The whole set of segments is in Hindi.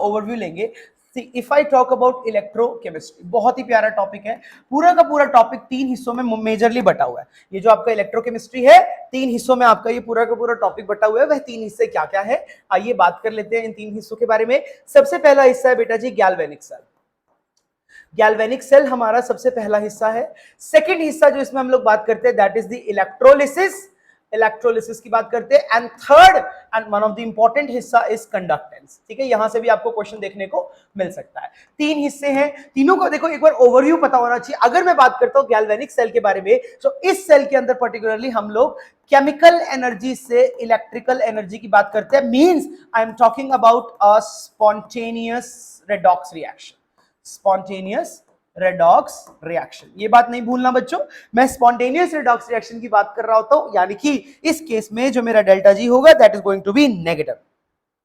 ओवरव्यू लेंगे। If I talk about electrochemistry, बहुत ही प्यारा टॉपिक है। पूरा का पूरा टॉपिक 3 हिस्सों में मेजरली बटा हुआ है। ये जो आपका इलेक्ट्रोकेमिस्ट्री है 3 हिस्सों में आपका ये पूरा का पूरा टॉपिक बटा हुआ है। वह 3 हिस्से क्या क्या है, आइए बात कर लेते हैं इन 3 हिस्सों के बारे में। सबसे पहला हिस्सा है बेटा जी गैल्वेनिक सेल। गैल्वेनिक सेल हमारा सबसे पहला हिस्सा है। सेकंड हिस्सा जो इसमें हम लोग बात करते हैं that is the electrolysis, electrolysis की बात करते हैं। And third and one of the important हिस्सा इज कंडक्टेंस। ठीक है, यहां से भी आपको क्वेश्चन देखने को मिल सकता है। 3 हिस्से हैं, तीनों को देखो एक बार ओवरव्यू पता होना चाहिए। अगर मैं बात करता हूं गैल्वेनिक सेल के बारे में, तो इस सेल के अंदर पर्टिकुलरली हम लोग केमिकल एनर्जी से इलेक्ट्रिकल एनर्जी की बात करते हैं। Means I am talking about a spontaneous redox reaction, spontaneous redox reaction. ये बात नहीं भूलना बच्चों, मैं स्पॉन्टेनियस रेडॉक्स रिएक्शन की बात कर रहा होता हूं, यानी कि इस केस में जो मेरा डेल्टा जी होगा that is going to be negative.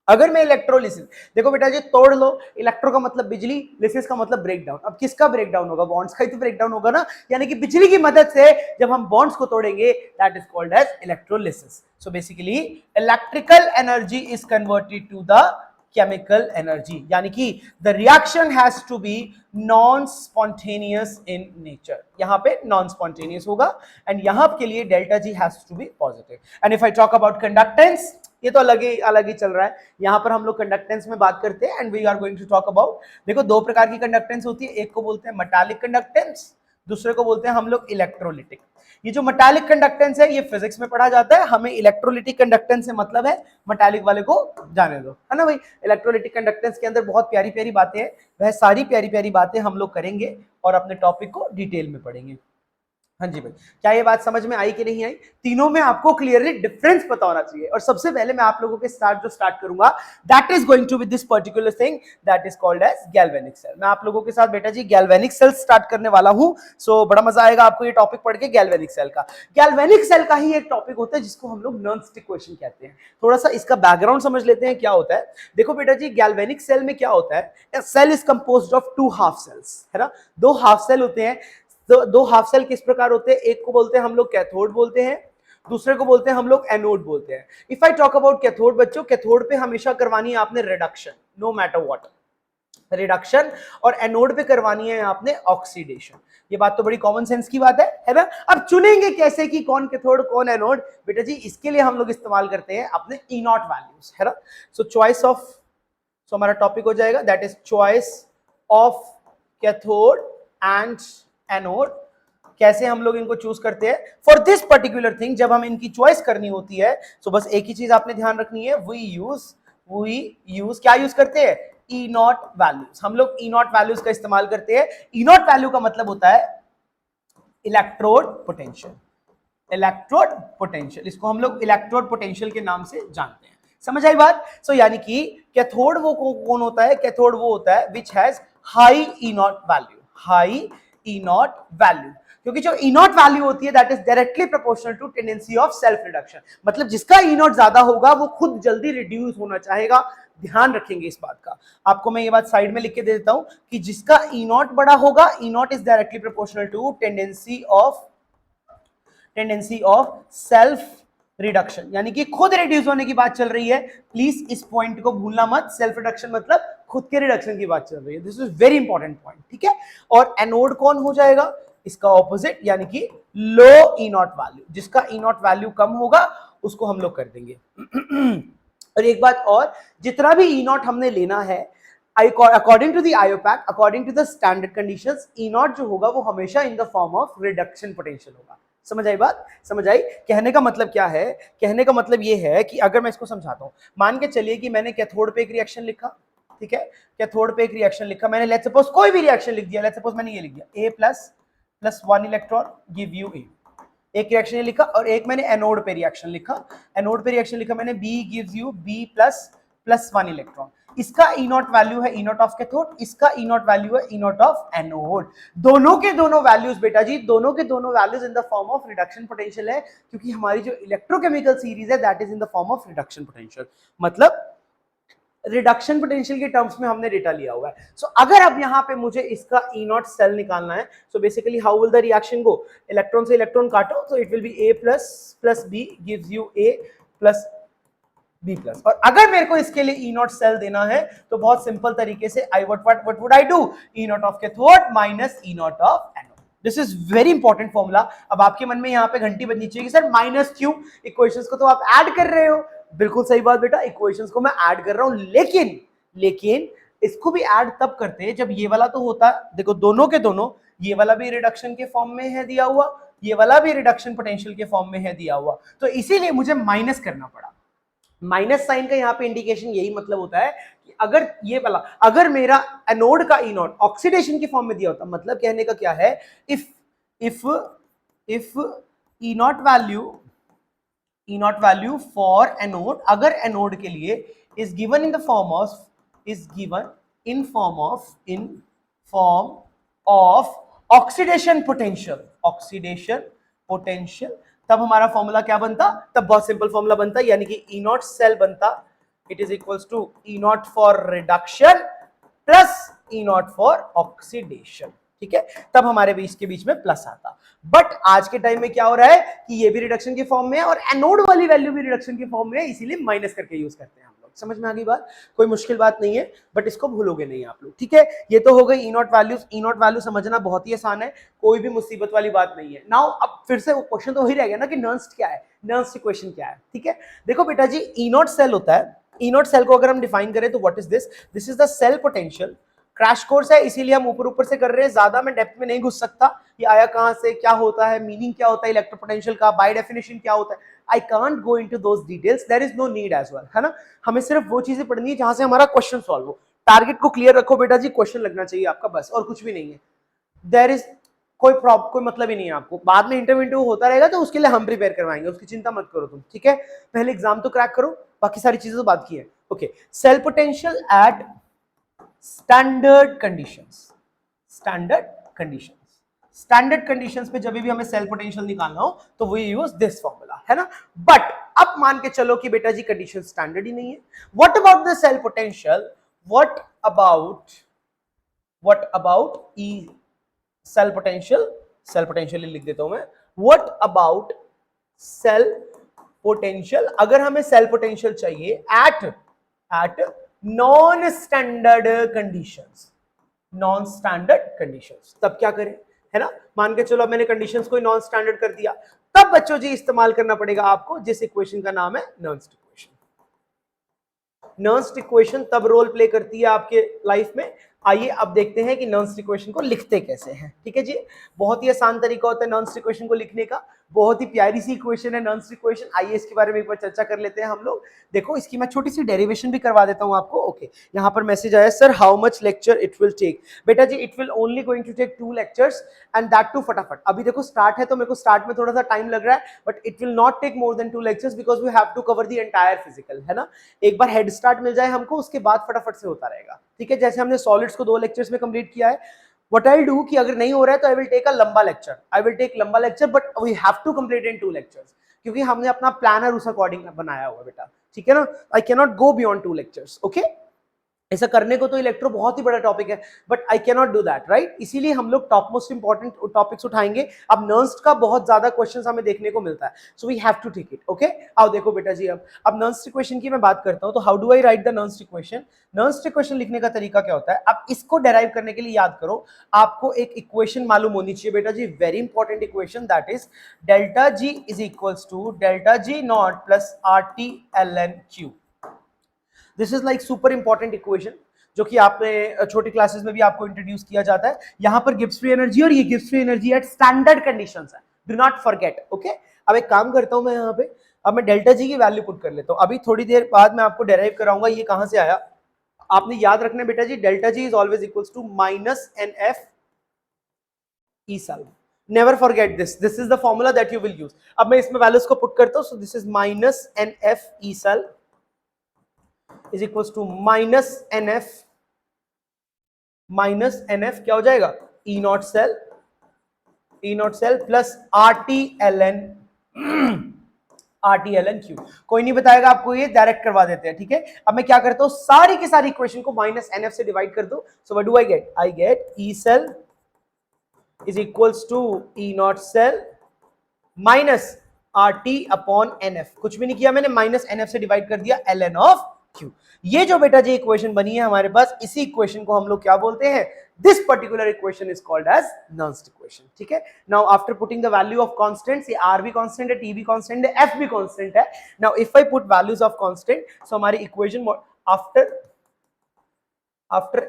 अगर मैं इलेक्ट्रोलिसिस, देखो बेटा जी तोड़ लो, इलेक्ट्रो का मतलब बिजली, लिसिस का मतलब ब्रेकडाउन। अब किसका ब्रेकडाउन होगा, बॉन्ड्स का ही तो ब्रेकडाउन होगा ना, यानी कि बिजली की मदद से जब हम बॉन्ड्स को तोड़ेंगे that is called as electrolysis. So basically electrical energy is converted to the chemical energy, यानी कि the reaction has to be non spontaneous in nature. यहां पे नॉन स्पॉन्टेनियस होगा एंड यहां के लिए delta G has to be positive. And if I talk about conductance, ये तो अलग ही चल रहा है। यहां पर हम लोग कंडक्टेंस में बात करते हैं and we are going to talk about, देखो 2 प्रकार की कंडक्टेंस होती है। एक को बोलते हैं मेटालिक कंडक्टेंस, दूसरे को बोलते हैं हम लोग इलेक्ट्रोलिटिक। ये जो मेटालिक कंडक्टेंस है ये फिजिक्स में पढ़ा जाता है, हमें इलेक्ट्रोलिटिक कंडक्टेंस से मतलब है, मेटालिक वाले को जाने दो, है ना भाई। इलेक्ट्रोलिटिक कंडक्टेंस के अंदर बहुत प्यारी प्यारी बातें हैं, वह सारी प्यारी प्यारी बातें हम लोग करेंगे और अपने टॉपिक को डिटेल में पढ़ेंगे। हाँ जी भाई, क्या ये बात समझ में आई कि नहीं आई? तीनों में आपको क्लियरली डिफरेंस पता होना चाहिए। और सबसे पहले मैं आप लोगों के स्टार्ट करूंगा that is going to be this particular thing that is called as galvanic cell. मैं आप लोगों के साथ बेटा जी गैल्वेनिक सेल स्टार्ट करने वाला हूं। सो बड़ा मजा आएगा आपको ये टॉपिक पढ़ के। गैल्वेनिक सेल का, गैल्वेनिक सेल का ही एक टॉपिक होता है जिसको हम लोग नॉन स्टिक क्वेश्चन कहते हैं। थोड़ा सा इसका बैकग्राउंड समझ लेते हैं क्या होता है। देखो बेटा जी गैल्वेनिक सेल में क्या होता है, cell is composed of 2 half cells, है ना। 2 हाफ सेल होते हैं। तो 2 हाफ सेल किस प्रकार होते हैं, एक को बोलते हैं हम लोग कैथोड बोलते हैं, दूसरे को बोलते हैं हम लोग एनोड बोलते हैं। If I talk about cathode बच्चों, कैथोड पे हमेशा करवानी है आपने reduction, no matter what, reduction. और एनोड पे करवानी है आपने ऑक्सीडेशन। ये बात तो बड़ी कॉमन सेंस की बात है ना। अब चुनेंगे कैसे कि कौन कैथोड कौन एनोड, बेटा जी इसके लिए हम लोग इस्तेमाल करते हैं अपने ई नॉट वैल्यूज, है ना। सो चॉइस ऑफ, सो हमारा टॉपिक हो जाएगा that is choice of cathode and anode. कैसे हम लोग इनको चूज करते हैं फॉर दिस पर्टिकुलर थिंग, जब हम इनकी चॉइस करनी होती है तो बस एक ही चीज आपने ध्यान रखनी है, वी यूज क्या यूज करते हैं, ई नॉट वैल्यूज। हम लोग ई नॉट वैल्यूज का इस्तेमाल करते हैं। ई नॉट वैल्यू का मतलब होता है इलेक्ट्रोड पोटेंशियल, इलेक्ट्रोड पोटेंशियल, इसको हम लोग इलेक्ट्रोड पोटेंशियल के नाम से जानते हैं। समझ आई बात। सो यानी कि कैथोड वो कौन होता है, कैथोड वो होता है which has high E naught value, high E naught value. क्योंकि जो ई नॉट वैल्यू होती है that is directly proportional to tendency of self reduction. मतलब जिसका ई नॉट ज्यादा होगा वो खुद जल्दी रिड्यूस होना चाहेगा। ध्यान रखेंगे इस बात का। आपको मैं ये बात साइड में लिख के दे देता हूं कि जिसका ई नॉट बड़ा होगा, E naught is directly proportional to tendency of self reduction, यानी कि खुद रिड्यूस होने की बात चल रही है। प्लीज इस पॉइंट को भूलना मत, सेल्फ रिडक्शन मतलब खुद के रिडक्शन की बात चल रही है। This is very important point, ठीक है। और एनोड कौन हो जाएगा, इसका ऑपोजिट, यानी कि लो ई नॉट वैल्यू। जिसका ई नॉट वैल्यू कम होगा उसको हम लोग कर देंगे। और एक बात और, जितना भी ई नॉट हमने लेना है according to the IUPAC, according to the standard conditions, E naught जो होगा वो हमेशा in the form of reduction potential होगा। समझ आई बात, समझ आई। कहने का मतलब क्या है, कहने का मतलब ये है कि अगर मैं इसको समझाता हूं, मान के चलिए कि मैंने कैथोड पे एक रिएक्शन लिखा, ठीक है, कैथोड पे एक रिएक्शन लिखा मैंने, लेट्स सपोज कोई भी रिएक्शन लिख दिया, लेट्स सपोज मैंने ये लिख दिया A++1 electron give you A, एक रिएक्शन लिखा। और एक मैंने एनोड पे रिएक्शन लिखा, एनोड पे रिएक्शन लिखा मैंने B gives you B++1 electron. इसका ई नॉट वैल्यू है ई नॉट ऑफ कैथोड, इसका ई नॉट वैल्यू है ई नॉट ऑफ एनोड। दोनों के दोनों वैल्यूज बेटा जी, दोनों के दोनों values in the form of reduction potential है, क्योंकि हमारी जो इलेक्ट्रोकेमिकल सीरीज है that is in the form of reduction potential. मतलब रिडक्शन पोटेंशियल के टर्म्स में हमने डेटा लिया हुआ है। सो अगर अब यहां पे मुझे इसका ई नॉट सेल निकालना है, so basically how will the reaction go, electron से इलेक्ट्रॉन काटो, so it will be A++B gives you A++B B plus. और अगर मेरे को इसके लिए ई नॉट सेल देना है तो बहुत सिंपल तरीके से I what would I do, E naught of cathode minus E naught of anode. This is very important formula. अब आपके मन में यहाँ पे घंटी बजनी चाहिए कि सर माइनस क्यों, इक्वेशंस को तो आप ऐड कर रहे हो। बिल्कुल सही बात बेटा, इक्वेशंस को मैं ऐड कर रहा हूं, लेकिन इसको भी ऐड तब करते हैं जब ये वाला तो होता है, देखो दोनों के दोनों, ये वाला भी रिडक्शन के फॉर्म में है दिया हुआ, ये वाला भी रिडक्शन पोटेंशियल के फॉर्म में है दिया हुआ, तो इसीलिए मुझे माइनस करना पड़ा। माइनस साइन का यहाँ पे इंडिकेशन यही मतलब होता है कि अगर ये वाला, अगर मेरा एनोड का ई नॉट ऑक्सीडेशन के फॉर्म में दिया होता, मतलब कहने का क्या है, if E naught value for anode, अगर एनोड के लिए is given in form of oxidation potential, तब हमारा फॉर्मूला क्या बनता, तब बहुत सिंपल फॉर्मूला बनता, यानी कि ई नॉट सेल बनता, it is equals to E naught for reduction plus E naught for oxidation. ठीक है, तब हमारे बीच के बीच में प्लस आता। बट आज के टाइम में क्या हो रहा है कि ये भी रिडक्शन के फॉर्म में है और एनोड वाली वैल्यू भी रिडक्शन के फॉर्म में है, इसीलिए माइनस करके यूज करते हैं हम लोग। समझ में आ गई बात, कोई मुश्किल बात नहीं है, बट इसको भूलोगे नहीं आप लोग। ठीक है, ये तो हो गई E naught values. E naught value समझना बहुत ही आसान है, कोई भी मुसीबत वाली बात नहीं है। नाउ अब फिर से वो क्वेश्चन तो वही रह गया ना कि नर्स्ट क्या है, नर्स्ट इक्वेशन क्या है। ठीक है, देखो बेटा जी, ई नॉट सेल होता है, ई नॉट सेल को अगर हम डिफाइन करें तो what is this, this is the cell potential. Crash course है इसीलिए हम ऊपर ऊपर से कर रहे हैं, ज्यादा मैं डेप्थ में नहीं घुस सकता, ये आया कहां से, क्या होता है, मीनिंग क्या होता है इलेक्ट्रोपोटेंशियल का, बाय डेफिनेशन क्या होता है, I can't go into those details, there is no need as well, है ना। हमें सिर्फ वो चीजें पढ़नी है जहां से हमारा क्वेश्चन सॉल्व हो। टारगेट को क्लियर रखो बेटा जी, क्वेश्चन लगना चाहिए आपका, बस, और कुछ भी नहीं है। देयर इज कोई मतलब ही नहीं है आपको, बाद में इंटरव्यू होता रहेगा तो उसके लिए हम प्रिपेयर करवाएंगे, उसकी चिंता मत करो तुम। ठीक है, पहले एग्जाम तो क्रैक करो, बाकी सारी चीजें तो बात की है। Okay, cell potential at standard conditions पे जब भी हमें सेल पोटेंशियल निकालना हो तो वी यूज दिस फॉर्मूला, है ना। बट अब मान के चलो कि बेटा जी कंडीशन स्टैंडर्ड ही नहीं है, what about the cell potential, what about E cell potential लिख देता हूं मैं, व्हाट अबाउट सेल पोटेंशियल, अगर हमें सेल पोटेंशियल चाहिए एट नॉन स्टैंडर्ड कंडीशंस, तब क्या करें, है ना। मान के चलो मैंने कंडीशंस को नॉन स्टैंडर्ड कर दिया, तब बच्चों जी इस्तेमाल करना पड़ेगा आपको जिस इक्वेशन का नाम है नर्स्ट इक्वेशन। नर्स्ट इक्वेशन तब रोल प्ले करती है आपके लाइफ में। आइए अब देखते हैं कि नर्स्ट इक्वेशन को लिखते कैसे हैं। ठीक है जी, बहुत ही आसान तरीका होता है नर्स्ट इक्वेशन को लिखने का, बहुत ही प्यारी सी इक्वेशन है नर्स्ट इक्वेशन। आइए इसके बारे में एक बार चर्चा कर लेते हैं हम लोग। देखो इसकी मैं छोटी सी डेरिवेशन भी करवा देता हूं आपको। ओके, यहाँ पर मैसेज आया, sir how much lecture it will take. बेटा जी it will only going to take 2 lectures and that too फटाफट। अभी देखो स्टार्ट है तो मेरे को स्टार्ट में थोड़ा सा टाइम लग रहा है, but it will not take more than 2 lectures because we have to cover the entire physical, है ना। एक बार हेड स्टार्ट मिल जाए हमको, उसके बाद फटाफट से होता रहेगा। ठीक है, जैसे हमने सॉलिड्स को 2 लेक्चर्स में कंप्लीट किया है। What I'll do कि अगर नहीं हो रहा है तो I will take a लंबा lecture, but we have to complete in 2 lectures, क्योंकि हमने अपना प्लानर उस अकॉर्डिंग बनाया हुआ बेटा। ठीक है ना, I cannot go beyond 2 lectures, okay? ऐसा करने को तो इलेक्ट्रो बहुत ही बड़ा टॉपिक है, but I can not do that, right. इसीलिए हम लोग टॉप मोस्ट इंपॉर्टेंट टॉपिक्स उठाएंगे। अब नर्स्ट का बहुत ज्यादा क्वेश्चंस हमें देखने को मिलता है, so we have to take it. Okay, आओ देखो बेटा जी, अब नर्स्ट इक्वेशन की मैं बात करता हूं, तो how do I write the Nernst equation. Nernst equation लिखने का तरीका क्या होता है, अब इसको डेराइव करने के लिए याद करो, आपको एक इक्वेशन मालूम होनी चाहिए बेटा जी, very important equation, that is delta G is equals to delta G naught plus R T L N Q. This is like super important equation, जो कि आपने छोटी क्लासेस में भी आपको इंट्रोड्यूस किया जाता है। यहां पर गिब्स फ्री एनर्जी और ये Gibbs free energy at standard conditions है, डू नॉट फॉरगेट। ओके, अब एक काम करता हूं मैं यहाँ पे, अब मैं डेल्टा जी की वैल्यू पुट कर लेता हूं। अभी थोड़ी देर बाद मैं आपको डेराइव कराऊंगा ये कहां से आया। आपने याद रखना बेटा जी, delta G is always equals to minus N F E cell, never forget this, this is the formula that you will use. अब मैं इसमें वैल्यूज को पुट करता हूं, so this is minus N F E cell is equals to minus N F क्या हो जाएगा, E naught cell plus R T L N Q. कोई नहीं बताएगा आपको, ये डायरेक्ट करवा देते हैं। ठीक है, अब मैं क्या करता हूं, सारी की सारी इक्वेशन को माइनस एन एफ से डिवाइड कर दो। So what do I get E cell is equals to E naught cell minus RT upon NF, कुछ भी नहीं किया मैंने, माइनस NF से डिवाइड कर दिया ln ऑफ Q। ये जो बेटा जी इक्वेशन बनी है हमारे पास, इसी इक्वेशन को हम लोग क्या बोलते हैं, this particular equation is called as Nernst equation. ठीक है, now after putting the value of constants, ये R भी कांस्टेंट है, T भी कांस्टेंट है, F भी कांस्टेंट है। Now if I put values of constant, so हमारी equation after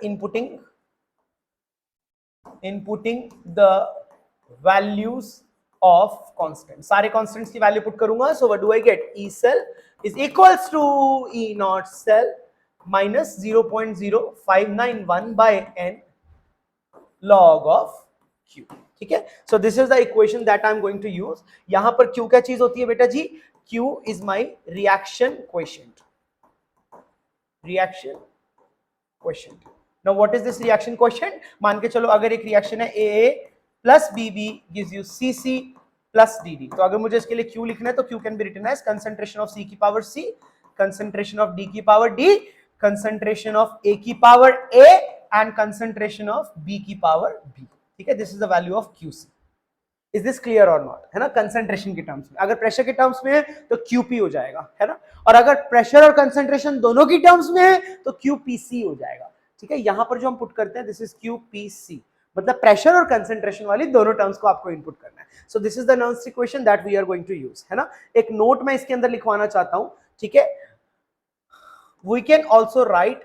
inputting the values of constant, सारे कांस्टेंट्स की वैल्यू पुट करूंगा, so what do I get, E cell is equals to E naught cell minus 0.0591 by n log of Q। ठीक है, so this is the equation that I am going to use. यहां पर Q क्या चीज होती है बेटा जी, Q is my reaction coefficient, reaction coefficient. Now what is this reaction coefficient, मान के चलो अगर एक रिएक्शन है AA plus BB gives you CC plus DD, तो अगर मुझे इसके लिए Q लिखना है तो Q can be written as concentration of C की power C, concentration of D की power D, concentration of A की power A and concentration of B की पावर B। ठीक है, this is the value of QC। Is this clear और नॉट, है ना, कंसंट्रेशन के टर्म्स में। अगर प्रेशर के टर्म्स में है तो QP हो जाएगा, है ना, और अगर प्रेशर और कंसंट्रेशन दोनों की टर्म्स में है तो QPC हो जाएगा। ठीक है, यहां पर जो हम पुट करते हैं दिस इज QPC, मतलब प्रेशर और कंसंट्रेशन वाली दोनों टर्म्स को आपको इनपुट करना है। So this is the Nernst equation that we are going to use, है ना। एक नोट मैं इसके अंदर लिखवाना चाहता हूं, ठीक है, we can also write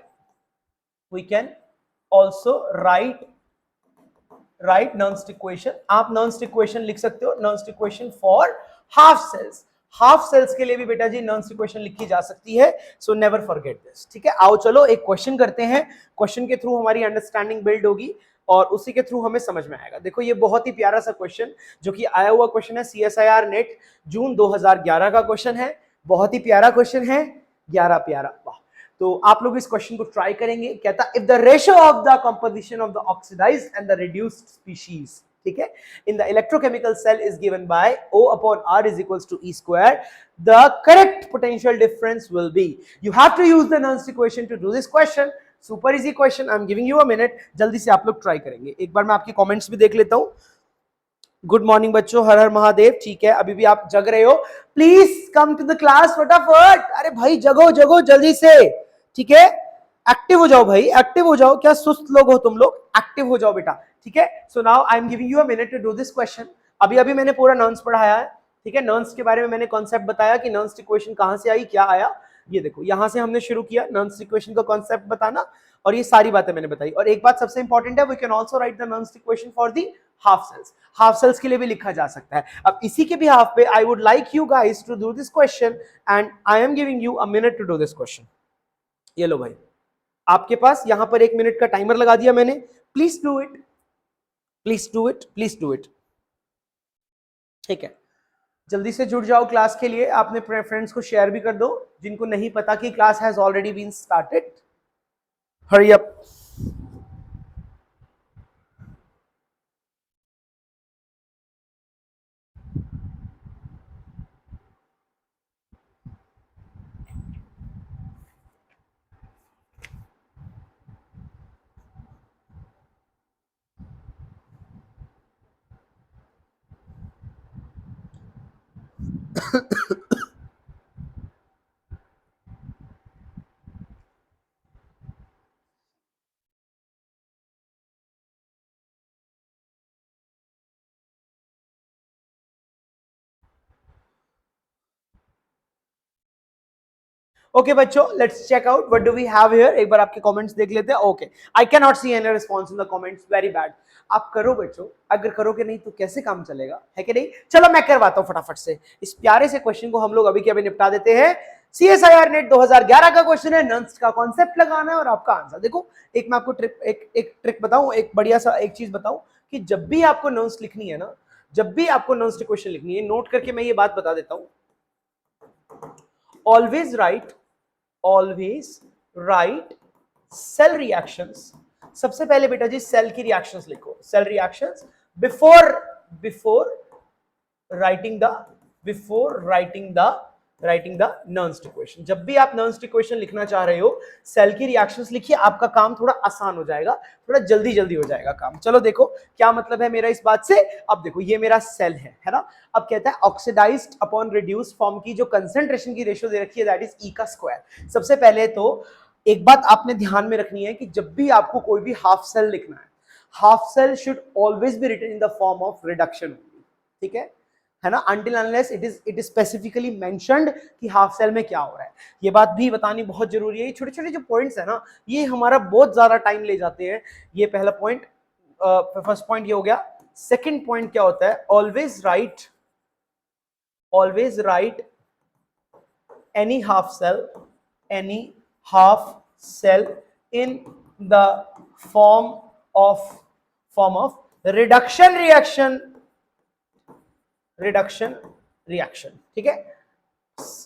Nernst equation. आप नर्न्स्ट इक्वेशन लिख सकते हो, Nernst equation for half cells, half cells के लिए भी बेटा जी नर्न्स्ट इक्वेशन लिखी जा सकती है, सो नेवर फॉरगेट दिस। ठीक है, आओ चलो एक क्वेश्चन करते हैं, क्वेश्चन के थ्रू हमारी अंडरस्टैंडिंग बिल्ड होगी और उसी के थ्रू हमें समझ में आएगा। देखो ये बहुत ही प्यारा सा क्वेश्चन जो कि आया हुआ क्वेश्चन है, CSIR नेट जून 2011 का क्वेश्चन है, बहुत ही प्यारा क्वेश्चन है, 11 प्यारा, वाह। तो आप लोग इस क्वेश्चन को ट्राई करेंगे। कहता if the ratio of the composition of the oxidized and the reduced species, ठीक है, in the electrochemical cell is given by O upon R is equals to E square, the correct potential difference will be, you have to use the Nernst equation to do this question, super easy question, I am giving you a minute, जल्दी से आप लोग ट्राई करेंगे। एक बार मैं आपके कमेंट्स भी देख लेता हूं। गुड मॉर्निंग बच्चों, हर हर महादेव। ठीक है, अभी भी आप जग रहे हो, please come to the class फटाफट। अरे भाई जगो जगो जल्दी से, ठीक है, एक्टिव हो जाओ भाई, एक्टिव हो जाओ, क्या सुस्त लोग हो तुम लोग, एक्टिव हो जाओ बेटा। ठीक है, so now I am giving you a minute to do this question. अभी अभी मैंने पूरा नर्न्स पढ़ाया है, ठीक है, नर्न्स के बारे में मैंने कॉन्सेप्ट बताया कि नर्न्स इक्वेशन कहां से आई, क्या आया। ये देखो यहां से हमने शुरू किया नर्न्स इक्वेशन का कॉन्सेप्ट बताना, और ये सारी बातें मैंने बताई। और एक बात सबसे इंपॉर्टेंट है, we can also write the Nernst equation for the half cells, half cells के लिए भी लिखा जा सकता है। अब इसी के भी हाफ पे I would like you guys to do this question and I am giving you a minute to do this question. ये लो भाई, आपके पास यहां पर 1 मिनट का टाइमर लगा दिया मैंने, please do it, please do it, please do it. ठीक है, जल्दी से जुड़ जाओ क्लास के लिए, आपने फ्रेंड्स को शेयर भी कर दो जिनको नहीं पता कि class has already been started. Hurry up. Okay बच्चों, let's check out what do we have here. एक बार आपके कमेंट्स देख लेते हैं। Okay, I can not see any response in the comments, very bad. आप करो बच्चों, अगर करोगे नहीं तो कैसे काम चलेगा, है कि नहीं। चलो मैं करवाता हूं फटाफट से, इस प्यारे से क्वेश्चन को हम लोग अभी के अभी निपटा देते हैं। CSIR नेट 2011 का क्वेश्चन है, नर्न्स का कॉन्सेप्ट लगाना है और आपका आंसर। देखो एक मैं आपको एक ट्रिक बताऊं, एक बढ़िया सा एक चीज बताऊं कि जब भी आपको नर्न्स लिखनी है ना, जब भी आपको नर्न्स इक्वेशन लिखनी है, नोट करके मैं ये बात बता देता हूं, ऑलवेज राइट सेल रिएक्शंस। सबसे पहले बेटा जी सेल की रिएक्शंस लिखो, cell reactions before writing the writing the Nernst equation. जब भी आप नर्न्स्ट इक्वेशन लिखना चाह रहे हो, सेल की रिएक्शंस लिखिए, आपका काम थोड़ा आसान हो जाएगा, थोड़ा जल्दी जल्दी हो जाएगा काम। चलो देखो क्या मतलब है मेरा इस बात से। अब देखो ये मेरा सेल है ना। अब कहता है ऑक्सीडाइज्ड अपॉन रिड्यूस फॉर्म की जो कंसंट्रेशन की रेशियो दे रखी है दैट इज ई का स्क्वायर। सबसे पहले तो एक बात आपने ध्यान में रखनी है कि जब भी आपको कोई भी हाफ सेल लिखना है, half cell should always be written in the form of reduction, ठीक है ना, until unless it is specifically mentioned कि हाफ सेल में क्या हो रहा है। ये बात भी बतानी बहुत जरूरी है। ये छोटे छोटे जो पॉइंट्स है ना, ये हमारा बहुत ज्यादा टाइम ले जाते हैं। ये पहला पॉइंट, फर्स्ट पॉइंट ये हो गया। सेकंड पॉइंट क्या होता है, always right any half cell in the form of reduction reaction, ठीक है।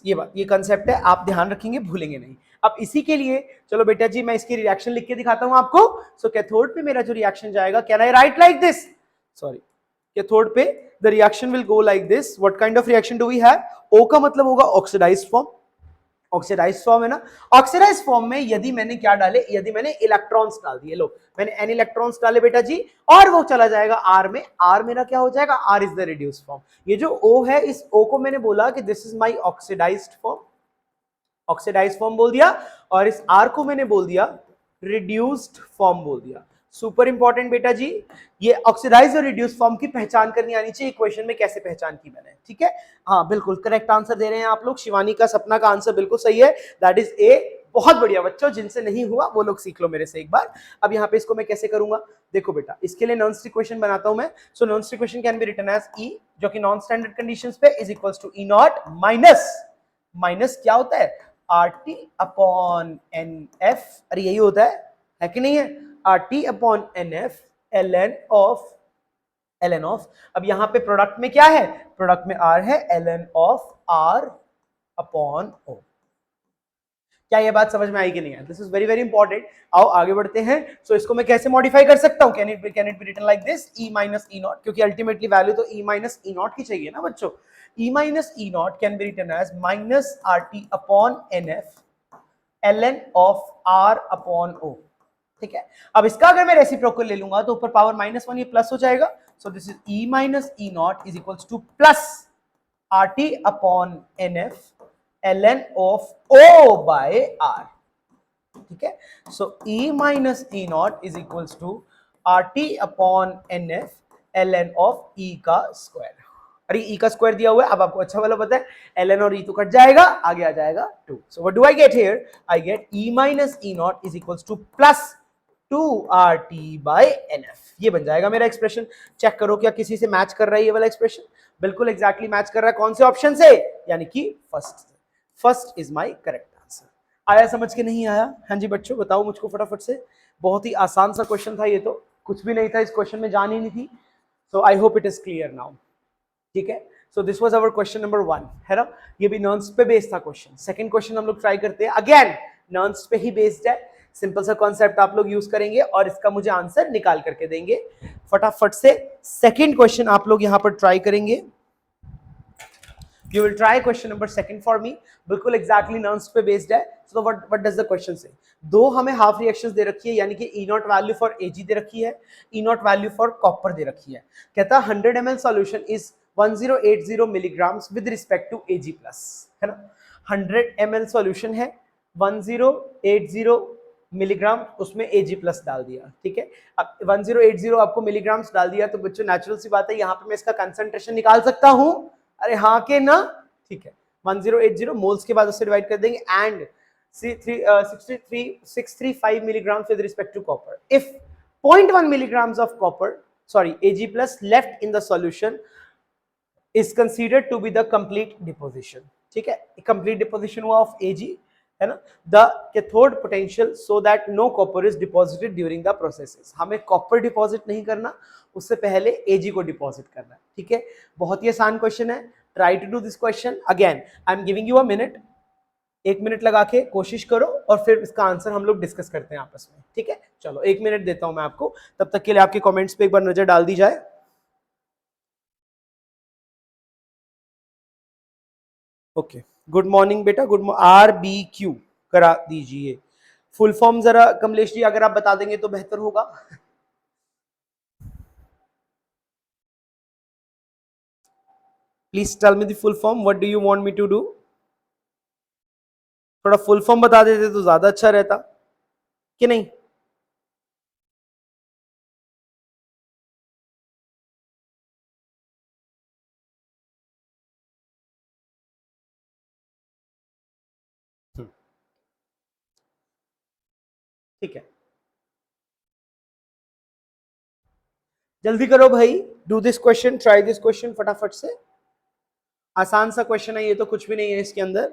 ये बात, ये कंसेप्ट है, आप ध्यान रखेंगे, भूलेंगे नहीं। अब इसी के लिए चलो बेटा जी मैं इसकी रिएक्शन लिख के दिखाता हूं आपको। सो कैथोड पे मेरा जो रिएक्शन जाएगा, can I write like this, sorry, cathode पे the reaction will go like this. What kind of reaction do we have? O का मतलब होगा ऑक्सीडाइज्ड फॉर्म, ऑक्सीडाइज्ड फॉर्म है ना। ऑक्सीडाइज्ड फॉर्म में यदि मैंने क्या डाले, यदि मैंने इलेक्ट्रॉन्स डाल दिए, लो मैंने एन इलेक्ट्रॉन्स डाले बेटा जी, और वो चला जाएगा आर में। आर मेरा क्या हो जाएगा, R is the reduce form. ये जो ओ है, इस ओ को मैंने बोला कि this is my oxidized form, oxidized form बोल दिया, और इस आर को मैंने बोल दिया रिड्यूस्ड फॉर्म बोल दिया। सुपर इंपॉर्टेंट बेटा जी, ये ऑक्सीडाइज और रिड्यूस फॉर्म की पहचान करनी आनी चाहिए। इक्वेशन में कैसे पहचान की मैंने, ठीक है। हाँ बिल्कुल करेक्ट आंसर दे रहे हैं आप लोग। शिवानी का, सपना का आंसर बिल्कुल सही है, दैट इज ए। बहुत बढ़िया बच्चों, जिनसे नहीं हुआ वो लोग सीख लो मेरे से एक बार। अब यहाँ पे इसको मैं कैसे करूंगा, देखो बेटा, इसके लिए नॉन इक्वेशन बनाता हूं मैं। सो नॉन equation can be written as E, जो कि नॉन स्टैंडर्ड कंडीशंस पे is equals to E naught minus क्या होता है, R T upon N F. अरे यही होता है कि नहीं है, R T upon N F L N of. अब यहां पे प्रोडक्ट में क्या है, प्रोडक्ट में आर है, L N of R upon O. क्या ये बात समझ में आई कि नहीं है? This is very very important. आओ आगे बढ़ते हैं। सो इसको मैं कैसे मॉडिफाई कर सकता हूं, can it be written like this, E minus E naught, क्योंकि अल्टीमेटली वैल्यू तो ई माइनस ई नॉट की चाहिए ना बच्चों। E minus E naught can be written as minus R T upon N F L N of R upon O, ठीक है। अब इसका अगर मैं रेसिप्रोकल ले लूंगा तो ऊपर पावर -1 ये प्लस हो जाएगा। So this is E minus E naught is equals to plus R T upon N F ln of O by R, ठीक है। So E minus E naught is equals to R T upon N F ln of E का स्क्वायर। अरे E का स्क्वायर दिया हुआ है, अब आपको अच्छा वाला पता है, ln और E तो कट जाएगा, आगे आ जाएगा 2। So what do I get here, I get E minus E naught is equals to plus 2RT by NF। ये बन जाएगा मेरा एक्सप्रेशन। चेक करो क्या किसी से मैच कर रहा है ये वाला एक्सप्रेशन, बिल्कुल एग्जैक्टली मैच कर रहा है। कौन से ऑप्शन से, यानी कि first is my correct answer. आया समझ के नहीं आया? हाँ जी बच्चों बताओ मुझको फटाफट से। बहुत ही आसान सा क्वेश्चन था ये तो, कुछ भी नहीं था इस क्वेश्चन में, जान ही नहीं थी। So I hope it is clear now, ठीक है। So this was our question number 1, है ना। ये भी नॉन्स पे बेस्ड था क्वेश्चन। सेकंड क्वेश्चन हम लोग ट्राई करते हैं, अगेन नॉन्स पे ही बेस्ड है। सिंपल सा कॉन्सेप्ट आप लोग यूज करेंगे और इसका मुझे आंसर निकाल करके देंगे फटाफट से। सेकंड क्वेश्चन आप लोग यहां पर ट्राई करेंगे। You will try question number 2 for me, बिल्कुल exactly नॉन्स पे बेस्ड है। So what does the question say? दो हमें हाफ रिएक्शंस दे रखी है, यानी कि E naught value for Ag दे रखी है, E naught value for copper दे रखी है। कहता है 100 ml solution is 1080 milligrams with respect to Ag plus, है ना। 100 ml सॉल्यूशन है, 1080 मिलीग्राम, उसमें Ag प्लस डाल दिया, ठीक है। अब 1080 आपको मिलीग्राम्स डाल दिया तो बच्चों नेचुरल सी बात है, यहाँ पे मैं इसका कंसंट्रेशन निकाल सकता हूं। अरे हाँ के ना, ठीक है। 1080 मोल्स के बाद उससे डिवाइड कर देंगे and 635 milligrams with respect to copper. If 0.1 milligrams of copper, sorry, Ag plus left in the solution is considered to be the complete deposition, ठीक है। complete deposition हुआ of Ag, है ना। the cathode potential so that no copper is deposited during the processes, हमें copper deposit नहीं करना, उससे पहले Ag को deposit करना है, ठीक है। बहुत ही आसान क्वेश्चन है, try to do this question again, I am giving you a minute, 1 minute लगा के कोशिश करो और फिर इसका आंसर हम लोग डिस्कस करते हैं आपस में, ठीक है। चलो 1 मिनट देता हूं मैं आपको, तब तक के लिए आपके कमेंट्स पे एक बार नजर डाल दी जाए। ओके, गुड मॉर्निंग बेटा, RBQ करा दीजिए। फुल फॉर्म जरा कमलेश जी अगर आप बता देंगे तो बेहतर होगा। Please tell me the full form, what do you want me to do? थोड़ा फुल फॉर्म बता देते तो ज्यादा अच्छा रहता कि नहीं। ठीक है, जल्दी करो भाई, do this question, try this question फटाफट से। आसान सा क्वेश्चन है ये तो, कुछ भी नहीं है इसके अंदर।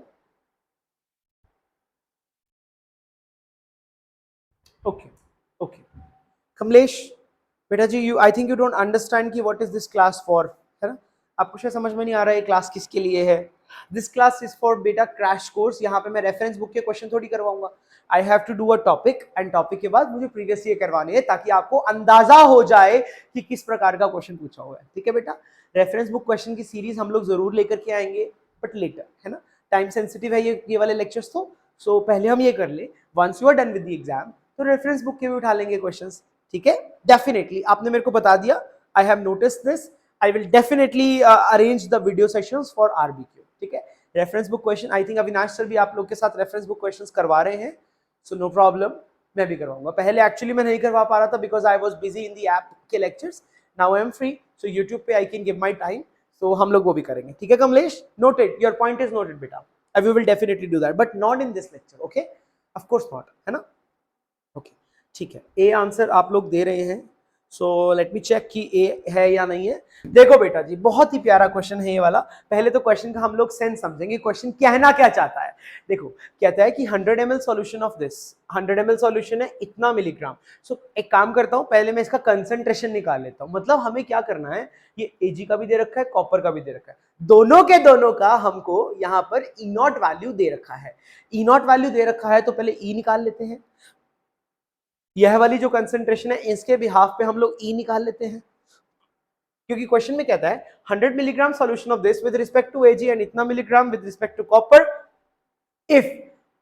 ओके ओके कमलेश बेटा जी, you I think you don't understand कि what is this class for, है ना? आपको शायद समझ में नहीं आ रहा है क्लास किसके लिए है। दिस क्लास इज फॉर बेटा क्रैश कोर्स। यहाँ पे मैं रेफरेंस बुक के क्वेश्चन थोड़ी करवाऊंगा। I have to do a topic and topic के बाद मुझे प्रीवियस ईयर करवाने हैं ताकि आपको अंदाजा हो जाए कि किस प्रकार का क्वेश्चन पूछा हुआ है। ठीक है बेटा, रेफरेंस बुक क्वेश्चन की सीरीज हम लोग जरूर लेकर के आएंगे, बट लेटर, है ना? टाइम सेंसिटिव है ये वाले लेक्चर्स तो। सो पहले हम ये कर ले, once you are done with the exam तो रेफरेंस बुक के भी उठा लेंगे क्वेश्चंस। ठीक है, डेफिनेटली आपने मेरे को बता दिया, I have noticed this. I will definitely arrange the video sessions for RBQ. ठीक है, reference book question I think Avinash sir भी आप लोग के साथ रेफरेंस बुक क्वेश्चंस करवा रहे हैं, सो नो प्रॉब्लम, मैं भी करवाऊंगा। पहले एक्चुअली मैं नहीं करवा पा रहा था because I was busy in the app के lectures. Now I am free, so YouTube पे I can give my time, तो हम लोग वो भी करेंगे। ठीक है Kamlesh, noted, your point is noted बेटा। I will definitely do that, but not in this lecture, okay? Of course not, है ना? ओके ठीक है, ए आंसर आप लोग दे रहे हैं, सो लेट मी चेक कि ए है या नहीं है। देखो बेटा जी, बहुत ही प्यारा क्वेश्चन है ये वाला। पहले तो क्वेश्चन का हम लोग सेंस समझेंगे, क्वेश्चन कहना क्या चाहता है। देखो कहता है कि 100 ml solution of this, 100 ml solution है इतना मिलीग्राम। सो एक काम करता हूं, पहले मैं इसका कंसंट्रेशन निकाल लेता हूं। मतलब हमें क्या करना है, ये एजी का भी दे रखा है, कॉपर का भी दे रखा है, दोनों के दोनों का हमको यहाँ पर ई नॉट वैल्यू दे रखा है। ई नॉट वैल्यू दे रखा है तो पहले ई निकाल लेते हैं। यह वाली जो कंसंट्रेशन है इसके बिहाफ पे हम लोग ई निकाल लेते हैं, क्योंकि क्वेश्चन में कहता है 100 milligram solution of this with respect to AG and इतना milligram with respect to copper if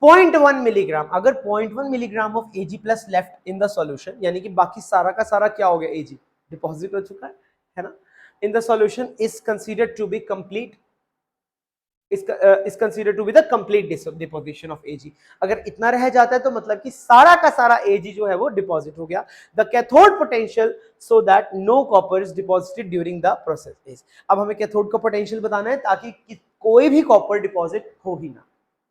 0.1 milligram, अगर 0.1 milligram of AG plus left in the solution, यानी कि बाकी सारा का सारा क्या हो गया, एजी डिपॉजिट हो चुका है ना? In the solution is considered to be complete, is considered to be the complete deposition of Ag। अगर इतना रह जाता है तो मतलब कि सारा का सारा Ag जो है वो डिपॉजिट हो गया। The cathode potential so that no copper is deposited during the process is। अब हमें कैथोड का पोटेंशियल बताना है ताकि कोई भी कॉपर डिपॉजिट हो ही ना।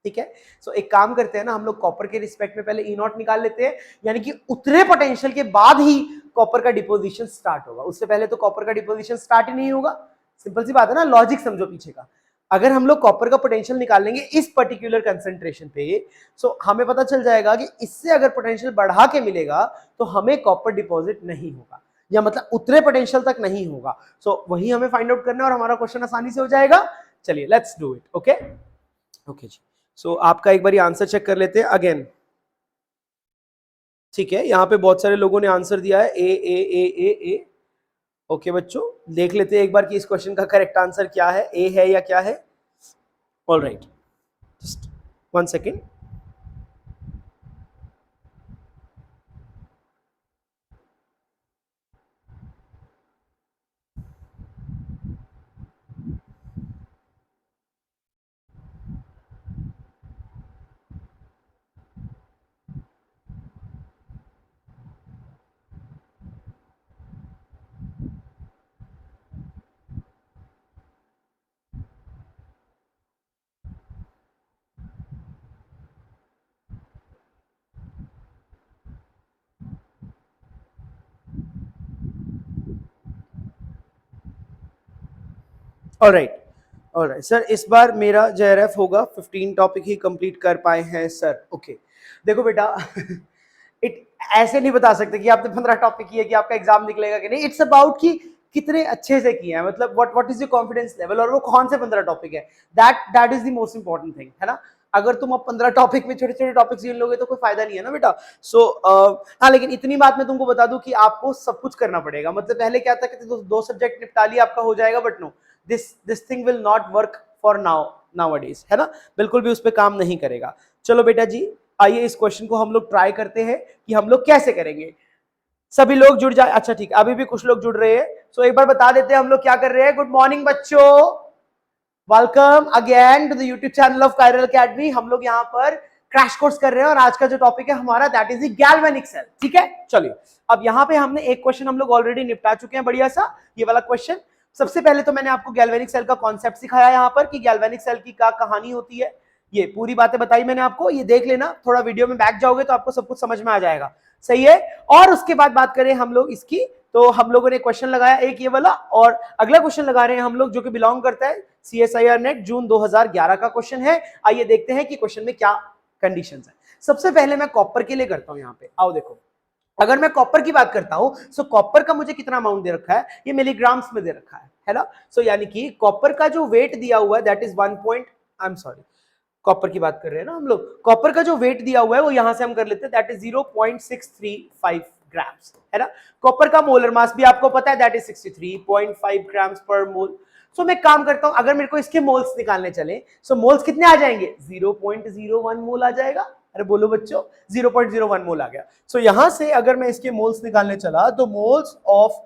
ठीक है, सो एक काम करते हैं ना, हम लोग कॉपर के रिस्पेक्ट में पहले ई नॉट निकाल लेते हैं, यानी कि उतने पोटेंशियल के बाद ही कॉपर का डिपोजिशन स्टार्ट होगा, उससे पहले तो कॉपर का डिपोजिशन स्टार्ट ही नहीं होगा। सिंपल सी बात है ना, लॉजिक समझो पीछे का। अगर हम लोग कॉपर का पोटेंशियल निकालेंगे इस पर्टिकुलर कंसंट्रेशन पे, सो हमें पता चल जाएगा कि इससे अगर पोटेंशियल बढ़ा के मिलेगा तो हमें कॉपर डिपॉजिट नहीं होगा, या मतलब उतने पोटेंशियल तक नहीं होगा। सो वही हमें फाइंड आउट करना है और हमारा क्वेश्चन आसानी से हो जाएगा। चलिए let's do it. Okay okay जी, सो आपका एक बार आंसर चेक कर लेते हैं अगेन। ठीक है, यहाँ पे बहुत सारे लोगों ने आंसर दिया है ए ए ए ए ए। ओके बच्चों, देख लेते हैं एक बार कि इस क्वेश्चन का करेक्ट आंसर क्या है, ए है या क्या है। All right, just 1 second. Alright sir, इस बार मेरा जेआरएफ होगा 15 टॉपिक ही कंप्लीट कर पाए हैं सर। ओके देखो बेटा इट ऐसे नहीं बता सकते कि आपने 15 टॉपिक किए कि आपका एग्जाम निकलेगा कि नहीं। इट्स अबाउट कि कितने अच्छे से किए हैं, मतलब what is your confidence level, और वो कौन से 15 टॉपिक है, that is the most important thing, है ना? अगर तुम अब 15 टॉपिक में छोटे छोटे टॉपिक्स गिन लोगे तो कोई फायदा नहीं है ना बेटा। सो हाँ, लेकिन इतनी बात मैं तुमको बता दूं कि आपको सब कुछ करना पड़ेगा। मतलब पहले क्या था कि दो सब्जेक्ट निपटा लिया आपका हो जाएगा, but no, this thing will not work for now। Nowadays, है ना, बिल्कुल भी उस पर काम नहीं करेगा। चलो बेटा जी आइए इस क्वेश्चन को हम लोग ट्राई करते हैं कि हम लोग कैसे करेंगे। सभी लोग जुड़ जाए, अच्छा ठीक, अभी भी कुछ लोग जुड़ रहे हैं, सो एक बार बता देते हैं हम लोग क्या कर रहे हैं। गुड मॉर्निंग बच्चों, welcome again to the YouTube channel of Chiral Academy. हम लोग यहाँ पर क्रैश कोर्स कर रहे हैं और आज का जो टॉपिक है हमारा that is the galvanic cell. ठीक है, चलिए अब यहाँ पे हमने एक क्वेश्चन हम लोग ऑलरेडी निपटा चुके हैं, बढ़िया सा ये वाला क्वेश्चन। सबसे पहले तो मैंने आपको गैल्वेनिक सेल का कॉन्सेप्ट सिखाया यहाँ पर कि गैल्वेनिक सेल की क्या कहानी होती है, ये पूरी बातें बताई मैंने आपको, ये देख लेना, थोड़ा वीडियो में बैक जाओगे तो आपको सब कुछ समझ में आ जाएगा, सही है। और उसके बाद बात करें हम लोग इसकी, तो हम लोगों ने क्वेश्चन लगाया एक ये वाला, और अगला क्वेश्चन लगा रहे हैं हम लोग जो कि बिलोंग करता है CSIR नेट जून 2011 का क्वेश्चन है। आइए देखते हैं कि क्वेश्चन में क्या कंडीशंस है। सबसे पहले मैं कॉपर के लिए करता हूं, यहाँ पे आओ देखो, अगर मैं कॉपर की बात करता हूं सो कॉपर का मुझे कितना अमाउंट दे रखा है, ये मिलीग्राम्स में दे रखा है ना। सो यानी कि कॉपर का जो वेट दिया हुआ है that is 1 point, I am sorry, copper की बात कर रहे हैं ना हम लोग, कॉपर का जो वेट दिया हुआ है वो यहां से हम कर लेते हैं दैट इज 0.635 ग्राम्स, है ना। कॉपर का मोलर मास भी आपको पता है दैट इज 63.5 ग्राम्स पर मोल। सो मैं काम करता हूं, अगर मेरे को इसके मोल्स निकालने चले सो मोल्स कितने आ जाएंगे, 0.01 मोल आ जाएगा। अरे बोलो बच्चों, 0.01 मोल आ गया। सो यहां से अगर मैं इसके मोल्स निकालने चला तो moles of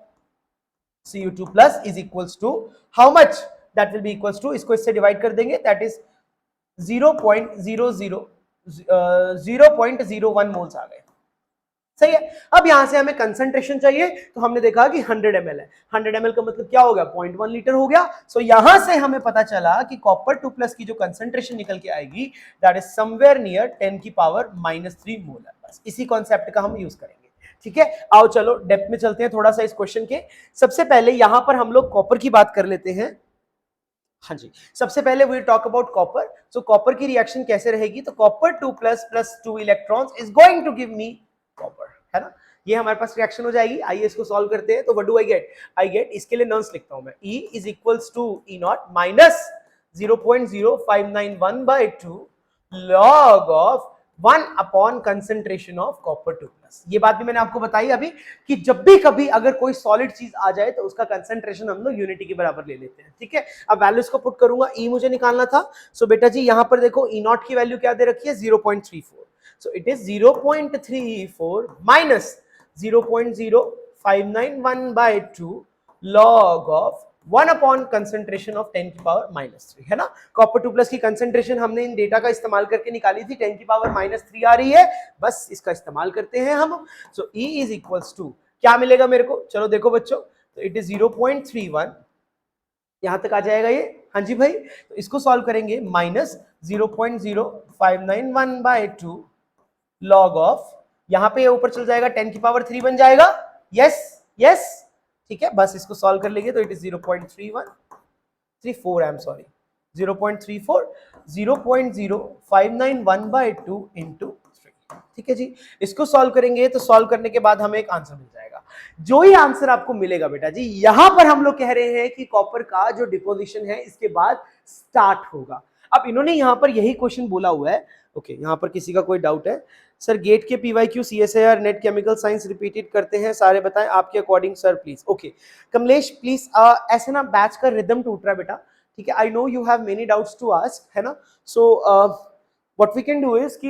Cu2 plus is equals to how much, that will be equals to, इसको इससे डिवाइड कर देंगे दैट इज 0.01 मोल्स आ गए, सही है। अब यहां से हमें कंसंट्रेशन चाहिए, तो हमने देखा कि 100 ml है, 100 ml का मतलब क्या हो गया, 0.1 लीटर हो गया। सो यहां से हमें पता चला कि कॉपर 2 प्लस की जो कंसंट्रेशन निकल के आएगी दैट इज समवेयर नियर 10 की पावर -3 मोलर। बस इसी कॉन्सेप्ट का हम यूज करेंगे, ठीक है। आओ चलो डेप्थ में चलते हैं थोड़ा सा इस क्वेश्चन के। सबसे पहले यहां पर हम लोग कॉपर की बात कर लेते हैं। हाँ जी, सबसे पहले we talk about copper. So copper की रिएक्शन कैसे रहेगी, तो copper 2 plus plus 2 electrons is going to give me copper, है ना, ये हमारे पास रिएक्शन हो जाएगी। आइए इसको सॉल्व करते हैं। तो what do I get, I get, इसके लिए नॉन्स लिखता हूं मैं, E is equals to E naught minus 0.0591/2 log of 1 upon concentration of copper 2 plus. ये बात भी मैंने आपको बताई अभी कि जब भी कभी अगर कोई सॉलिड चीज आ जाए तो उसका कंसंट्रेशन हम लोग यूनिटी के बराबर ले लेते हैं, ठीक है। अब वैल्यूज को पुट करूंगा, E मुझे निकालना था। सो बेटा जी यहां पर देखो E नॉट की वैल्यू क्या दे रखी है, 0.34। So it is 0.34 minus 0.0591/2 log of 1 upon concentration of 10 की पावर -3, है ना। कॉपर 2 प्लस की कंसंट्रेशन हमने इन डेटा का इस्तेमाल करके निकाली थी, 10 की पावर -3 आ रही है, बस इसका इस्तेमाल करते हैं हम। सो E इज इक्वल्स टू क्या मिलेगा मेरे को, चलो देखो बच्चों, तो इट इज 0.31, यहां तक आ जाएगा ये, हाँ जी भाई। तो इसको सॉल्व करेंगे, माइनस 0.0591/2 लॉग ऑफ, यहां पे ऊपर चल जाएगा 10 की पावर 3 बन जाएगा, यस यस, ठीक है। बस इसको सॉल्व कर लेंगे तो it is 0.34, I am sorry, 0.34, 0.0591/2 into 3, ठीक है जी। इसको सॉल्व करेंगे तो सॉल्व करने के बाद हमें एक आंसर मिल जाएगा। जो ही आंसर आपको मिलेगा बेटा जी, यहां पर हम लोग कह रहे हैं कि कॉपर का जो डिपोजिशन है इसके बाद स्टार्ट होगा। अब इन्होंने यहां पर यही क्वेश्चन बोला हुआ है, ओके। यहां पर किसी का कोई डाउट है, सर गेट के PYQ CSIR net chemical science repeated करते हैं, सारे बताएं आपके according sir please. Okay Kamlesh please, ऐसे ना बैच का रिदम टूट रहा है बेटा, ठीक है। I know you have many doubts to ask, है ना। So what we can do is कि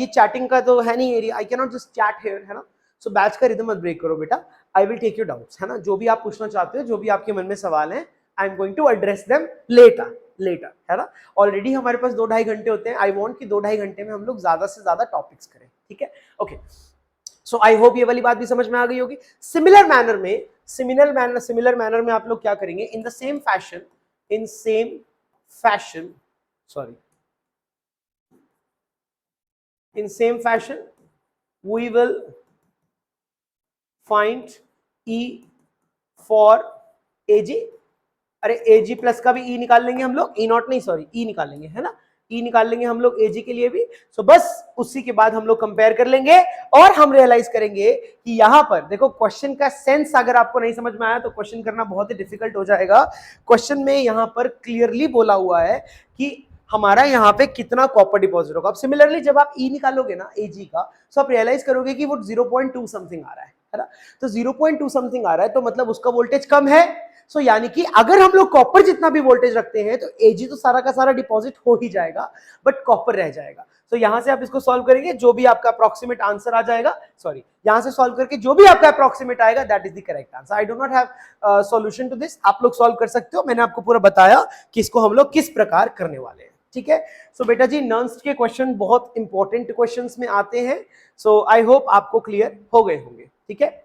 ये चैटिंग का तो है नहीं area, I can not just chat here, है ना। सो बैच का रिदम मत ब्रेक करो बेटा, I will take your doubts, है ना। जो भी आप पूछना चाहते हो, जो भी आपके मन में सवाल है, I am going to address them later, है ना। ऑलरेडी हमारे पास 2-2.5 घंटे होते हैं, आई वांट कि 2-2.5 घंटे में हम लोग ज्यादा से ज्यादा टॉपिक्स करें, ठीक है। ओके सो आई होप ये वाली बात भी समझ में आ गई होगी। सिमिलर मैनर में आप लोग क्या करेंगे, in the same fashion we will find E for Ag। अरे Ag प्लस का भी E निकाल लेंगे हम लोग, E नॉट नहीं सॉरी, E निकाल लेंगे, है ना, E निकाल लेंगे हम लोग Ag के लिए भी। सो बस उसी के बाद हम लोग कंपेयर कर लेंगे और हम रियलाइज करेंगे कि यहां पर देखो क्वेश्चन का सेंस अगर आपको नहीं समझ में आया तो क्वेश्चन करना बहुत ही डिफिकल्ट हो जाएगा। क्वेश्चन में यहां पर क्लियरली बोला हुआ है कि हमारा यहाँ पे कितना कॉपर डिपॉजिट होगा। अब सिमिलरली जब आप E निकालोगे ना Ag का, तो आप रियलाइज करोगे कि वो 0.2 समथिंग आ रहा है है ना। तो 0.2 समथिंग आ रहा है, तो मतलब उसका वोल्टेज कम है। सो यानी कि अगर हम लोग कॉपर जितना भी वोल्टेज रखते हैं तो Ag तो सारा का सारा डिपॉजिट हो ही जाएगा, बट कॉपर रह जाएगा। तो यहां से आप इसको सॉल्व करेंगे, जो भी आपका अप्रोक्सीमेट आंसर आ जाएगा, सॉरी यहां से सॉल्व करके जो भी आपका अप्रोक्सीमेट आएगा that is the correct answer. I do not have solution to this, आप लोग सॉल्व कर सकते हो, मैंने आपको पूरा बताया कि इसको हम लोग किस प्रकार करने वाले हैं, ठीक है। सो बेटा जी नर्स्ट के क्वेश्चन बहुत इंपॉर्टेंट क्वेश्चंस में आते हैं, सो आई होप आपको क्लियर हो गए होंगे, ठीक है।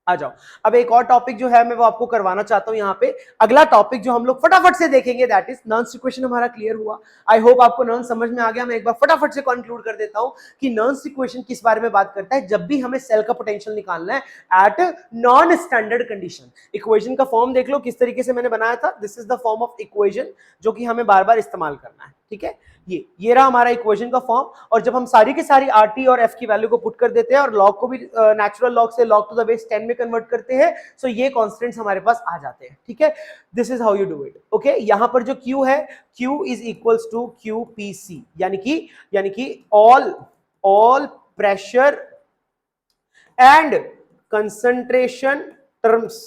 आ जाओ, अब एक और टॉपिक जो है मैं वो आपको करवाना चाहता हूं यहाँ पे। अगला टॉपिक जो हम लोग फटाफट से देखेंगे दैट इज नर्न्स इक्वेशन। हमारा क्लियर हुआ, आई होप आपको नर्न्स समझ में आ गया। मैं एक बार फटाफट से कंक्लूड कर देता हूं कि नर्न्स इक्वेशन किस बारे में बात करता है। जब भी हमें सेल का पोटेंशियल निकालना है at non standard condition, equation का फॉर्म देख लो किस तरीके से मैंने बनाया था। This is the form of equation जो कि हमें बार बार इस्तेमाल करना है, ठीक है। ये रहा हमारा इक्वेशन का फॉर्म, और जब हम सारी की सारी आरटी और एफ की वैल्यू को पुट कर देते हैं और लॉग को भी नेचुरल लॉग से log टू द बेस 10 में कन्वर्ट करते हैं, सो ये कांस्टेंट्स हमारे पास आ जाते हैं, ठीक है। This is how you do it, okay. यहां पर जो Q है, Q is equals to QPC, यानी कि all pressure and concentration terms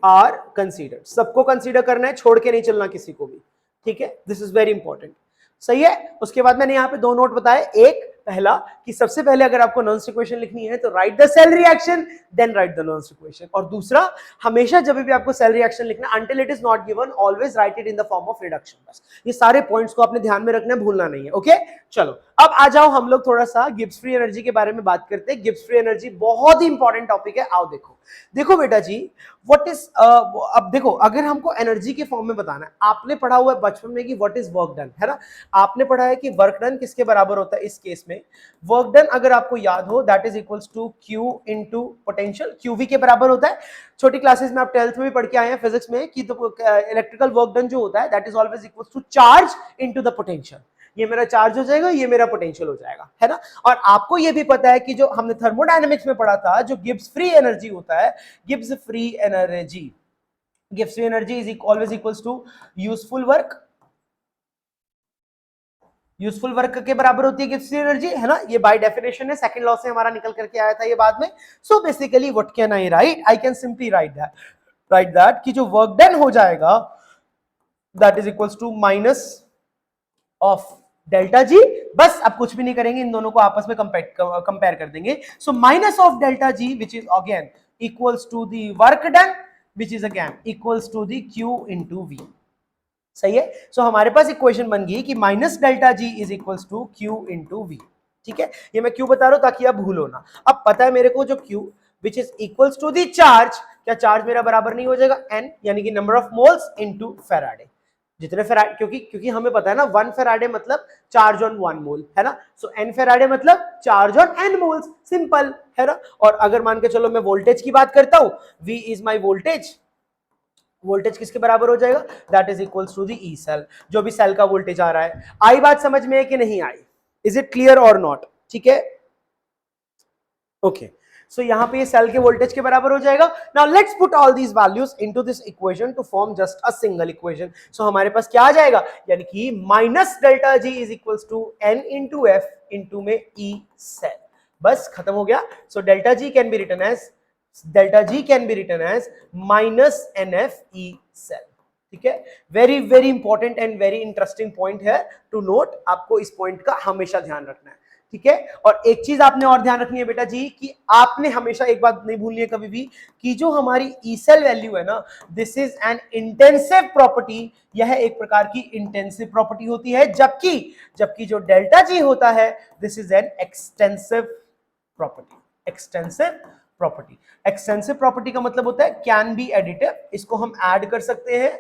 are considered. सबको कंसीडर करना है, छोड़ के नहीं चलना किसी को भी, ठीक है। दिस इज वेरी इंपॉर्टेंट, सही है। उसके बाद मैंने यहाँ पे दो नोट बताए, एक पहला कि सबसे पहले अगर आपको नर्न्स इक्वेशन लिखनी है तो write the cell reaction then write the Nernst equation, और दूसरा हमेशा जब भी आपको सेल रिएक्शन लिखना until it is not given always write it in the form of reduction. बस ये सारे पॉइंट्स को आपने ध्यान में रखना है, भूलना नहीं है, ओके। चलो अब आ जाओ हम लोग थोड़ा सा गिब्स फ्री एनर्जी के बारे में बात करते हैं। गिब्स फ्री एनर्जी बहुत ही इंपॉर्टेंट टॉपिक है। आओ देखो बेटा जी, व्हाट इज अब देखो, अगर हमको एनर्जी के फॉर्म में बताना है, आपने पढ़ा हुआ है बचपन में कि व्हाट इज वर्क डन, है ना। आपने पढ़ा है कि वर्क डन किसके बराबर होता है। इस केस में वर्क डन अगर आपको याद हो that is equals to Q into potential, QV के बराबर होता है। छोटी क्लासेस में आप 12th में भी पढ़ के आए हैं फिजिक्स में कि तो इलेक्ट्रिकल वर्क डन जो होता है that is always equals to charge into the potential. ये मेरा चार्ज हो जाएगा, ये मेरा पोटेंशियल हो जाएगा, है ना। और आपको ये भी पता है कि जो हमने थर्मोडायनेमिक्स में पढ़ा था, जो गिब्स फ्री एनर्जी होता है, Gibbs free energy is always equals to useful work. Useful work के बराबर होती है गिब्स फ्री एनर्जी, है ना। ये बाय डेफिनेशन है, सेकंड लॉ से हमारा निकल करके आया था ये बाद में। So basically what can I write, I can simply write that कि जो वर्क डन हो जाएगा that is equals to minus of delta G. बस अब कुछ भी नहीं करेंगे, इन दोनों को आपस में कंपेयर कर देंगे। So minus of delta G which is again equals to the work done which is again equals to the Q into V, सही है। सो हमारे पास इक्वेशन बन गई कि minus delta G is equals to Q into V, ठीक है। ये मैं क्यों बता रहा हूं ताकि आप भूलो ना। अब पता है मेरे को जो Q which is equals to the charge, क्या चार्ज मेरा बराबर नहीं हो जाएगा N, यानी कि number of moles into Faraday. जितने फेराडे, क्योंकि हमें पता है ना 1 फेराडे मतलब चार्ज ऑन 1 मोल, है ना। सो n फेराडे मतलब charge on n moles, simple, है ना। और अगर मान के चलो मैं वोल्टेज की बात करता हूं, V is my voltage, voltage किसके बराबर हो जाएगा, that is equals to the E cell, जो भी सेल का वोल्टेज आ रहा है। आई बात समझ में है कि नहीं आई, इज इट क्लियर और नॉट, ठीक है, ओके। सो यहां पे ये सेल के वोल्टेज के बराबर हो जाएगा। Now let's put all these values into this equation to form just a single equation. So हमारे पास क्या आ जाएगा, यानी कि minus delta G is equals to n into F into में ई सेल, बस खत्म हो गया। So delta G can be written as minus N F E cell, ठीक है। Very very important and very interesting point है टू नोट, आपको इस पॉइंट का हमेशा ध्यान रखना है, ठीक है। और एक चीज आपने और ध्यान रखनी है बेटा जी कि आपने हमेशा एक बात नहीं भूलनी है कभी भी कि जो हमारी ई सेल वैल्यू है ना, this is an intensive property, यह एक प्रकार की इंटेंसिव प्रॉपर्टी होती है, जबकि जो डेल्टा जी होता है this is an extensive property. Extensive property का मतलब होता है कैन बी एडिटिव, इसको हम ऐड कर सकते हैं,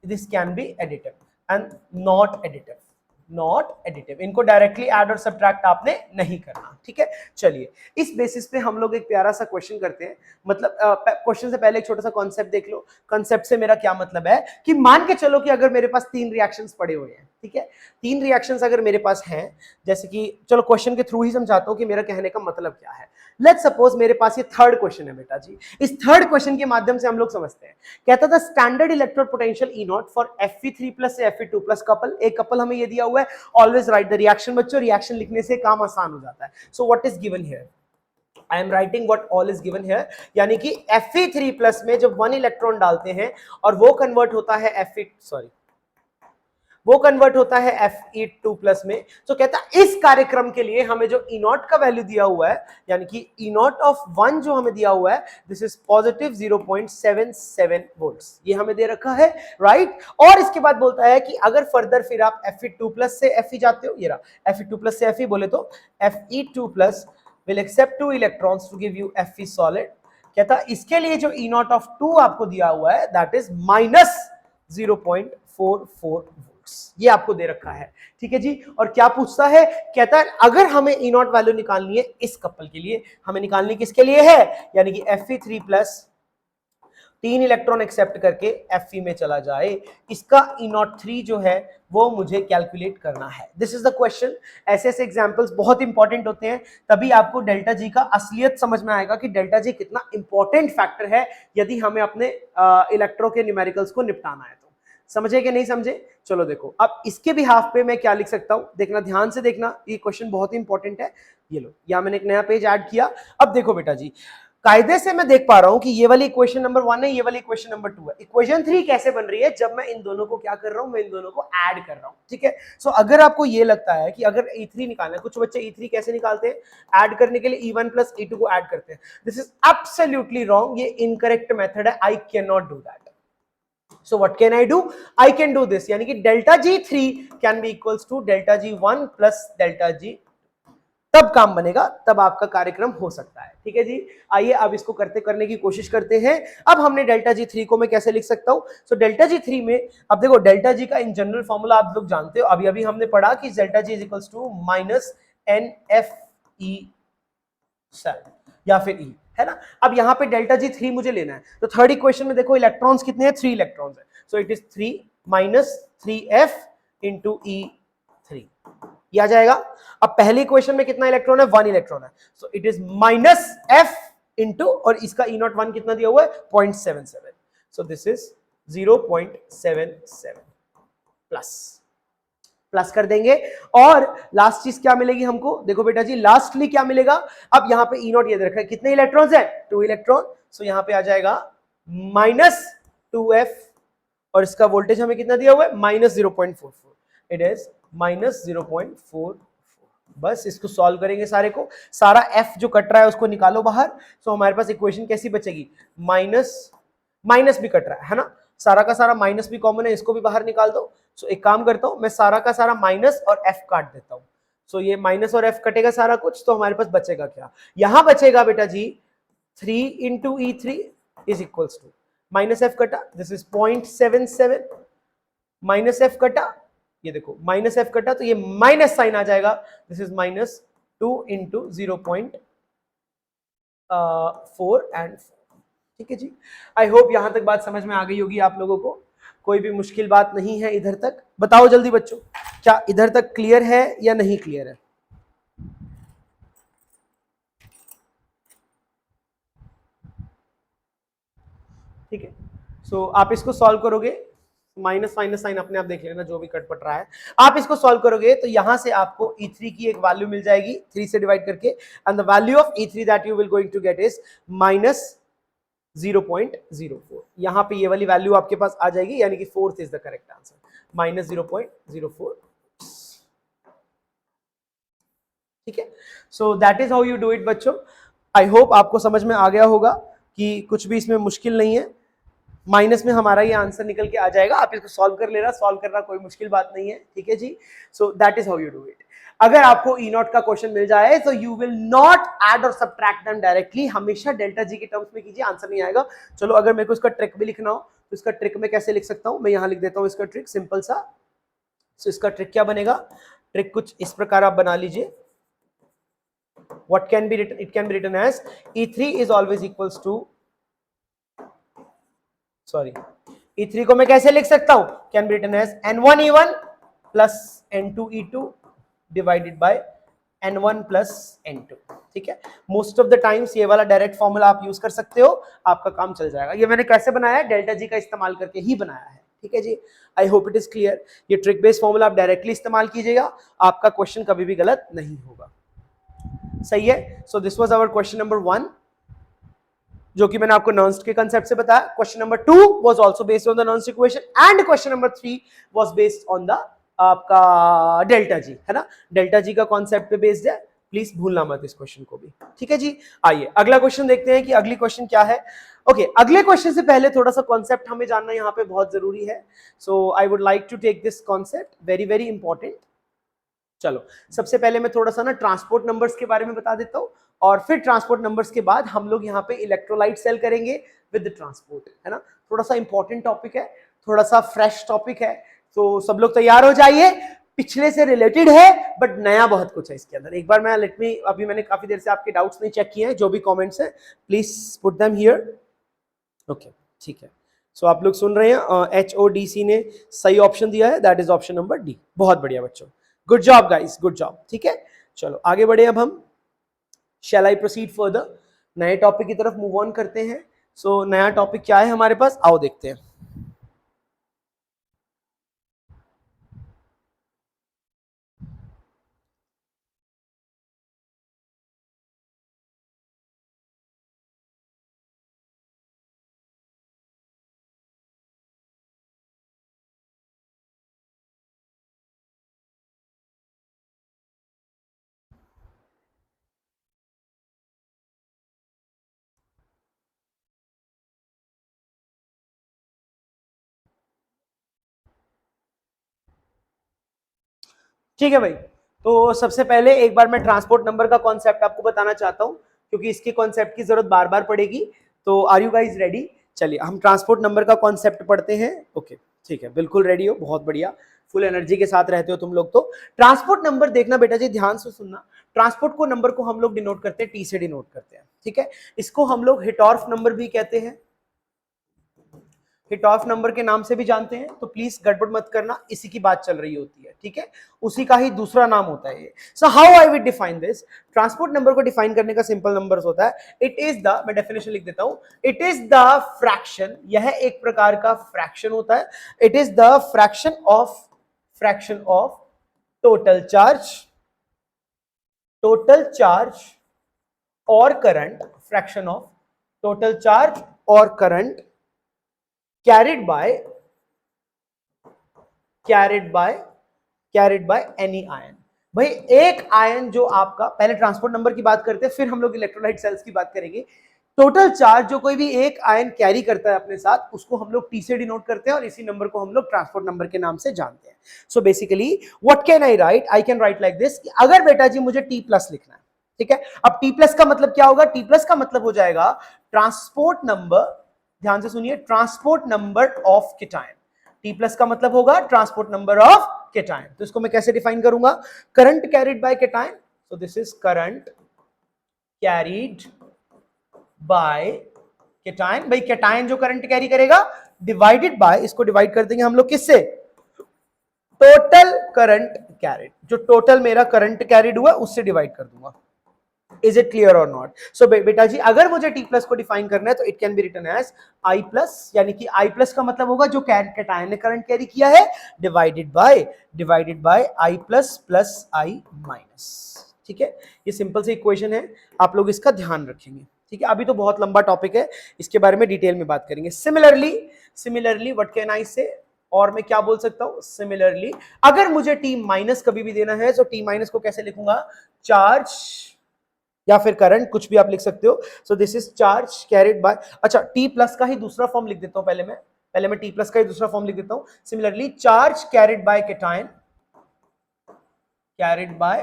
this can B additive and not additive, इनको डायरेक्टली ऐड और सब्ट्रैक्ट आपने नहीं करना, ठीक है। चलिए इस बेसिस पे हम लोग एक प्यारा सा क्वेश्चन करते हैं। मतलब क्वेश्चन से पहले एक छोटा सा कॉन्सेप्ट देख लो। कॉन्सेप्ट से मेरा क्या मतलब है कि मान के चलो कि अगर मेरे पास 3 रिएक्शंस पड़े हुए हैं, ठीक है, 3 रिएक्शंस अगर मेरे पास हैं, जैसे कि चलो क्वेश्चन के थ्रू ही समझाता हूं कि मेरा कहने का मतलब क्या है। लेट्स सपोज मेरे पास ये थर्ड क्वेश्चन है बेटा जी। इस थर्ड क्वेश्चन के माध्यम से हम लोग समझते हैं। कहता था standard electrode potential E naught for Fe3+ से Fe2+ कपल, एक कपल हमें ये दिया हुआ है। ऑलवेज राइट द रिएक्शन बच्चों, रिएक्शन लिखने से काम आसान हो जाता है। So what is given here, I am writing what all is given here, यानी कि Fe3 प्लस में जब 1 इलेक्ट्रॉन डालते हैं और वो कन्वर्ट होता है Fe2 प्लस में, तो कहता है इस कार्यक्रम के लिए हमें जो E नॉट का वैल्यू दिया हुआ है, यानी कि E नॉट ऑफ 1 जो हमें दिया हुआ है, दिस इज पॉजिटिव 0.77 वोल्ट्स, ये हमें दे रखा है, राइट। और इसके बाद बोलता है कि अगर फर्दर फिर आप Fe2 प्लस से Fe जाते हो, ये रहा Fe2 प्लस से Fe बोले तो Fe2 plus will accept 2 electrons to give you Fe solid। कहता इसके लिए जो E नॉट ऑफ 2 आपको दिया हुआ है दैट इज माइनस 0.44 वोल्ट्स, ये आपको दे रखा है, ठीक है जी। और क्या पूछता है, कहता है अगर हमें E नॉट वैल्यू निकालनी है इस कपल के लिए, हमें निकालनी किसके लिए है, यानी कि Fe3 प्लस 3 इलेक्ट्रॉन एक्सेप्ट करके Fe में चला जाए, इसका E03 जो है वो मुझे कैलकुलेट करना है। This is the question. ऐसे ऐसे एग्जांपल्स बहुत इंपॉर्टेंट होते हैं, तभी आपको डेल्टा जी का असलियत समझ में आएगा कि डेल्टा जी कितना इंपॉर्टेंट फैक्टर है यदि हमें अपने इलेक्ट्रो के न्यूमेरिकल्स को निपटाना है। तो समझे कि नहीं समझे, चलो देखो अब इसके भी हाफ पे मैं क्या लिख सकता हूं, देखना ध्यान से देखना, ये क्वेश्चन बहुत ही इंपॉर्टेंट है। ये लो, यहां मैंने एक नया पेज ऐड किया। अब देखो बेटा जी, कायदे से मैं देख पा रहा हूं कि ये वाली इक्वेशन नंबर 1 है, ये वाली इक्वेशन नंबर 2 है। इक्वेशन 3 कैसे बन रही है, जब मैं इन दोनों को क्या कर रहा हूं, मैं इन दोनों को ऐड कर रहा हूं, ठीक है। सो अगर आपको ये लगता है कि अगर E3 निकालना है, कुछ बच्चे E3 कैसे निकालते हैं, ऐड करने के लिए E1 प्लस E2 को ऐड करते हैं, दिस इज एब्सोल्युटली रॉन्ग, ये इनकरेक्ट मेथड है, आई can not do that. So what can I do? I can do this, यानी कि delta G3 can be equals to delta G1 plus delta G, तब काम बनेगा, तब आपका कार्यक्रम हो सकता है, ठीक है जी। आइए अब इसको करने की कोशिश करते हैं। अब हमने डेल्टा G3 को मैं कैसे लिख सकता हूं, सो डेल्टा G3 में अब देखो डेल्टा G का इन जनरल फॉर्मूला आप लोग जानते हो, अभी अभी हमने पढ़ा कि delta G is equals to minus NFE7 या फिर E, है ना। अब यहाँ पे डेल्टा G3 मुझे लेना है, तो थर्ड इक्वेशन में देखो इलेक्ट्रॉन्स कितने हैं, 3 इलेक्ट्रॉन्स है, so it is 3 minus 3F into E3, ये आ जाएगा। अब पहली इक्वेशन में कितना इलेक्ट्रॉन है, 1 इलेक्ट्रॉन है, so it is minus F into, और इसका E नॉट 1 कितना दिया हुआ है, 0.77, सो दिस इज 0.77 प्लस कर देंगे। और लास्ट चीज क्या मिलेगी हमको, देखो बेटा जी लास्टली क्या मिलेगा, अब यहां पे E नॉट ये दे रखा है, कितने इलेक्ट्रॉन्स है, 2 इलेक्ट्रॉन, सो यहां पे आ जाएगा माइनस 2F, और इसका वोल्टेज हमें कितना दिया हुआ है, माइनस 0.44, इट इज माइनस 0.44। बस इसको सॉल्व करेंगे सारे को, सारा F जो कट रहा है उसको निकालो बाहर, तो हमारे पास इक्वेशन कैसी बचेगी, माइनस भी कट रहा है ना, सारा का सारा माइनस भी कॉमन है, इसको भी बाहर निकाल दो। सो एक काम करता हूं, मैं सारा का सारा माइनस और F काट देता हूं, सो ये माइनस और F कटेगा सारा कुछ, तो हमारे पास बचेगा क्या, यहां बचेगा बेटा जी 3 into E3 is equals to minus F कटा, दिस इज 0.77, माइनस F कटा, ये देखो माइनस F कटा, तो ये माइनस साइन आ जाएगा, this is minus 2 into 0.4 and 4, ठीक है जी। आई होप यहां तक बात समझ में आ गई होगी आप लोगों को, कोई भी मुश्किल बात नहीं है इधर तक, बताओ जल्दी बच्चों, क्या इधर तक क्लियर है या नहीं क्लियर है। ठीक है, सो आप इसको सॉल्व करोगे, माइनस माइनस साइन अपने आप देख लेना जो भी कटपट रहा है, आप इसको सॉल्व करोगे तो यहां से आपको E3 की एक वैल्यू मिल जाएगी 3 से डिवाइड करके, and the value of E3 that you will going to get is minus 0.04, यहां पे ये वाली वैल्यू आपके पास आ जाएगी, यानी कि fourth is the correct answer, minus 0.04, ठीक है। So that is how you do it बच्चों। आई होप आपको समझ में आ गया होगा कि कुछ भी इसमें मुश्किल नहीं है, माइनस में हमारा ये आंसर निकल के आ जाएगा, आप इसको सॉल्व कर लेना, सॉल्व करना कोई मुश्किल बात नहीं है, ठीक है जी। So that is how you do it. अगर आपको E नॉट का क्वेश्चन मिल जाए तो यू विल नॉट ऐड और सबट्रैक्ट देम डायरेक्टली, हमेशा डेल्टा जी के टर्म्स में कीजिए, आंसर नहीं आएगा। चलो अगर मेरे को इसका ट्रिक भी लिखना हो तो इसका ट्रिक मैं कैसे लिख सकता हूं, मैं यहां लिख देता हूं इसका ट्रिक सिंपल सा। सो इसका ट्रिक क्या बनेगा, ट्रिक कुछ इस प्रकार आप बना लीजिए, what can be written, it can be written as E3 is always equals to, sorry, E3 को मैं कैसे लिख सकता हूं, can be written as N1 E1 plus N2 E2 divided by N1 plus N2, ठीक है। मोस्ट ऑफ द टाइम्स ये वाला डायरेक्ट फॉर्मूला आप यूज कर सकते हो, आपका काम चल जाएगा। ये मैंने कैसे बनाया है, डेल्टा जी का इस्तेमाल करके ही बनाया है, ठीक है जी। I hope it is clear. ये ट्रिक बेस्ड फॉर्मूला आप डायरेक्टली इस्तेमाल कीजिएगा, आपका क्वेश्चन कभी भी गलत नहीं होगा। सही है। So this was our question number 1, जो कि मैंने आपको नर्न्स्ट के कंसेप्ट से बताया। Question number 2 was also based on the Nernst equation and question number 3 was based on the आपका डेल्टा जी, है ना, डेल्टा जी का कॉन्सेप्ट पे बेस्ड है। प्लीज भूलना मत इस क्वेश्चन को भी, ठीक है जी। आइए अगला क्वेश्चन देखते हैं कि अगली क्वेश्चन क्या है। ओके, अगले क्वेश्चन से पहले थोड़ा सा कॉन्सेप्ट हमें जानना यहाँ पे बहुत जरूरी है। So I would like to take this concept, very very important. चलो सबसे पहले मैं थोड़ा सा ना ट्रांसपोर्ट नंबर्स के बारे में बता देता हूँ, और फिर ट्रांसपोर्ट नंबर्स के बाद हम लोग यहाँ पे इलेक्ट्रोलाइट सेल करेंगे विद ट्रांसपोर्ट, है ना। थोड़ा सा इंपॉर्टेंट टॉपिक है, थोड़ा सा फ्रेश टॉपिक है, तो सब लोग तैयार हो जाइए। पिछले से रिलेटेड है बट नया बहुत कुछ है इसके अंदर। एक बार मैं लेट मी, अभी मैंने काफी देर से आपके डाउट्स नहीं चेक किए हैं, जो भी कॉमेंट्स है please put them here. Okay ठीक है। सो आप लोग सुन रहे हैं, HODC ने सही ऑप्शन दिया है, that is option number D. बहुत बढ़िया बच्चों, good job guys, good job. ठीक है, चलो आगे बढ़े अब हम। शैल आई प्रोसीड फर्दर, नए टॉपिक की तरफ मूव ऑन करते हैं। सो नया टॉपिक क्या है हमारे पास, आओ देखते हैं। ठीक है भाई, तो सबसे पहले एक बार मैं ट्रांसपोर्ट नंबर का कॉन्सेप्ट आपको बताना चाहता हूं, क्योंकि इसके कॉन्सेप्ट की जरूरत बार बार पड़ेगी। तो आर यू गाइज रेडी? चलिए हम ट्रांसपोर्ट नंबर का कॉन्सेप्ट पढ़ते हैं। ओके ठीक है, बिल्कुल रेडी हो, बहुत बढ़िया, फुल एनर्जी के साथ रहते हो तुम लोग। तो ट्रांसपोर्ट नंबर देखना बेटा जी, ध्यान से सुनना। ट्रांसपोर्ट को नंबर को हम लोग डिनोट करते हैं, टी से डिनोट करते हैं, ठीक है। इसको हम लोग हिटॉर्फ नंबर भी कहते हैं, हिटॉफ नंबर के नाम से भी जानते हैं। तो प्लीज गड़बड़ मत करना, इसी की बात चल रही होती है, ठीक है। उसी का ही दूसरा नाम होता है ये। So how I will define this, transport number को डिफाइन करने का सिंपल नंबर होता है, इट इज द, मैं डेफिनेशन लिख देता हूं, इट इज द फ्रैक्शन, यह एक प्रकार का फ्रैक्शन होता है। It is the fraction of total charge, total charge और current, fraction of total charge और current carried by carried by carried by any ion। भाई एक आयन जो आपका, पहले ट्रांसपोर्ट नंबर की बात करते हैं, फिर हम लोग इलेक्ट्रोलाइट सेल्स की बात करेंगे। टोटल चार्ज जो कोई भी एक आयन कैरी करता है अपने साथ, उसको हम लोग टी से डिनोट करते हैं, और इसी नंबर को हम लोग ट्रांसपोर्ट नंबर के नाम से जानते हैं। सो basically what can I write, I can right like this, अगर बेटा जी मुझे टी प्लस लिखना है, ठीक है। अब टी प्लस का मतलब क्या होगा, टी प्लस का मतलब हो जाएगा ट्रांसपोर्ट नंबर, ध्यान से सुनिए, transport number of cation. T plus का मतलब होगा ट्रांसपोर्ट नंबर ऑफ कीटायन। तो इसको मैं कैसे डिफाइन करूंगा, current carried by cation, so this is current carried by cation. भाई कीटायन जो करंट कैरी करेगा, डिवाइडेड बाय, इसको डिवाइड कर देंगे हम लोग किससे, टोटल करंट कैरिड, जो टोटल मेरा करंट कैरिड हुआ उससे डिवाइड कर दूंगा। इज इट क्लियर और नॉट? सो बेटा जी अगर मुझे टी प्लस को डिफाइन करना है, तो it can be written as I plus, यानी कि आई प्लस का मतलब होगा जो कैटायन ने करंट कैरी किया है, divided by I plus plus I minus. ठीक है, ये सिंपल सी इक्वेशन है, आप लोग इसका ध्यान रखेंगे, ठीक है। अभी तो बहुत लंबा टॉपिक है, इसके बारे में डिटेल में बात करेंगे। सिमिलरली व्हाट कैन आई से, और मैं क्या बोल सकता हूं, सिमिलरली अगर मुझे टी माइनस कभी भी देना है, तो टी माइनस को कैसे लिखूंगा, चार्ज या फिर करंट, कुछ भी आप लिख सकते हो। सो this is charge carried bye, अच्छा टी प्लस का ही दूसरा फॉर्म लिख देता हूं, पहले मैं टी प्लस का ही दूसरा फॉर्म लिख देता हूं। Similarly charge carried bye cation, carried by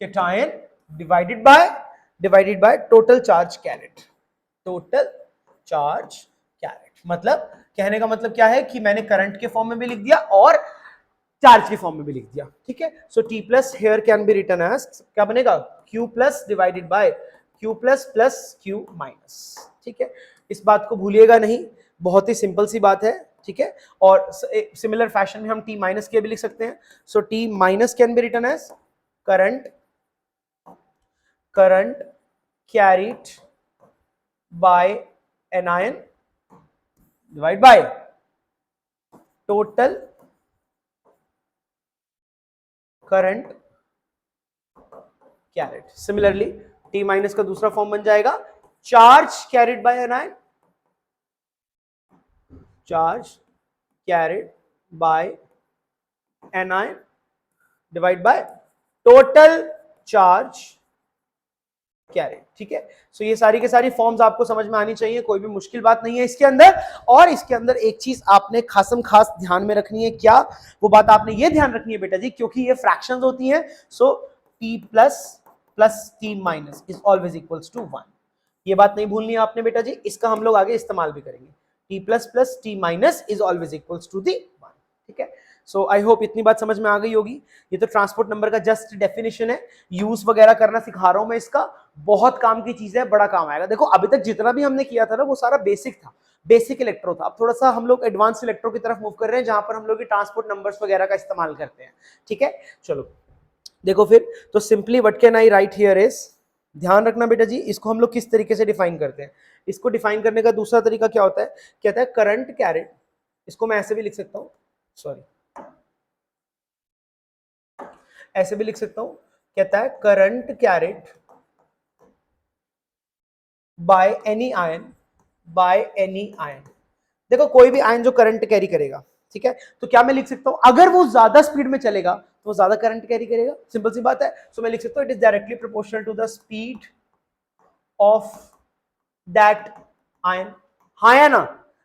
cation divided by total charge carried, total charge carried. मतलब कहने का मतलब क्या है कि मैंने करंट के फॉर्म में भी लिख दिया और चार्ज के फॉर्म में भी लिख दिया, ठीक है। So T plus here can be written as, क्या बनेगा, Q plus divided by Q plus plus Q minus, ठीक है। इस बात को भूलिएगा नहीं, बहुत ही सिंपल सी बात है, ठीक है। और सिमिलर फैशन में हम टी माइनस के भी लिख सकते हैं। So T minus can be written as current carried by an ion divide by total current carried. Similarly T minus का दूसरा फॉर्म बन जाएगा charge carried by an ion, charge carried by an ion divide by total charge carried. ठीक है, सो ये सारी के सारी फॉर्म्स आपको समझ में आनी चाहिए, कोई भी मुश्किल बात नहीं है इसके अंदर। और इसके अंदर एक चीज आपने खासम खास ध्यान में रखनी है, क्या वो बात आपने ये ध्यान रखनी है बेटा जी, क्योंकि ये फ्रैक्शंस होती हैं, so T plus plus T minus is always equals to 1। ये बात नहीं भूलनी है आपने बेटा जी, इसका हम लोग आगे इस्तेमाल भी करेंगे। T plus plus T minus is always equals to the 1। ठीक है, सो आई होप इतनी बात समझ में आ गई होगी। ये तो ट्रांसपोर्ट नंबर का जस्ट डेफिनेशन है, यूज वगैरह करना सिखा रहा हूं मैं इसका, बहुत काम की चीज है, बड़ा काम आएगा। देखो अभी तक जितना भी हमने किया था ना वो सारा बेसिक था, बेसिक इलेक्ट्रो था। अब थोड़ा सा हम लोग एडवांस इलेक्ट्रो की तरफ मूव कर रहे हैं, जहां पर हम लोग ट्रांसपोर्ट नंबर्स वगैरह का इस्तेमाल करते हैं। ठीक है, चलो देखो फिर, तो simply what can I right here is, ध्यान रखना बेटा जी, इसको हम लोग किस तरीके से डिफाइन करते हैं। इसको डिफाइन करने का दूसरा तरीका क्या होता है, कहता है करंट कैरिड, इसको मैं ऐसे भी लिख सकता हूं, सॉरी ऐसे भी लिख सकता हूं, कहता है current carried by any ion, by any ion. देखो कोई भी आयन जो करंट कैरी करेगा, ठीक है, तो क्या मैं लिख सकता हूं, अगर वो ज्यादा स्पीड में चलेगा तो वो ज्यादा करंट कैरी करेगा, सिंपल सी बात है। सो मैं लिख सकता हूं it is directly proportional to the speed of that ion. हाँ या ना,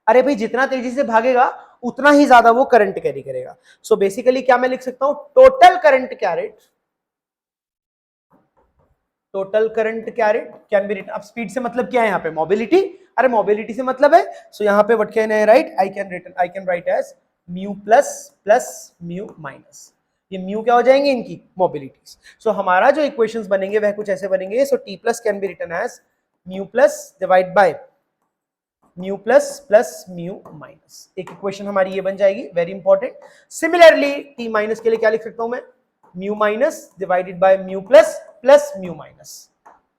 अरे भाई जितना तेजी से भागेगा उतना ही ज्यादा वो करंट कैरी करेगा। सो बेसिकली क्या मैं लिख सकता हूं, total current carried, total current carried can be written. अब स्पीड से मतलब क्या है यहाँ पे, मोबिलिटी, अरे मोबिलिटी से मतलब है, सो यहाँ पे what can I write, I can write as mu plus plus mu minus, ये म्यू क्या हो जाएंगे इनकी मोबिलिटीज। सो हमारा जो इक्वेशंस बनेंगे वह कुछ ऐसे बनेंगे, so T plus can be written as mu plus divide by mu plus plus mu minus, एक इक्वेशन हमारी ये बन जाएगी, very important. Similarly T minus के लिए क्या लिख सकता हूं मैं, mu minus divided by mu plus plus mu minus.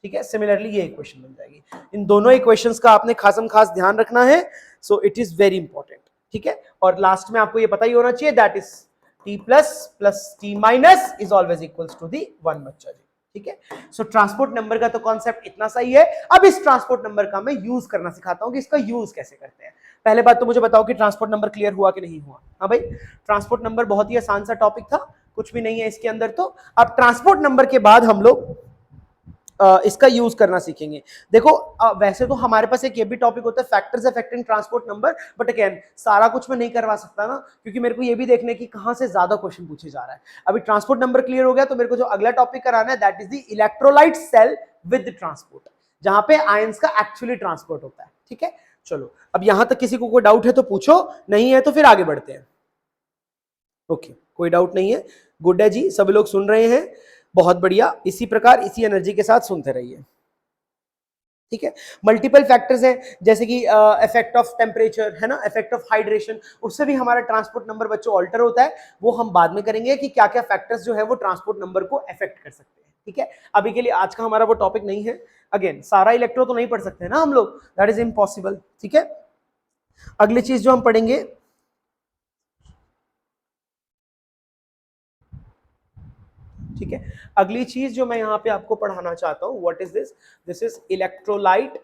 ठीक है, सिमिलरली ये इक्वेशन बन जाएगी। इन दोनों इक्वेशंस का आपने खासम खास ध्यान रखना है, so it is very important. ठीक है, और लास्ट में आपको ये पता ही होना चाहिए, that is T plus plus T minus is always equals to the 1 बच्चा जी। ठीक है, सो ट्रांसपोर्ट नंबर का तो कॉन्सेप्ट इतना सही है। अब इस ट्रांसपोर्ट नंबर का मैं यूज करना सिखाता हूं कि इसका यूज कैसे करते हैं। पहले बात तो मुझे बताओ कि ट्रांसपोर्ट नंबर क्लियर हुआ कि नहीं हुआ। हाँ भाई, ट्रांसपोर्ट नंबर बहुत ही आसान सा टॉपिक था, कुछ भी नहीं है इसके अंदर। तो अब ट्रांसपोर्ट नंबर के बाद हम लोग इसका यूज करना सीखेंगे। देखो वैसे तो हमारे पास एक ये भी टॉपिक होता है factors affecting transport number, but again सारा कुछ मैं नहीं करवा सकता ना, क्योंकि मेरे को ये भी देखने की कहां से ज्यादा क्वेश्चन पूछे जा रहा है। अभी ट्रांसपोर्ट नंबर क्लियर हो गया तो मेरे को जो अगला टॉपिक कराना है that is the electrolyte cell with transport, जहां पे आयंस का एक्चुअली ट्रांसपोर्ट होता है। ठीक है, चलो अब यहां तक किसी को कोई डाउट है तो पूछो, नहीं है तो फिर आगे बढ़ते हैं। ओके, कोई डाउट नहीं है, गुड है जी, सब लोग सुन रहे हैं, बहुत बढ़िया, इसी प्रकार इसी एनर्जी के साथ सुनते रहिए। ठीक है, मल्टीपल फैक्टर्स हैं, जैसे कि इफेक्ट ऑफ टेम्परेचर है ना, इफेक्ट ऑफ हाइड्रेशन, उससे भी हमारा ट्रांसपोर्ट नंबर बच्चों ऑल्टर होता है। वो हम बाद में करेंगे कि क्या क्या फैक्टर्स जो है वो ट्रांसपोर्ट नंबर को अफेक्ट कर सकते हैं। ठीक है, अभी के लिए आज का हमारा वो टॉपिक नहीं है। अगेन सारा इलेक्ट्रो तो नहीं पढ़ सकते ना हम लोग, दैट इज इम्पॉसिबल। ठीक है, अगली चीज जो हम पढ़ेंगे, ठीक है, अगली चीज जो मैं यहां पे आपको पढ़ाना चाहता हूं, what is this, this is electrolyte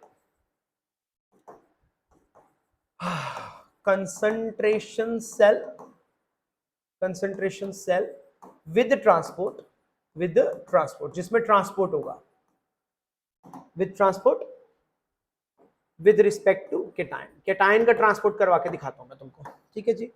concentration cell, concentration cell with transport, with transport, जिसमें ट्रांसपोर्ट होगा, with transport with respect to cation, cation का ट्रांसपोर्ट करवा के दिखाता हूं मैं तुमको। ठीक है जी,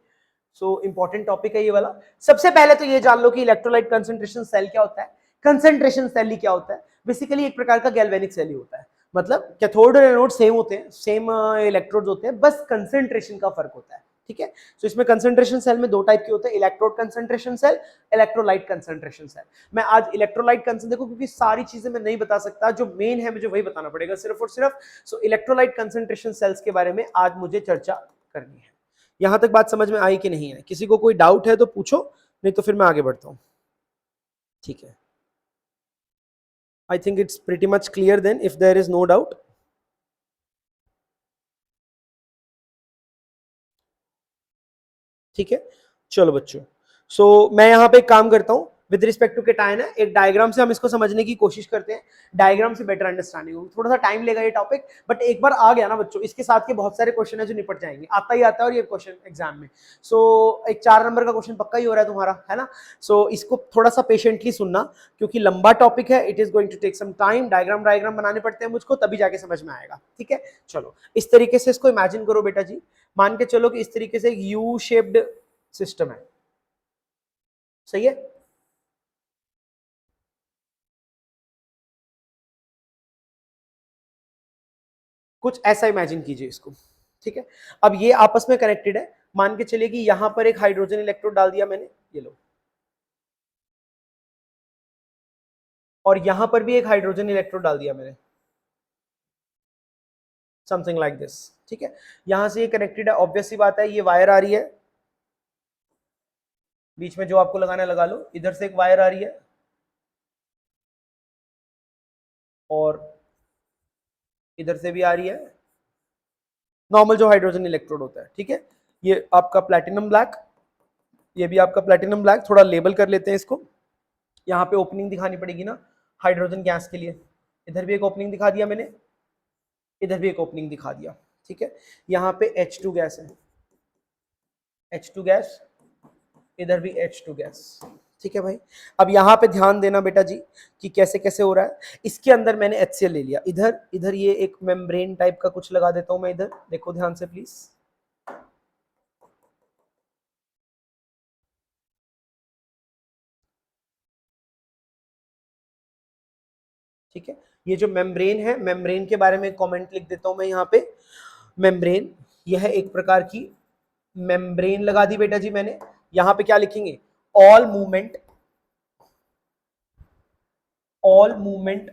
सो इंपॉर्टेंट टॉपिक है ये वाला। सबसे पहले तो ये जान लो कि इलेक्ट्रोलाइट कंसंट्रेशन सेल क्या होता है, कंसंट्रेशन सेल ही क्या होता है। बेसिकली एक प्रकार का गैल्वेनिक सेल ही होता है, मतलब कैथोड और एनोड सेम होते हैं, सेम इलेक्ट्रोड्स होते हैं, बस कंसंट्रेशन का फर्क होता है। ठीक है, तो इसमें कंसंट्रेशन सेल में दो टाइप के होते हैं, electrode concentration cell, electrolyte concentration cell. मैं आज इलेक्ट्रोलाइट देखो क्योंकि सारी चीजें मैं नहीं बता सकता, जो मेन है मुझे वही बताना पड़ेगा सिर्फ और सिर्फ। सो इलेक्ट्रोलाइट कंसंट्रेशन सेल्स के बारे में आज मुझे चर्चा करनी है। यहां तक बात समझ में आई कि नहीं है, किसी को कोई डाउट है तो पूछो, नहीं तो फिर मैं आगे बढ़ता हूं। ठीक है, I think it's pretty much clear then, if there is no doubt. ठीक है, चलो बच्चों, सो मैं यहां पे एक काम करता हूं, विद रिस्पेक्ट टू केटायन है। एक डायग्राम से हम इसको समझने की कोशिश करते हैं, डायग्राम से बेटर अंडरस्टैंडिंग होगी। थोड़ा सा टाइम लेगा ये टॉपिक, बट एक बार आ गया ना बच्चों, इसके साथ के बहुत सारे क्वेश्चन है जो निपट जाएंगे, आता ही आता है और ये क्वेश्चन एग्जाम में। सो एक 4 नंबर का क्वेश्चन पक्का ही हो रहा है तुम्हारा, है ना। सो इसको थोड़ा सा पेशेंटली सुनना, क्योंकि लंबा टॉपिक है, it is going to take some time, diagram बनाने पड़ते हैं मुझको, तभी जाके समझ में आएगा, ठीक है। चलो इस तरीके से इसको इमेजिन करो बेटा जी, मान के चलो कि इस तरीके से एक यू शेप्ड सिस्टम है, सही है। कुछ ऐसा इमेजिन कीजिए इसको, ठीक है। अब ये आपस में कनेक्टेड है, मान के चलिए कि यहां पर एक हाइड्रोजन इलेक्ट्रोड डाल दिया मैंने, ये लो, और यहां पर भी एक हाइड्रोजन इलेक्ट्रोड डाल दिया मैंने, समथिंग लाइक दिस, ठीक है। यहां से ये कनेक्टेड है, ऑब्वियस सी बात है, ये वायर आ रही है, बीच में जो आपको लगाना है लगा लो, इधर से एक वायर आ रही है, और इधर से भी आ रही है, नॉर्मल जो हाइड्रोजन इलेक्ट्रोड होता है, ठीक है। ये आपका प्लैटिनम ब्लैक, ये भी आपका प्लैटिनम ब्लैक, थोड़ा लेबल कर लेते हैं इसको। यहाँ पे ओपनिंग दिखानी पड़ेगी ना हाइड्रोजन गैस के लिए, इधर भी एक ओपनिंग दिखा दिया मैंने, इधर भी एक ओपनिंग दिखा दिया, ठीक है। यहाँ पे H2 गैस है, H2 गैस, इधर भी H2 गैस, ठीक है भाई। अब यहाँ पे ध्यान देना बेटा जी कि कैसे कैसे हो रहा है। इसके अंदर मैंने HCl ले लिया, इधर इधर ये एक मेम्ब्रेन टाइप का कुछ लगा देता हूं मैं इधर, देखो ध्यान से प्लीज, ठीक है। ये जो मेम्ब्रेन है, मेम्ब्रेन के बारे में कमेंट लिख देता हूं मैं यहाँ पे, मेम्ब्रेन, यह एक प्रकार की मेम्ब्रेन लगा दी बेटा जी मैंने। यहाँ पे क्या लिखेंगे, ऑल मूवमेंट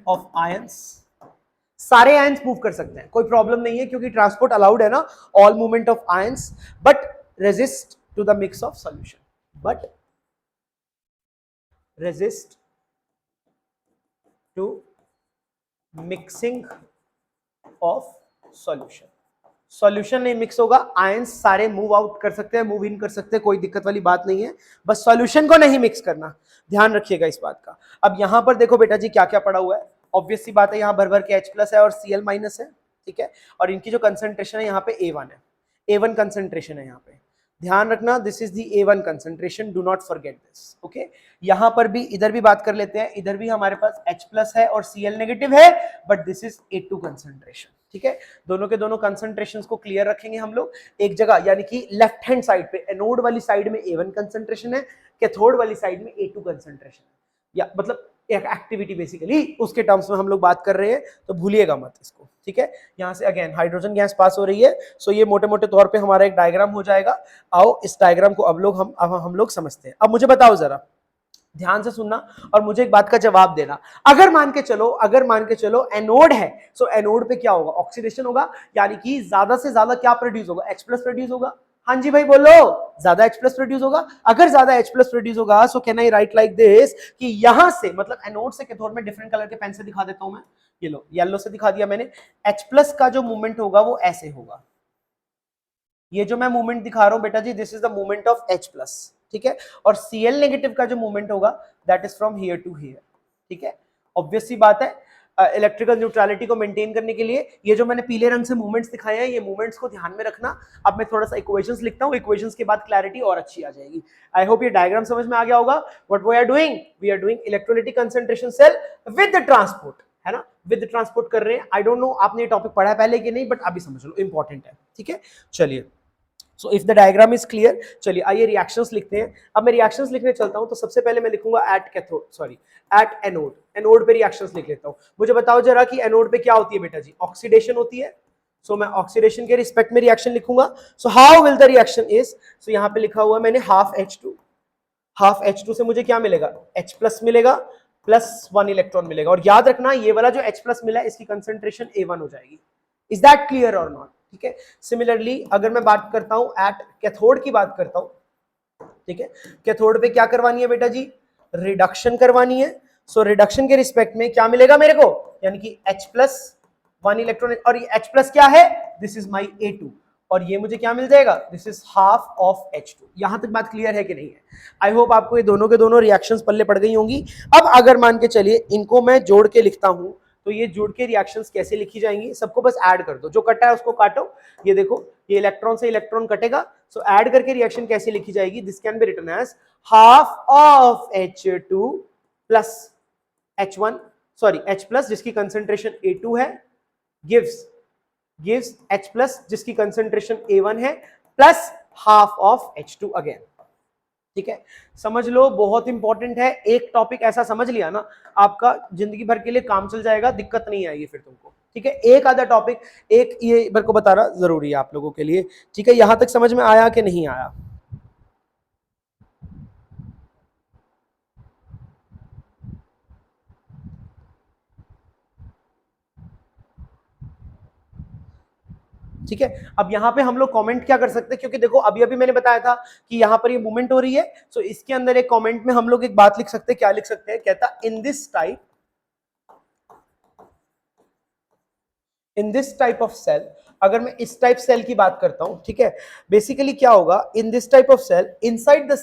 ऑफ आयंस, सारे आयंस मूव कर सकते हैं, कोई प्रॉब्लम नहीं है, क्योंकि ट्रांसपोर्ट अलाउड है ना, all movement of ions, but resist to the mix of solution, but resist to mixing of solution. Solution नहीं मिक्स होगा, आयंस सारे मूव आउट कर सकते हैं, मूव इन कर सकते हैं, कोई दिक्कत वाली बात नहीं है, बस सॉल्यूशन को नहीं मिक्स करना, ध्यान रखिएगा इस बात का। अब यहां पर देखो बेटा जी क्या क्या पड़ा हुआ है, ऑब्वियस सी बात है, यहाँ भर भर के H+ है और Cl- है, ठीक है। और इनकी जो कंसंट्रेशन है यहाँ पे A1 है, A1 कंसंट्रेशन है यहाँ पे, ध्यान रखना, this is the A1 concentration, do not forget this, okay. यहां पर भी, इधर भी बात कर लेते हैं, इधर भी हमारे पास H+ है और Cl- है, but this is A2 concentration, ठीक है। दोनों के दोनों कंसंट्रेशंस को क्लियर रखेंगे हम लोग एक जगह, यानी कि लेफ्ट हैंड साइड पे एनोड वाली साइड में A1 कंसंट्रेशन है, कैथोड वाली साइड में A2 कंसंट्रेशन है, या मतलब एक एक्टिविटी बेसिकली उसके टर्म्स में हम लोग बात कर रहे हैं, तो भूलिएगा मत इसको, ठीक है। यहां से अगेन हाइड्रोजन गैस पास हो रही है, सो ये मोटे मोटे तौर पे हमारा एक डायग्राम हो जाएगा। आओ इस डायग्राम को अब हम लोग समझते हैं। अब मुझे बताओ जरा, ध्यान से सुनना और मुझे एक बात का जवाब देना, अगर मान के चलो एनोड है, सो एनोड पे क्या होगा, ऑक्सीडेशन होगा, यानी कि ज्यादा से ज्यादा क्या प्रोड्यूस होगा, H+ प्रोड्यूस होगा। हाँ जी भाई बोलो, ज्यादा H+ प्रोड्यूस होगा। अगर ज्यादा H+ प्रोड्यूस होगा, so can I write like this कि यहां से, मतलब एनोड से कैथोड में डिफरेंट कलर के पेन से दिखा देता हूं मैं, ये लो येलो से दिखा दिया मैंने, H+ का जो मूवमेंट होगा वो ऐसे होगा, ये जो मैं मूवमेंट दिखा रहा हूं बेटा जी, this is the movement of H+, ठीक है। और Cl- का जो मूवमेंट होगा that is from here to here, ठीक है। ऑब्वियस सी बात है, इलेक्ट्रिकल न्यूट्रलिटी को मेंटेन करने के लिए ये जो मैंने पीले रंग से मूवमेंट्स दिखाए हैं, ये मूवमेंट्स को ध्यान में रखना। अब मैं थोड़ा सा इक्वेशंस लिखता हूं, इक्वेशंस के बाद क्लैरिटी और अच्छी आ जाएगी। आई होप ये डायग्राम समझ में आ गया होगा। What we are doing electrolytic concentration cell with transport, है ना, विद ट्रांसपोर्ट कर रहे हैं। आई डोंट नो आपने ये टॉपिक पढ़ा है पहले कि नहीं, बट अभी समझ लो, इंपॉर्टेंट है, ठीक है। चलिए, so if the diagram is clear, चलिए आइए रिएक्शंस लिखते हैं। अब मैं रिएक्शंस लिखने चलता हूं, तो सबसे पहले मैं लिखूंगा एट एनोड, एनोड पे रिएक्शंस लिख लेता हूं। मुझे बताओ जरा कि एनोड पे क्या होती है बेटा जी, ऑक्सीडेशन होती है, सो मैं ऑक्सीडेशन के रिस्पेक्ट में रिएक्शन लिखूंगा। So how will the reaction is, so यहां पे लिखा हुआ मैंने हाफ H2 से मुझे क्या मिलेगा, H+ मिलेगा, +1 इलेक्ट्रॉन मिलेगा, और याद रखना ये वाला जो H+ मिला है इसकी कंसंट्रेशन A1 हो जाएगी। इज दैट क्लियर और नॉट, ठीक है। सिमिलरली अगर मैं बात करता हूं एट कैथोड की बात करता हूं, ठीक है, कैथोड पे क्या करवानी है बेटा जी, रिडक्शन करवानी है। सो रिडक्शन के रिस्पेक्ट में क्या मिलेगा मेरे को, यानी कि H+1 इलेक्ट्रॉन, और ये H+ क्या है, दिस इज माई A2, और ये मुझे क्या मिल जाएगा, this is half of H2। यहां तक बात क्लियर है कि नहीं है? आई होप आपको ये दोनों के दोनों रिएक्शंस पल्ले पड़ गई होंगी। अब अगर मान के चलिए इनको मैं जोड़ के लिखता हूं, तो ये जोड़ के रिएक्शंस कैसे लिखी जाएंगी, सबको बस ऐड कर दो, जो कटा है उसको काटो। ये देखो, ये इलेक्ट्रॉन से इलेक्ट्रॉन कटेगा, सो ऐड करके रिएक्शन कैसे लिखी जाएगी, this can be written as half of H2 plus H1, sorry H plus जिसकी कंसेंट्रेशन A2 है, गिव्स H प्लस जिसकी कंसेंट्रेशन A1 है, plus half of H2 again. ठीक है, समझ लो, बहुत इंपॉर्टेंट है। एक टॉपिक ऐसा समझ लिया ना, आपका जिंदगी भर के लिए काम चल जाएगा, दिक्कत नहीं आएगी फिर तुमको। ठीक है, एक आधा टॉपिक, एक ये मेरे को बताना जरूरी है आप लोगों के लिए। ठीक है, यहां तक समझ में आया कि नहीं आया? ठीक है, अब यहां पे हम लोग कमेंट क्या कर सकते हैं, क्योंकि देखो अभी अभी मैंने बताया था कि यहां पर ये मूवमेंट हो रही है, सो इसके अंदर एक कमेंट में हम लोग एक बात लिख सकते हैं। क्या लिख सकते हैं? कहता in this type of cell, अगर मैं इस टाइप सेल की बात करता हूं, ठीक है, बेसिकली क्या होगा, in this type of cell, inside the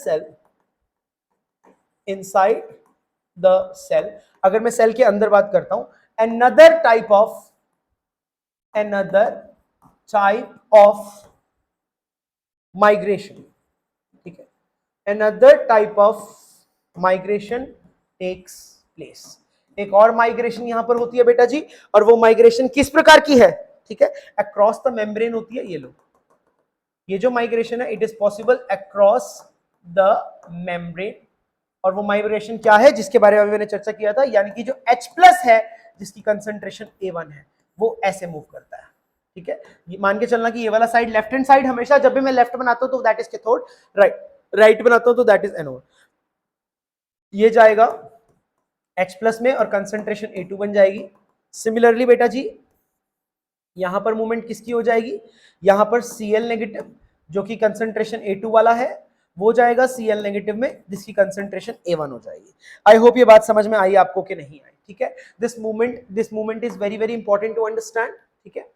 cell, अगर मैं सेल के अंदर बात करता हूं, another type of migration, ठीक है, another type of migration takes place, एक और माइग्रेशन यहां पर होती है बेटा जी, और वो माइग्रेशन किस प्रकार की है? ठीक है, अक्रॉस द मेम्ब्रेन होती है। ये लो, ये जो माइग्रेशन है, it is possible across the membrane, और वो माइग्रेशन क्या है जिसके बारे में मैंने चर्चा किया था, यानी कि जो H प्लस है जिसकी कंसेंट्रेशन A1 है, वो ऐसे मूव करता है। ठीक है, मान के चलना कि ये वाला साइड, लेफ्ट हैंड साइड, हमेशा जब भी मैं लेफ्ट बनाता हूं तो दैट इज कैथोड, राइट बनाता हूं तो दैट इज एनोड। ये जाएगा H प्लस में और कंसेंट्रेशन A2 बन जाएगी। सिमिलरली बेटा जी, यहां पर मूवमेंट किसकी हो जाएगी, यहां पर Cl नेगेटिव जो कि कंसेंट्रेशन A2 वाला है, वो जाएगा Cl नेगेटिव में जिसकी कंसेंट्रेशन A1 हो जाएगी। आई होप ये बात समझ में आई आपको कि नहीं आई? ठीक है, this movement is very very important to understand. ठीक है,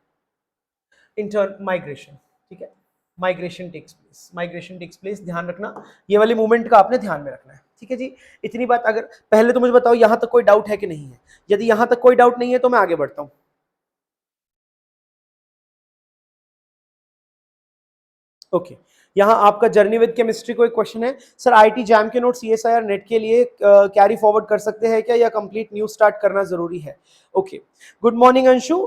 इंटर माइग्रेशन, ठीक है, माइग्रेशन टेक्स प्लेस, ध्यान रखना, ये वाली मूवमेंट का आपने ध्यान में रखना है। ठीक है जी, इतनी बात। अगर पहले तो मुझे बताओ यहां तक कोई डाउट है कि नहीं है? यदि यहां तक कोई डाउट नहीं है तो मैं आगे बढ़ता हूं। ओके, यहाँ आपका जर्नी विद केमिस्ट्री को एक क्वेश्चन है, सर आईटी जैम के नोट CSIR नेट के लिए कैरी फॉरवर्ड कर सकते हैं क्या, या कंप्लीट न्यू स्टार्ट करना जरूरी है? Okay, good morning Anshu.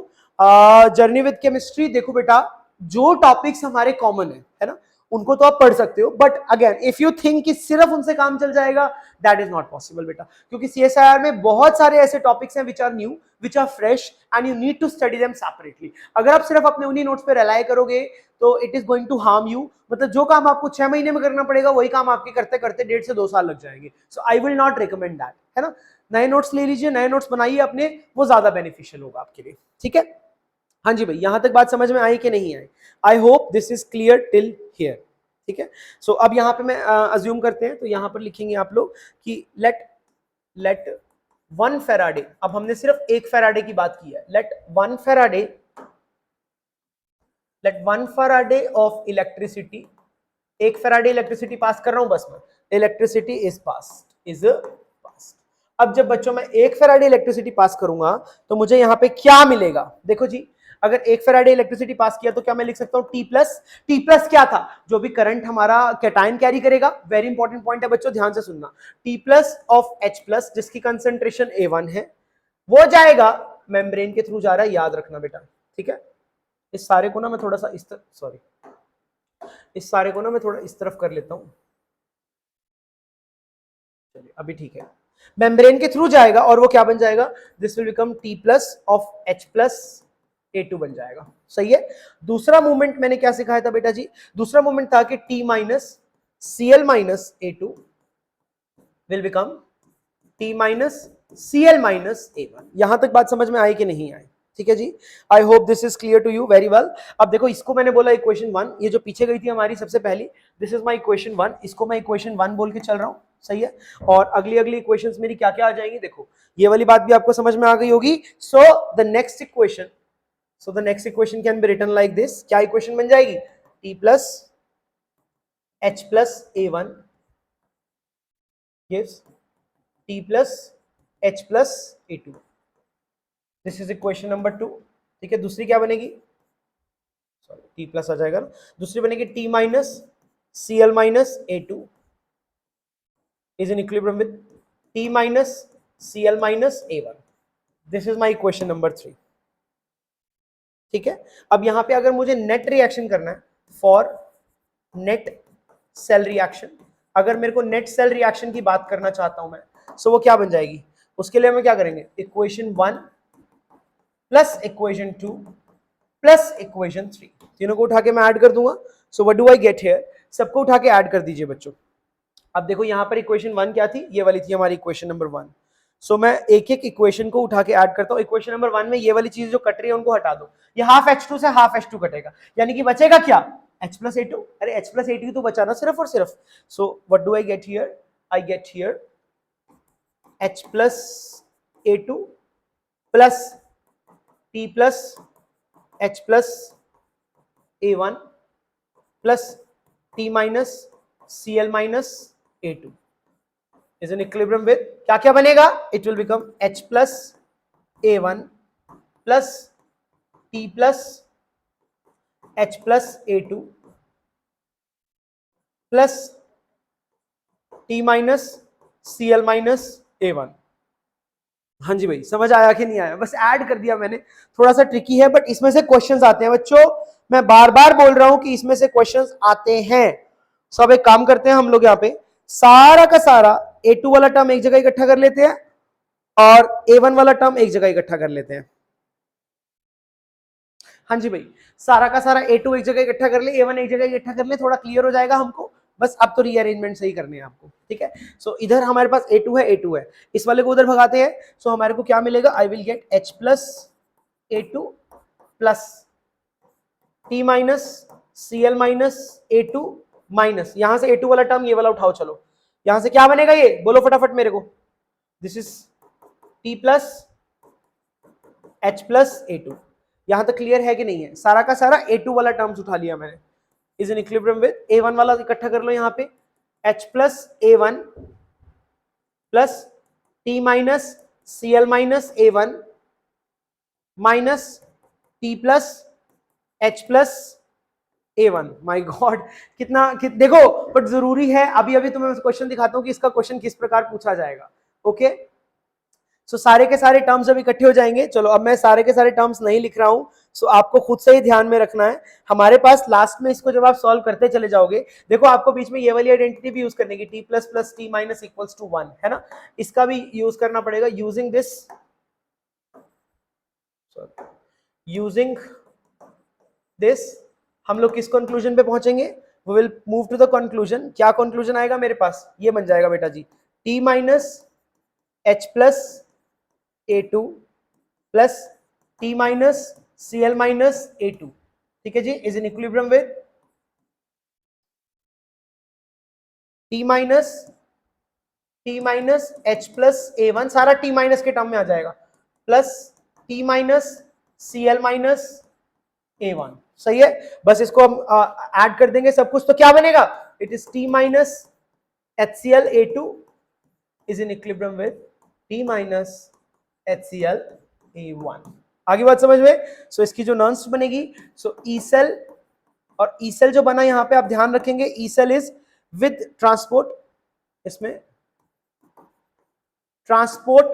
Journey with chemistry, देखो बेटा, जो टॉपिक्स हमारे कॉमन है ना, उनको तो आप पढ़ सकते हो, but again if you think कि सिर्फ उनसे काम चल जाएगा, दैट इज नॉट पॉसिबल बेटा, क्योंकि CSIR में बहुत सारे ऐसे टॉपिक्स हैं which are new, which are fresh, and you need to study them separately. अगर आप सिर्फ अपने उन्हीं नोट्स पे रिलाय करोगे तो it is going to harm you, मतलब जो काम आपको 6 महीने में करना पड़ेगा वही काम आपके करते करते 1.5 से 2 साल लग जाएंगे। So I will not recommend that, है ना। नए नोट्स ले लीजिए, नए नोट्स बनाइए अपने, वो ज्यादा बेनिफिशियल होगा आपके लिए। ठीक है, हाँ जी भाई, यहां तक बात समझ में आई कि नहीं आई? I hope this is clear till here. ठीक है, सो अब यहां पे मैं अज्यूम करते हैं, तो यहां पर लिखेंगे आप लोग कि लेट 1 फैराडे, अब हमने सिर्फ 1 फैराडे की बात की है, let 1 Faraday of electricity, 1 Faraday electricity pass कर रहा हूं बस मैं, इलेक्ट्रिसिटी इज पास्ड। अब जब बच्चों मैं 1 फैराडे इलेक्ट्रिसिटी पास करूंगा तो मुझे यहां पे क्या मिलेगा? देखो जी, अगर 1 फैराडे इलेक्ट्रिसिटी पास किया तो क्या मैं लिख सकता हूं T प्लस क्या था, जो भी करंट हमारा कैटायन कैरी करेगा, वेरी इंपॉर्टेंट पॉइंट है बच्चों, ध्यान से सुनना, T plus of H plus जिसकी कंसेंट्रेशन A1 है, वो जाएगा मेम्ब्रेन के थ्रू जा रहा है, याद रखना बेटा। ठीक है, इस सारे को ना मैं थोड़ा सा इस सारे को ना मैं थोड़ा इस तरफ कर लेता हूं, चलिए अभी ठीक है, मेम्ब्रेन के थ्रू जाएगा और वो क्या बन जाएगा, this will become T plus of H plus A2 बन जाएगा। सही है। दूसरा मूवमेंट मैंने क्या सिखाया था बेटा जी, दूसरा मूवमेंट था कि T minus Cl minus A2 will become T minus Cl minus A1। यहां तक बात समझ में आई कि नहीं आई? ठीक है जी, I hope this is clear to you very well. अब देखो, इसको मैंने बोला इक्वेशन 1, ये जो पीछे गई थी हमारी सबसे पहली, दिस इज माय इक्वेशन 1, इसको मैं इक्वेशन 1 बोल के चल रहा हूं। सही है, और अगली इक्वेशंस मेरी क्या क्या आ जाएंगी, देखो ये वाली बात भी आपको समझ में आ गई होगी। So the next equation so the next equation can be written like this. क्या इक्वेशन बन जाएगी? t plus h plus a1 gives t plus h plus a2. This is equation number 2. ठीक है, दूसरी क्या बनेगी? सॉरी, t प्लस आ जाएगा ना. दूसरी बनेगी t minus cl minus a2 is in equilibrium with t minus cl minus a1. This is my equation number 3. ठीक है, अब यहां पे अगर मुझे नेट रिएक्शन करना है फॉर नेट सेल रिएक्शन, अगर मेरे को नेट सेल रिएक्शन की बात करना चाहता हूं मैं, सो वो क्या बन जाएगी? उसके लिए हम क्या करेंगे? Equation 1 plus equation 2 plus equation 3, तीनों को उठा के मैं ऐड कर दूंगा. सो what do I get here? सबको उठा के ऐड कर दीजिए बच्चों. अब देखो यहां पर इक्वेशन 1 क्या थी? ये वाली थी हमारी इक्वेशन नंबर 1. सो मैं एक एक इक्वेशन को उठा के ऐड करता हूं. इक्वेशन नंबर 1 में ये वाली चीज जो कट रही है उनको हटा दो. ये हाफ h2 से हाफ h2 कटेगा, यानी कि बचेगा क्या? h plus a2. अरे h प्लस a2 तो बचा ना सिर्फ और सिर्फ. सो what do I get here? I get here h plus a2 प्लस t plus h plus a1 plus t minus cl minus a2 is in equilibrium with क्या क्या बनेगा? It will become h plus a1 plus t plus h plus a2 plus t minus cl minus a1. हाँ जी भाई, समझ आया कि नहीं आया? बस ऐड कर दिया मैंने. थोड़ा सा ट्रिकी है बट इसमें से क्वेश्चंस आते हैं बच्चों. मैं बार बार बोल रहा हूं कि इसमें से क्वेश्चंस आते हैं. सब एक काम करते हैं हम लोग यहाँ पे, सारा का सारा a2 वाला टर्म एक जगह इकट्ठा कर लेते हैं और a1 वाला टर्म एक जगह इकट्ठा कर लेते हैं. हाँ जी भाई, सारा का सारा a2 एक जगह इकट्ठा कर ले, a1 एक जगह इकट्ठा कर ले, थोड़ा क्लियर हो जाएगा हमको. बस अब तो रीअरेंजमेंट सही करनी है आपको. ठीक है, सो इधर हमारे पास a2 है, a2 है, इस वाले को उधर भगाते हैं. सो हमारे को क्या मिलेगा? I will get h plus a2 प्लस t minus cl minus a2 minus, यहां से a2 वाला टर्म ये वाला उठाओ. चलो यहां से क्या बनेगा? ये बोलो फटाफट मेरे को. This is t plus h plus a2. यहां तक क्लियर है कि नहीं है? सारा का सारा a2 वाला टर्म्स उठा लिया मैंने. Is in equilibrium with a1 वाला इकट्ठा कर लो यहां पे, h plus a1 plus t minus cl minus a1 minus t plus h plus a1. My God, देखो बट जरूरी है. अभी अभी तुम्हें क्वेश्चन दिखाता हूं कि इसका क्वेश्चन किस प्रकार पूछा जाएगा. ओके, सो सारे के सारे टर्म्स अब इकट्ठे हो जाएंगे. चलो अब मैं सारे के सारे टर्म्स नहीं लिख रहा हूं, सो आपको खुद से ही ध्यान में रखना है. हमारे पास लास्ट में इसको जब आप सॉल्व करते चले जाओगे, देखो आपको बीच में ये वाली आइडेंटिटी भी यूज करने की, t plus plus t minus equals to 1 है ना, इसका भी यूज करना पड़ेगा. यूजिंग दिस हम लोग किस कंक्लूजन पे पहुंचेंगे? We will move to the conclusion. क्या कंक्लूजन आएगा मेरे पास? ये बन जाएगा बेटा जी, t minus h plus a2 प्लस t minus cl minus a2. ठीक है जी, is in equilibrium with t minus h plus a1, सारा t माइनस के टर्म में आ जाएगा, plus t minus cl minus a1. सही है, बस इसको हम ऐड कर देंगे सब कुछ, तो क्या बनेगा? It is t minus HCl a2 is in equilibrium with t minus HCl a1. आगे बात समझ में? सो इसकी जो नॉन्स बनेगी, सो ई सेल और ई सेल जो बना यहां पे आप ध्यान रखेंगे, E cell is with transport, इसमें transport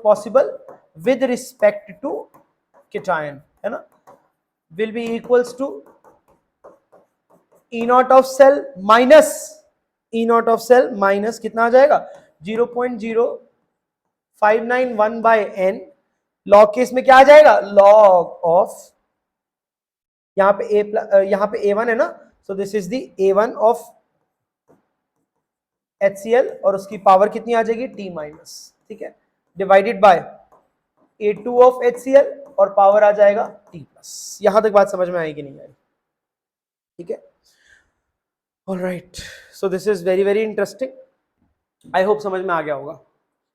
possible with respect to cation, है ना, will be equals to E naught of cell minus कितना आ जाएगा? 0.0591 बाय n. लॉग केस में क्या आ जाएगा? लॉग ऑफ, यहां पे a1 है ना, सो this is the a1 of HCl और उसकी पावर कितनी आ जाएगी? t minus. ठीक है, divided by a2 of HCl और पावर आ जाएगा t प्लस. यहां तक बात समझ में आएगी नहीं आई? ठीक है, alright. So this is very very interesting. I hope समझ में आ गया होगा.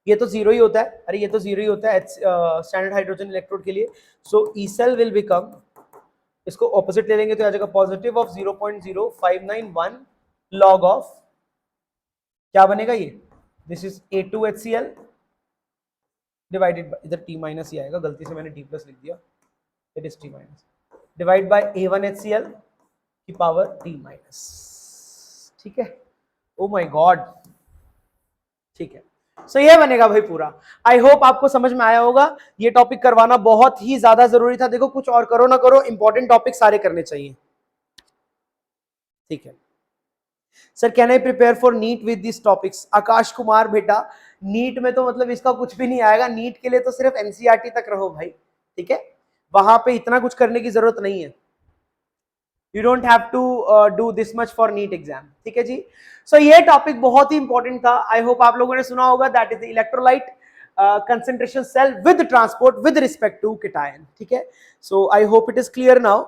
ये तो जीरो ही होता है, अरे ये तो जीरो ही होता है स्टैंडर्ड हाइड्रोजन इलेक्ट्रोड के लिए। सो ई सेल विल बिकम, इसको ऑपोजिट ले लेंगे तो आ जाएगा पॉजिटिव ऑफ 0.0591 लॉग ऑफ, क्या बनेगा ये, this is A2HCl divided by, इधर T माइनस ही आएगा, गलती से मैंने T प्लस लिख दिया, it is T minus, divide by A1HCl की पावर T माइनस। ठीक है, ओ माय गॉड, ठीक है। सो ये बनेगा भाई पूरा। आई होप आपको समझ में आया होगा। ये टॉपिक करवाना बहुत ही ज्यादा जरूरी था। देखो कुछ और करो ना करो, इंपॉर्टेंट टॉपिक सारे करने चाहिए। ठीक है sir, can I prepare for NEET with this topics? Aakash Kumar बेटा, नीट में तो मतलब इसका कुछ भी नहीं आएगा, नीट के लिए तो सिर्फ एनसीईआरटी तक रहो भाई। ठीक है, वहां पे इतना कुछ करने की जरूरत नहीं है। You don't have to do this much for NEET exam. ठीक है जी। सो ये टॉपिक बहुत ही इंपॉर्टेंट था, आई होप आप लोगों ने सुना होगा। That is the electrolyte concentration cell with transport with respect to cation. ठीक है, so I hope it is clear now.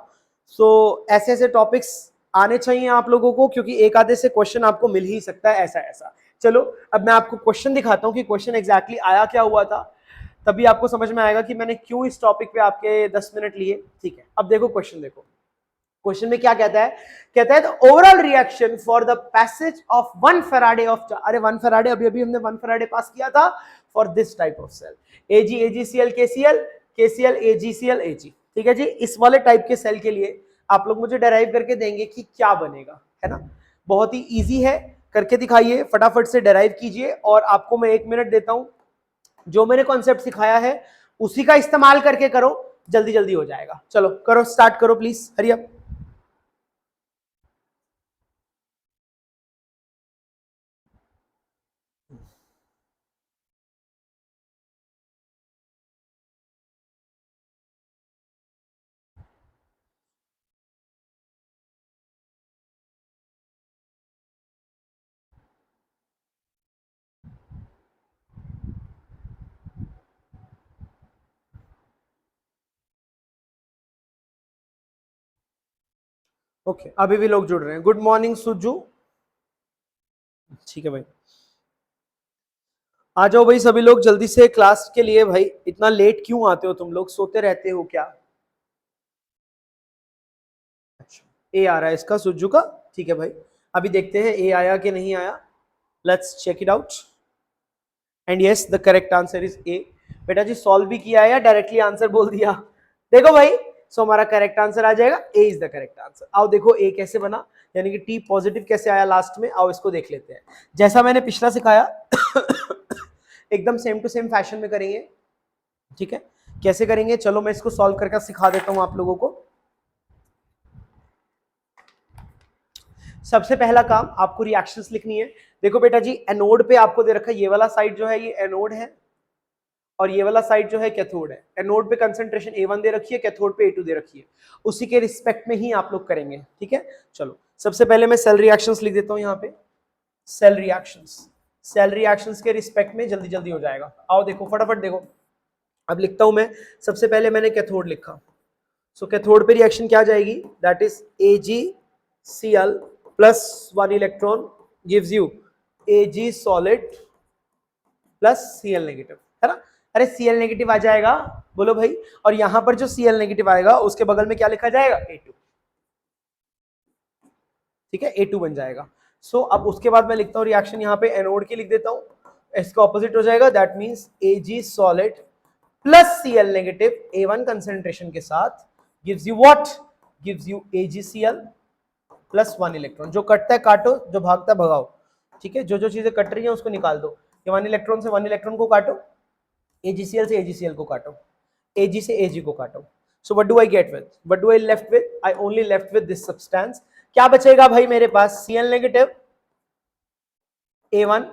सो ऐसे ऐसे टॉपिक्स आने चाहिए आप लोगों को, क्योंकि एक आधे से क्वेश्चन आपको मिल ही सकता है ऐसा ऐसा। चलो अब मैं आपको क्वेश्चन दिखाता हूं कि क्वेश्चन एग्जैक्टली आया क्या हुआ था, तभी आपको समझ में आएगा कि मैंने क्यों इस टॉपिक पे आपके 10 मिनट लिए। ठीक है, अब देखो क्वेश्चन, देखो क्वेश्चन में क्या कहता है, कहता है the overall reaction for the passage of 1 Faraday of, अरे 1 फैराडे, अभी अभी हमने 1 फैराडे पास किया था for this type of cell, Ag AgCl KCl KCl AgCl Ag। ठीक है जी, इस वाले टाइप के सेल के लिए आप लोग मुझे डेराइव करके देंगे कि क्या बनेगा, है ना। बहुत ही इजी है, करके दिखाइए, फटाफट से डेराइव कीजिए। और आपको मैं 1 मिनट देता हूं, जो मैंने कॉन्सेप्ट सिखाया है उसी का इस्तेमाल करके करो, जल्दी जल्दी हो जाएगा। चलो करो, स्टार्ट करो प्लीज, हरी अप। ओके अभी भी लोग जुड़ रहे हैं। Good morning Suju. ठीक है भाई, आ जाओ भाई सभी लोग जल्दी से क्लास के लिए। भाई इतना लेट क्यों आते हो तुम लोग, सोते रहते हो क्या? अच्छा, ए आ रहा है इसका, सुजू का। ठीक है भाई, अभी देखते हैं ए आया कि नहीं आया। Let's check it out. And yes the correct answer is A. बेटा जी सॉल्व भी किया है या डायरेक्टली आंसर बोल दिया? देखो भाई, सो हमारा करेक्ट आंसर आ जाएगा, ए इज द करेक्ट आंसर। आओ देखो ए कैसे बना, यानी कि टी पॉजिटिव कैसे आया लास्ट में। आओ इसको देख लेते हैं, जैसा मैंने पिछला सिखाया एकदम सेम टू सेम फैशन में करेंगे। ठीक है, कैसे करेंगे चलो मैं इसको सॉल्व करके सिखा देता हूं आप लोगों को। सबसे पहला काम आपको रिएक्शंस लिखनी है। देखो बेटा जी, एनोड पे आपको दे रखा है, ये वाला साइड जो है ये एनोड है और ये वाला साइड जो है कैथोड है। एनोड पे कंसंट्रेशन A1 दे रखी है, कैथोड पे A2 दे रखी है, उसी के रिस्पेक्ट में ही आप लोग करेंगे। ठीक है, चलो सबसे पहले मैं सेल रिएक्शंस लिख देता हूं यहाँ पे। सेल रिएक्शंस, सेल रिएक्शंस के रिस्पेक्ट में जल्दी जल्दी हो जाएगा। आओ देखो फटाफट देखो, अब लिखता हूं मैं। सबसे पहले मैंने कैथोड लिखा, सो कैथोड पे रिएक्शन क्या जाएगी, that is AgCl plus 1 electron gives you Ag solid plus Cl negative, है ना। अरे Cl नेगेटिव आ जाएगा, बोलो भाई। और यहां पर जो Cl नेगेटिव आएगा उसके बगल में क्या लिखा जाएगा, A2। ठीक है, A2 बन जाएगा। सो अब उसके बाद मैं लिखता हूं रिएक्शन यहाँ पे एनोड की लिख देता हूं, इसका ऑपोजिट हो जाएगा, that means Ag solid plus Cl negative A1 concentration के साथ gives you what, gives you AgCl plus 1 electron. जो कटता है काटो, जो भागता है भगाओ। ठीक है, जो जो चीजें कट रही हैं उसको निकाल दो। ये 1 इलेक्ट्रॉन से 1 इलेक्ट्रॉन को काटो, AgCl से AgCl को काटो, Ag से Ag को काटो। सो what do I gate with, what do I left with, I only left with this substance. क्या बचेगा भाई मेरे पास, Cl negative A1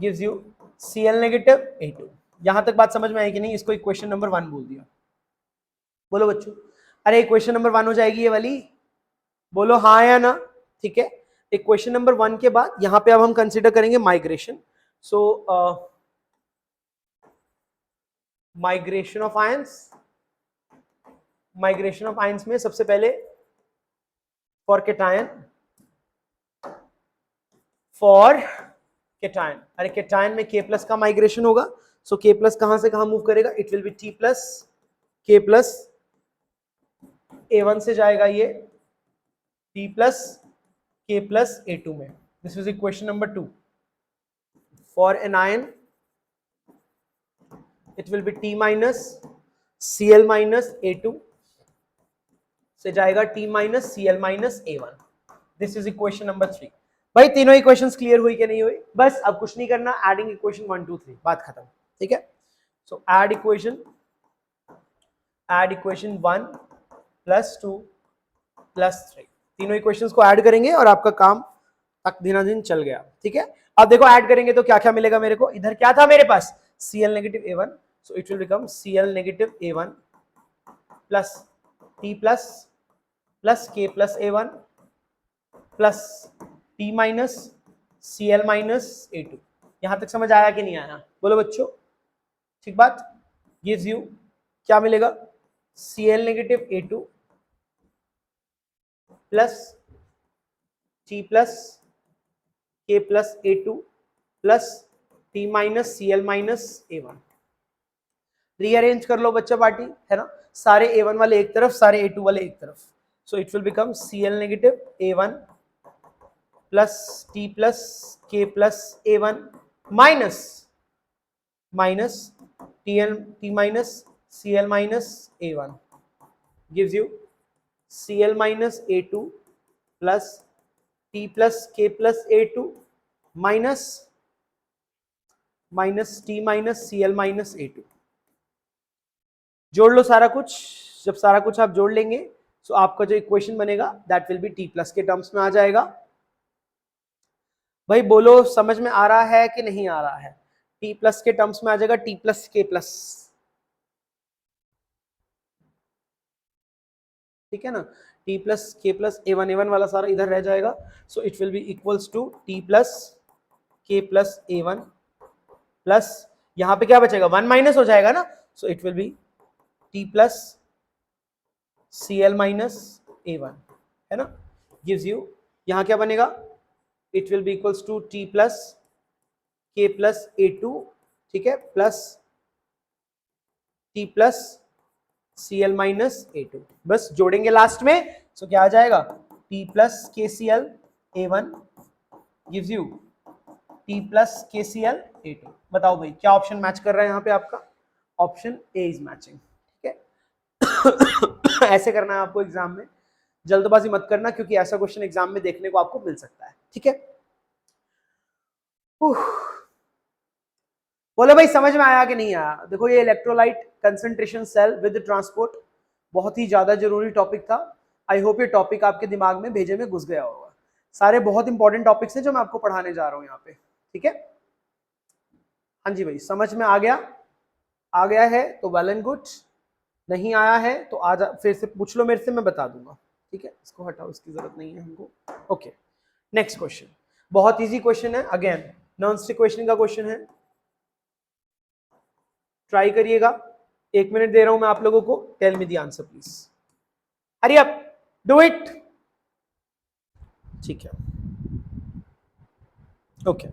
gives you Cl negative A2। यहां तक बात समझ में आई कि नहीं? इसको इक्वेशन नंबर 1 बोल दिया। बोलो बच्चों, अरे इक्वेशन नंबर 1 हो जाएगी ये वाली, बोलो हाँ या ना। ठीक है, इक्वेशन नंबर 1 के बाद यहां पे अब हम कंसीडर करेंगे migration. So migration of ions, migration of ions में सबसे पहले फॉर केटायन, फॉर केटायन, अरे केटायन में K प्लस का माइग्रेशन होगा, सो के प्लस कहां से कहां मूव करेगा, it will B T plus K plus A1 से जाएगा ये T plus K plus A2 में. This is equation number 2. For an ion it will be T minus Cl minus A2 से जाएगा T minus Cl minus A1. This is equation number 3. भाई तीनों इक्वेशंस क्लियर हुई कि नहीं हुई? बस अब कुछ नहीं करना, एडिंग इक्वेशन 1 2 3, बात खत्म. ठीक है, सो एड इक्वेशन 1 प्लस 2 प्लस 3, तीनों इक्वेशंस को ऐड करेंगे और आपका काम तक दिन चल गया. ठीक है, अब देखो ऐड करेंगे तो क्या क्या मिलेगा मेरे को. इधर क्या था मेरे पास, Cl negative A1, so it will become Cl negative A1 plus T plus K plus A1 plus T minus Cl minus A2. यहां तक समझ आया कि नहीं आया, बोलो बच्चों. ठीक बात. gives you क्या मिलेगा, Cl negative A2 plus T plus K plus A2 plus T minus Cl minus A1. Rearrange कर लो बच्चा पार्टी, है ना. सारे A1 वाले एक तरफ, सारे A2 वाले एक तरफ. सो it will become Cl negative A1 plus T plus K plus A1 minus T minus Cl minus A1 gives you Cl minus A2 plus T plus K plus A2 minus T minus Cl minus A2. जोड़ लो सारा कुछ. जब सारा कुछ आप जोड़ लेंगे तो आपका जो इक्वेशन बनेगा that will B T plus के टर्म्स में आ जाएगा. भाई बोलो समझ में आ रहा है कि नहीं आ रहा है. टी प्लस के टर्म्स में आ जाएगा टी प्लस के प्लस. ठीक है ना, T plus K plus A1 वाला सारा इधर रह जाएगा. So it will be equals to T plus K plus A1 plus यहां पे क्या बचेगा, 1 माइनस हो जाएगा ना. So it will be T plus Cl minus A1, है ना. gives you यहां क्या बनेगा, it will be equals to T plus K plus A2. ठीक है, plus T plus Cl minus A2. बस जोड़ेंगे लास्ट में. सो क्या आ जाएगा, T plus KCl A1 gives you T plus KCl A2. बताओ भाई क्या ऑप्शन मैच कर रहा है यहाँ पे आपका, ऑप्शन ए इज मैचिंग. ऐसे करना है आपको एग्जाम में, जल्दबाजी मत करना क्योंकि ऐसा क्वेश्चन एग्जाम में देखने को आपको मिल सकता है. ठीक है, बोले भाई समझ में आया कि नहीं आया. देखो ये electrolyte concentration cell with transport बहुत ही ज्यादा जरूरी टॉपिक था. आई होप ये टॉपिक आपके दिमाग में भेजे में घुस गया होगा. सारे बहुत इंपॉर्टेंट टॉपिक्स हैं जो मैं आपको पढ़ाने जा रहा हूं यहाँ पे. ठीक है, हाँ जी भाई समझ में आ गया है तो वेल एंड गुड. नहीं आया है तो आज फिर से पूछ लो मेरे से, मैं बता दूंगा. ठीक है, इसको हटाओ, इसकी जरूरत नहीं है हमको. ओके, नेक्स्ट क्वेश्चन बहुत इजी क्वेश्चन है. अगेन नॉन स्टिक क्वेश्चन का क्वेश्चन है, ट्राई करिएगा. 1 मिनट दे रहा हूं मैं आप लोगों को. Tell me the answer please. Hurry up, do it. ठीक है, ओके.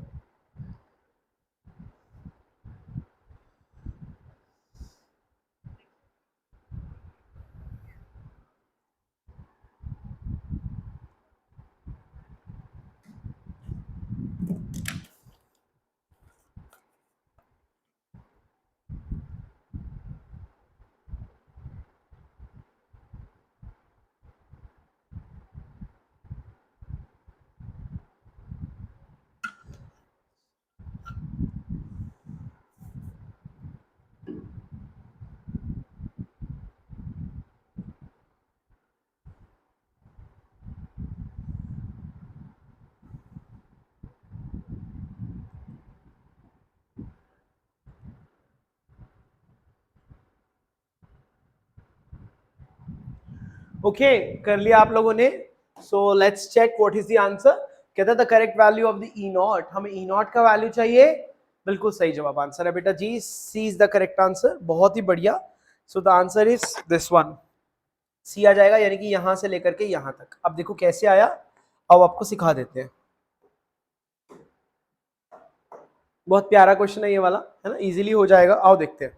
ओके, कर लिया आप लोगों ने. So let's check what is the answer. कहता the correct value of the E naught. हमें ई नॉट का वैल्यू चाहिए. बिल्कुल सही जवाब आंसर है बेटा जी. C is the correct answer. बहुत ही बढ़िया. So the answer is this one, C आ जाएगा, यानी कि यहां से लेकर के यहां तक. अब देखो कैसे आया, अब आपको सिखा देते हैं. बहुत प्यारा क्वेश्चन है ये वाला, है ना, इजीली हो जाएगा। आओ देखते हैं।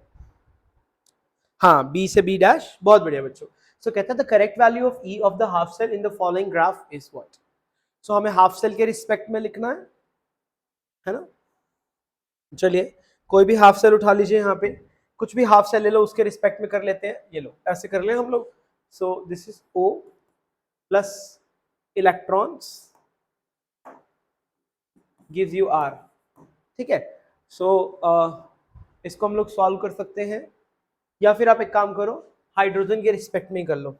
हाँ, बी से बी डैश, बहुत बढ़िया बच्चों। सो कहता है the correct value of E of the half cell in the following graph is what. So हमें हाफ सेल के रिस्पेक्ट में लिखना है ना। चलिए कोई भी हाफ सेल उठा लीजिए, यहाँ पे कुछ भी हाफ सेल ले लो, उसके रिस्पेक्ट में कर लेते हैं। ये लो ऐसे कर ले हम लोग। So this is O plus electrons gives you R, ठीक है। सो इसको हम लोग सॉल्व कर सकते हैं, या फिर आप एक काम करो, हाइड्रोजन के रिस्पेक्ट में ही कर लो।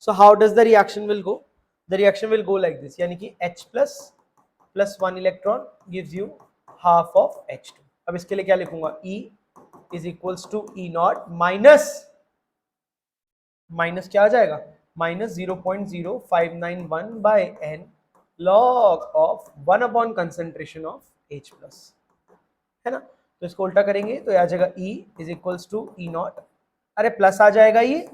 So how does the reaction will go? The reaction will go like this, यानी कि H plus 1 electron gives you half of H2। अब इसके लिए क्या लिखूंगा, E is equals to E naught minus क्या आ जाएगा, minus 0.0591 by n log of 1 upon concentration of H plus, है ना। तो इसको उल्टा करेंगे तो आ जाएगा E is equals to E naught, अरे प्लस आ जाएगा ये,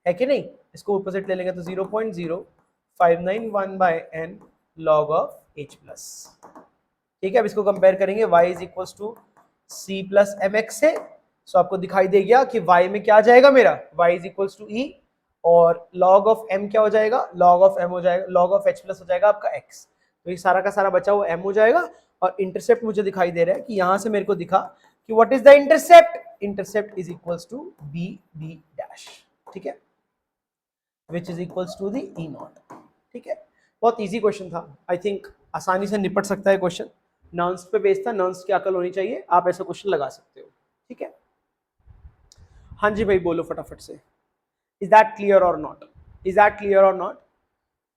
है कि नहीं। इसको अपोजिट ले लेंगे तो 0.0591 by n log of H plus, ठीक है। अब इसको कंपेयर करेंगे y is equals to C plus mx से। सो आपको दिखाई दे गया कि y में क्या आ जाएगा मेरा, y is equals to E, और log ऑफ m क्या हो जाएगा, log ऑफ m हो जाएगा, log ऑफ H प्लस हो जाएगा आपका x। तो ये सारा का सारा बचा हुआ m हो जाएगा, और इंटरसेप्ट मुझे दिखाई दे रहा है कि यहां से मेरे को दिखा कि what is the intercept, intercept is equals to b b dash, ठीक है, which is equals to the E naught, ठीक है। बहुत इजी क्वेश्चन था, आई थिंक आसानी से निपट सकता है क्वेश्चन। नर्म्स पे बेस्ड था, नर्म्स की अकल होनी चाहिए, आप ऐसा क्वेश्चन लगा सकते हो, ठीक है। हाँ जी भाई बोलो फटाफट से, इज दैट क्लियर और नॉट, इज दैट क्लियर और नॉट।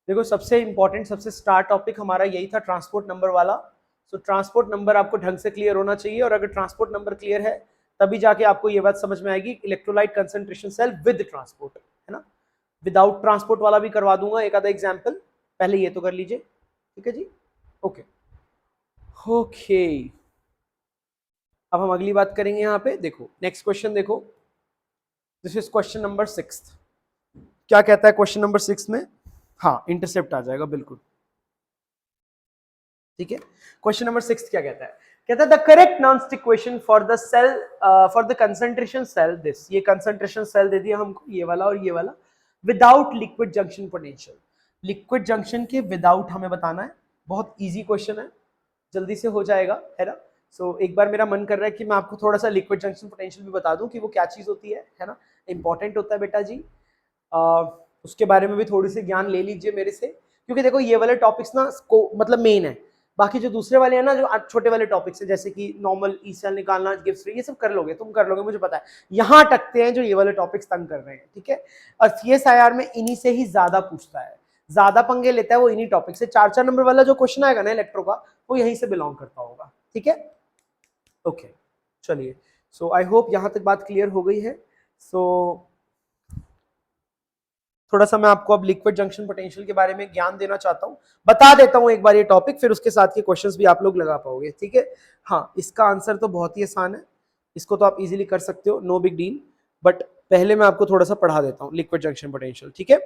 देखो सबसे इंपॉर्टेंट, सबसे स्टार टॉपिक हमारा यही था, ट्रांसपोर्ट नंबर वाला। सो ट्रांसपोर्ट नंबर आपको ढंग से क्लियर होना चाहिए, और अगर ट्रांसपोर्ट नंबर क्लियर है तभी जाके आपको ये बात समझ में आएगी, electrolyte concentration cell with transport, है ना। विदाउट ट्रांसपोर्ट वाला भी करवा दूंगा एक आधा एग्जाम्पल, पहले ये तो कर लीजिए, ठीक है जी, ओके ओके। अब हम अगली बात करेंगे यहाँ पे, देखो नेक्स्ट क्वेश्चन देखो, दिस इज क्वेश्चन नंबर 6। क्या कहता है क्वेश्चन नंबर 6 में, हाँ इंटरसेप्ट आ जाएगा बिल्कुल, ठीक है। क्वेश्चन नंबर 6 क्या कहता है, कहता है द करेक्ट नॉन equation for the cell for the concentration cell this, ये कंसंट्रेशन सेल दे दिया हमको, ये वाला और ये वाला, without liquid junction potential. Liquid junction के विदाउट हमें बताना है, बहुत इजी क्वेश्चन है, जल्दी से हो जाएगा, है ना। सो एक बार मेरा मन कर रहा है कि मैं आपको थोड़ा सा लिक्विड जंक्शन पोटेंशियल भी बता दूं कि वो क्या चीज होती है ना, इंपॉर्टेंट होता है बेटा जी। उसके बारे में भी थोड़ी सी ज्ञान ले लीजिए मेरे से, क्योंकि देखो ये वाले टॉपिक्स ना मतलब मेन है, बाकी जो दूसरे वाले हैं ना, जो छोटे वाले टॉपिक्स हैं, जैसे कि नॉर्मल ई सेल निकालना, गिब्स फ्री, ये सब कर लोगे, तुम कर लोगे, मुझे पता है। यहाँ टकते हैं जो ये वाले टॉपिक्स तंग कर रहे हैं, ठीक है। और CSIR में इन्हीं से ही ज्यादा पूछता है, ज्यादा पंगे लेता है वो इन्हीं टॉपिक से। 4 नंबर वाला जो क्वेश्चन आएगा ना इलेक्ट्रो का, वो यहीं से बिलोंग करता होगा, ठीक है, ओके। चलिए, सो आई होप यहाँ तक बात क्लियर हो गई है। सो थोड़ा सा मैं आपको अब लिक्विड जंक्शन पोटेंशियल के बारे में ज्ञान देना चाहता हूँ, बता देता हूँ एक बार ये टॉपिक, फिर उसके साथ के क्वेश्चंस भी आप लोग लगा पाओगे, ठीक है। हाँ, इसका आंसर तो बहुत ही आसान है, इसको तो आप इजीली कर सकते हो, नो बिग डील। बट पहले मैं आपको थोड़ा सा पढ़ा देता हूँ लिक्विड जंक्शन पोटेंशियल, ठीक है।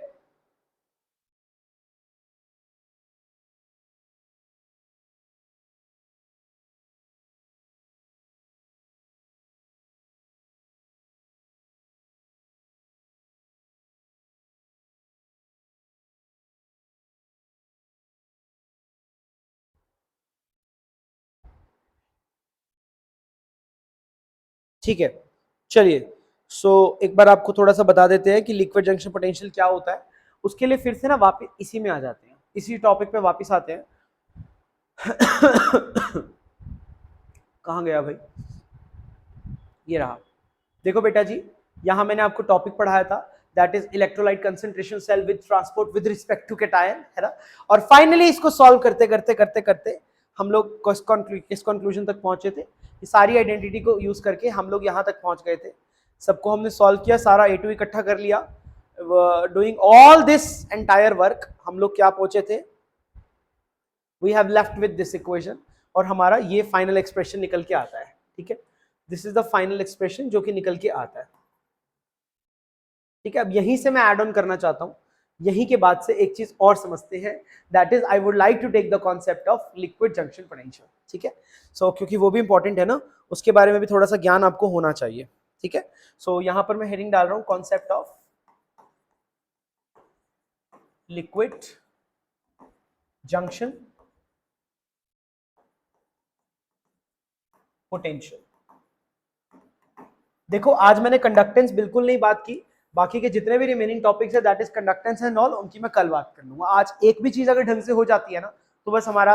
ठीक है, चलिए। सो एक बार आपको थोड़ा सा बता देते हैं कि लिक्विड जंक्शन पोटेंशियल क्या होता है। उसके लिए फिर से ना वापस इसी में आ जाते हैं, इसी टॉपिक पे वापस आते हैं। कहाँ गया भाई, ये रहा। देखो बेटा जी, यहाँ मैंने आपको टॉपिक पढ़ाया था, that is electrolyte concentration cell with transport with respect to cation, है ना। और फाइनली इसको सॉल्व करते करते करते करते हम लोग किस कंक्लूजन तक पहुंचे थे, ये सारी आइडेंटिटी को यूज करके हम लोग यहाँ तक पहुंच गए थे। सबको हमने सॉल्व किया, सारा A2 इकट्ठा कर लिया, doing all this entire work हम लोग क्या पहुंचे थे, we have left with this equation, और हमारा ये फाइनल एक्सप्रेशन निकल के आता है, ठीक है। This is the final expression जो कि निकल के आता है, ठीक है। अब यहीं से मैं ऐड ऑन करना चाहता हूं यहीं के बाद से एक चीज और समझते हैं, that is I would like to take the concept of liquid junction potential. ठीक है, सो क्योंकि वो भी इंपॉर्टेंट है ना, उसके बारे में भी थोड़ा सा ज्ञान आपको होना चाहिए। ठीक है, सो यहां पर मैं हेडिंग डाल रहा हूं concept of liquid junction potential. देखो आज मैंने कंडक्टेंस बिल्कुल नहीं बात की, बाकी के जितने भी रिमेनिंग टॉपिक्स है that is conductance and all, उनकी मैं कल बात कर लूंगा। आज एक भी चीज अगर ढंग से हो जाती है ना तो बस हमारा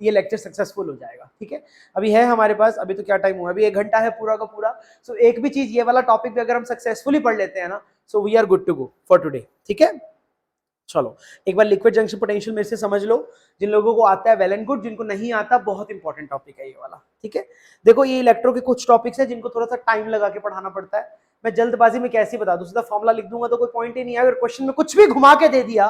ये लेक्चर सक्सेसफुल हो जाएगा। ठीक है, अभी है हमारे पास, अभी तो क्या टाइम हुआ, अभी 1 घंटा है पूरा का पूरा। सो एक भी चीज ये वाला टॉपिक भी अगर हम सक्सेसफुली पढ़ लेते हैं ना, so we are good to go for today. ठीक है, चलो एक बार लिक्विड जंक्शन पोटेंशियल मेरे से समझ लो। जिन लोगों को आता है वेल एंड गुड, जिनको नहीं आता बहुत इंपॉर्टेंट टॉपिक है ये वाला। ठीक है, देखो ये इलेक्ट्रो के कुछ टॉपिक्स है जिनको थोड़ा सा टाइम लगा के पढ़ाना पड़ता है। मैं जल्दबाजी में कैसे बता दूं, सीधा फॉर्मुला लिख दूंगा तो कोई पॉइंट ही नहीं है। अगर क्वेश्चन में कुछ भी घुमा के दे दिया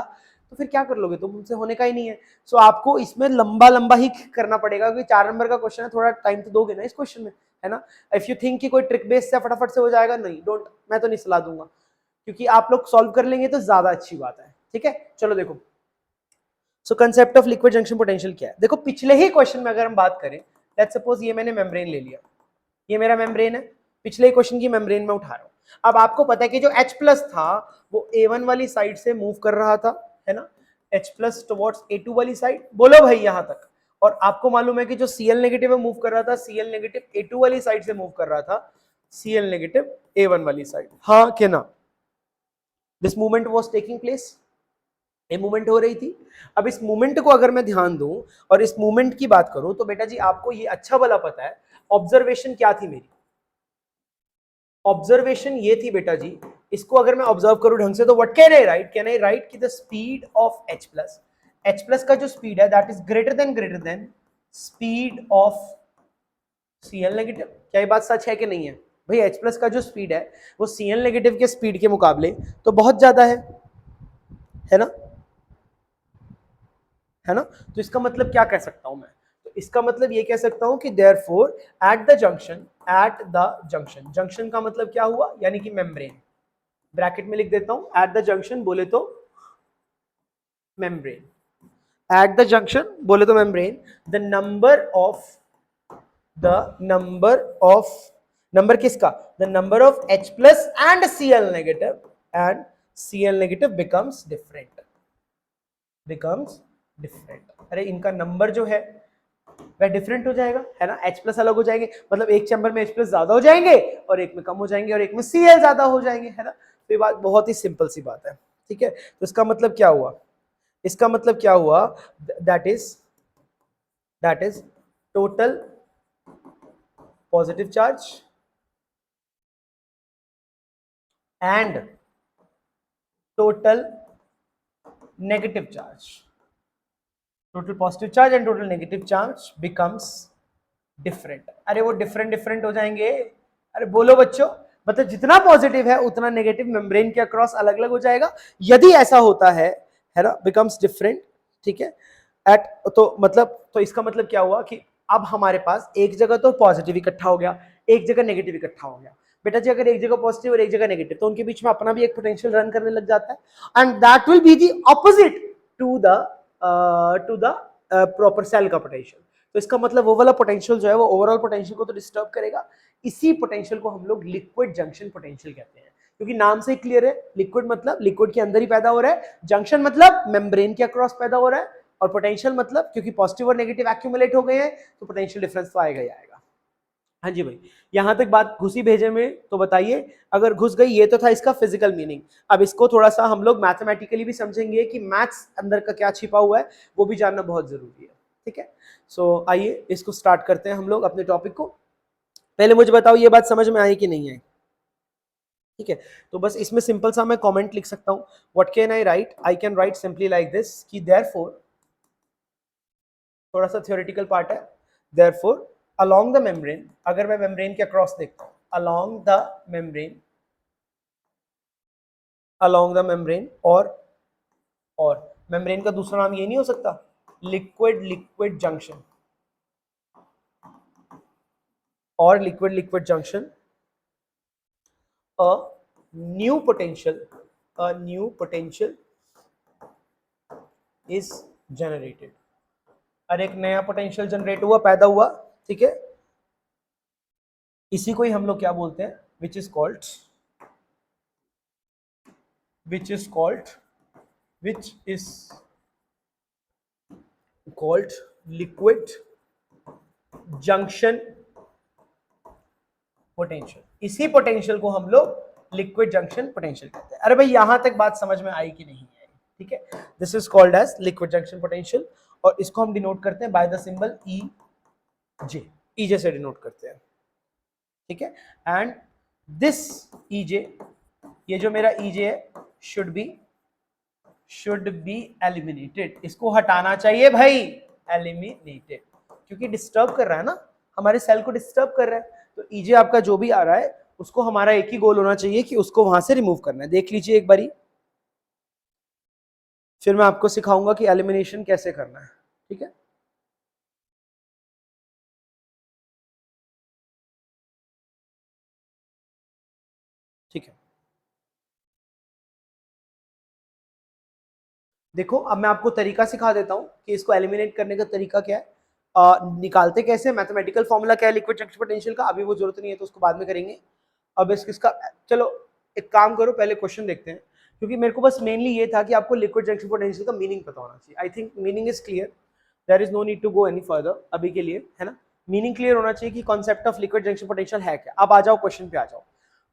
तो फिर क्या कर लोगे, तो उनसे होने का ही नहीं है। सो आपको इसमें लंबा लंबा ही करना पड़ेगा, क्योंकि 4 नंबर का क्वेश्चन है, थोड़ा टाइम तो दोगे ना इस क्वेश्चन में, है ना। इफ यू थिंक कि कोई ट्रिक बेस से फटाफट से हो जाएगा, नहीं, डोंट, मैं तो नहीं सलाह दूंगा, क्योंकि आप लोग सॉल्व कर लेंगे तो ज्यादा अच्छी बात है। ठीक है, चलो देखो, सो concept of liquid junction potential क्या है। देखो पिछले ही क्वेश्चन में अगर हम बात करें, लेट्स सपोज ये मैंने मेम्ब्रेन ले लिया, ये मेरा मेम्ब्रेन है, पिछले क्वेश्चन की मेम्ब्रेन में उठा रहा हूं। अब आपको पता है कि जो H प्लस था वो A1 वाली साइड से मूव कर रहा था, है ना, H प्लस टुवर्ड्स A2 वाली साइड, बोलो भाई यहां तक। और आपको मालूम है कि जो Cl नेगेटिव में मूव कर रहा था, Cl नेगेटिव A2 वाली साइड से मूव कर रहा था, Cl नेगेटिव A1 वाली साइड, हाँ क्या ना। This movement was taking place, ये मूवमेंट हो रही थी। अब इस मूवमेंट को अगर मैं ध्यान दूं और इस मूवमेंट की बात करूं, तो बेटा जी आपको ये अच्छा भला पता है ऑब्जर्वेशन क्या थी मेरी। ऑब्जर्वेशन ये थी बेटा जी, इसको अगर मैं ऑब्जर्व करूं ढंग से तो what can I write, can I write कि the speed of H plus का जो स्पीड है that is greater than speed of Cl negative. क्या ये बात सच है कि नहीं है भाई, H प्लस का जो स्पीड है वो Cl नेगेटिव के स्पीड के मुकाबले तो बहुत ज्यादा है ना, है ना। तो इसका मतलब क्या कह सकता हूं मैं, तो इसका मतलब ये कह सकता हूं कि therefore at the junction, junction का मतलब क्या हुआ, यानी कि मेम्ब्रेन, ब्रैकेट में लिख देता हूं एट द जंक्शन बोले तो मेम्ब्रेन, एट द जंक्शन बोले तो मेम्ब्रेन, द नंबर किसका, the number of H plus and Cl negative becomes different. अरे इनका नंबर जो है वह डिफरेंट हो जाएगा, है ना, H प्लस अलग हो जाएंगे, मतलब एक चैम्बर में H प्लस ज्यादा हो जाएंगे और एक में कम हो जाएंगे और एक में Cl ज्यादा हो जाएंगे, है ना। तो ये बात बहुत ही सिंपल सी बात है। ठीक है, तो इसका मतलब क्या हुआ, इसका मतलब क्या हुआ, that is total positive charge and total negative charge, total positive charge and total negative charge becomes different. अरे वो डिफरेंट हो जाएंगे, अरे बोलो बच्चों, मतलब जितना पॉजिटिव है उतना नेगेटिव मेम्ब्रेन के अक्रॉस अलग अलग हो जाएगा, यदि ऐसा होता है ना, बिकम्स डिफरेंट। ठीक है, एट तो मतलब, तो इसका मतलब क्या हुआ कि अब हमारे पास एक जगह तो पॉजिटिव इकट्ठा हो गया, एक जगह नेगेटिव इकट्ठा हो गया। बेटा जी अगर एक जगह पॉजिटिव और एक जगह नेगेटिव, तो उनके बीच में अपना भी एक पोटेंशियल रन करने लग जाता है, and that will be the opposite to the proper cell का पोटेंशियल। तो इसका मतलब वो वाला पोटेंशियल जो है वो ओवरऑल पोटेंशियल को तो डिस्टर्ब करेगा। इसी पोटेंशियल को हम लोग लिक्विड जंक्शन पोटेंशियल कहते हैं, क्योंकि नाम से ही क्लियर है, लिक्विड मतलब लिक्विड के अंदर ही पैदा हो रहा है, जंक्शन मतलब मेम्ब्रेन के अक्रॉस पैदा हो रहा है, और पोटेंशियल मतलब क्योंकि पॉजिटिव और नेगेटिव एक्यूमुलेट हो गए हैं तो पोटेंशियल डिफरेंस तो आएगा ही आएगा। हाँ जी भाई, यहां तक बात घुसी भेजे में, तो बताइए अगर घुस गई। ये तो था इसका फिजिकल मीनिंग, अब इसको थोड़ा सा हम लोग मैथमेटिकली भी समझेंगे कि मैथ्स अंदर का क्या छिपा हुआ है, वो भी जानना बहुत जरूरी है। ठीक है, सो आइए इसको स्टार्ट करते हैं हम लोग अपने टॉपिक को। पहले मुझे बताओ ये बात समझ में आई कि नहीं आई। ठीक है, तो बस इसमें सिंपल सा मैं कमेंट लिख सकता हूं, what can I write, I can right simply like this कि देयरफॉर, थोड़ा सा थ्योरेटिकल पार्ट है, देयरफॉर अलोंग द मेम्ब्रेन, अगर मैं मेम्ब्रेन के अक्रॉस देखता हूं, along the membrane, along the membrane, और मेम्ब्रेन का दूसरा नाम ये नहीं हो सकता, लिक्विड जंक्शन, और liquid junction, a new potential is generated. और एक नया पोटेंशियल जनरेट हुआ, पैदा हुआ, ठीक है। इसी को ही हम लोग क्या बोलते हैं, which is called which is called liquid junction potential. इसी पोटेंशियल को हम लोग लिक्विड जंक्शन पोटेंशियल कहते हैं। अरे भाई यहां तक बात समझ में आई कि नहीं आई? ठीक है, this is called as liquid junction potential, और इसको हम डिनोट करते हैं by the symbol E J. E J से डिनोट करते हैं, ठीक है। एंड दिस ई जे, ये जो मेरा ई जे है, शुड बी एलिमिनेटेड। इसको हटाना चाहिए भाई, एलिमिनेटेड, क्योंकि डिस्टर्ब कर रहा है ना, हमारे सेल को डिस्टर्ब कर रहा है। तो ईजे आपका जो भी आ रहा है उसको हमारा एक ही गोल होना चाहिए कि उसको वहां से रिमूव करना है। देख लीजिए एक बारी, फिर मैं आपको सिखाऊंगा कि एलिमिनेशन कैसे करना है, ठीक है। ठीक है, देखो अब मैं आपको तरीका सिखा देता हूं कि इसको एलिमिनेट करने का तरीका क्या है, निकालते कैसे, मैथमेटिकल फॉर्मूला क्या है लिक्विड जंक्शन पोटेंशियल का, अभी वो जरूरत नहीं है तो उसको बाद में करेंगे। अब इसका चलो एक काम करो, पहले क्वेश्चन देखते हैं, क्योंकि मेरे को बस मेनली ये था कि आपको लिक्विड जंक्शन पोटेंशियल का मीनिंग पता होना चाहिए। I think meaning is clear, there is no need to go any further अभी के लिए, है ना। मीनिंग क्लियर होना चाहिए कि concept of liquid junction potential है क्या। अब आ जाओ क्वेश्चन पे आ जाओ।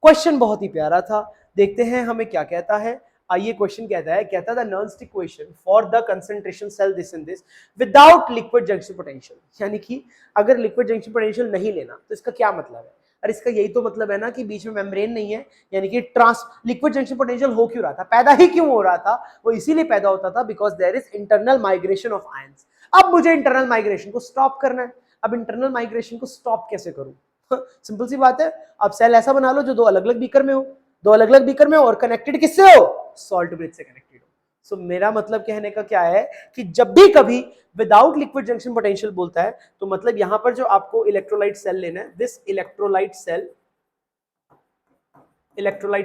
क्वेश्चन बहुत ही प्यारा था, देखते हैं हमें क्या कहता है। आइए क्वेश्चन कहता है द नॉनस्टिक equation for the concentration cell this in this without liquid junction potential, यानी कि अगर लिक्विड जंक्शन पोटेंशियल नहीं लेना तो इसका क्या मतलब है। और इसका यही तो मतलब है ना कि बीच में मेम्ब्रेन नहीं है, यानी कि लिक्विड जंक्शन पोटेंशियल हो क्यों रहा था, पैदा ही क्यों हो रहा था, वो इसीलिए पैदा होता था because there is internal migration of ions. अब मुझे इंटरनल माइग्रेशन को स्टॉप करना है। अब इंटरनल माइग्रेशन को स्टॉप कैसे करूं? सिंपल सी बात है, अब सेल ऐसा बना लो जो दो अलग अलग बीकर में हो, दो अलग अलग बीकर में हो और कनेक्टेड किससे हो, सॉल्ट ब्रिज से कनेक्टेड हो। सो मेरा मतलब कहने का क्या है कि जब भी कभी विदाउट लिक्विड जंक्शन पोटेंशियल बोलता है तो मतलब यहां पर जो आपको इलेक्ट्रोलाइट सेल लेना है, this electrolyte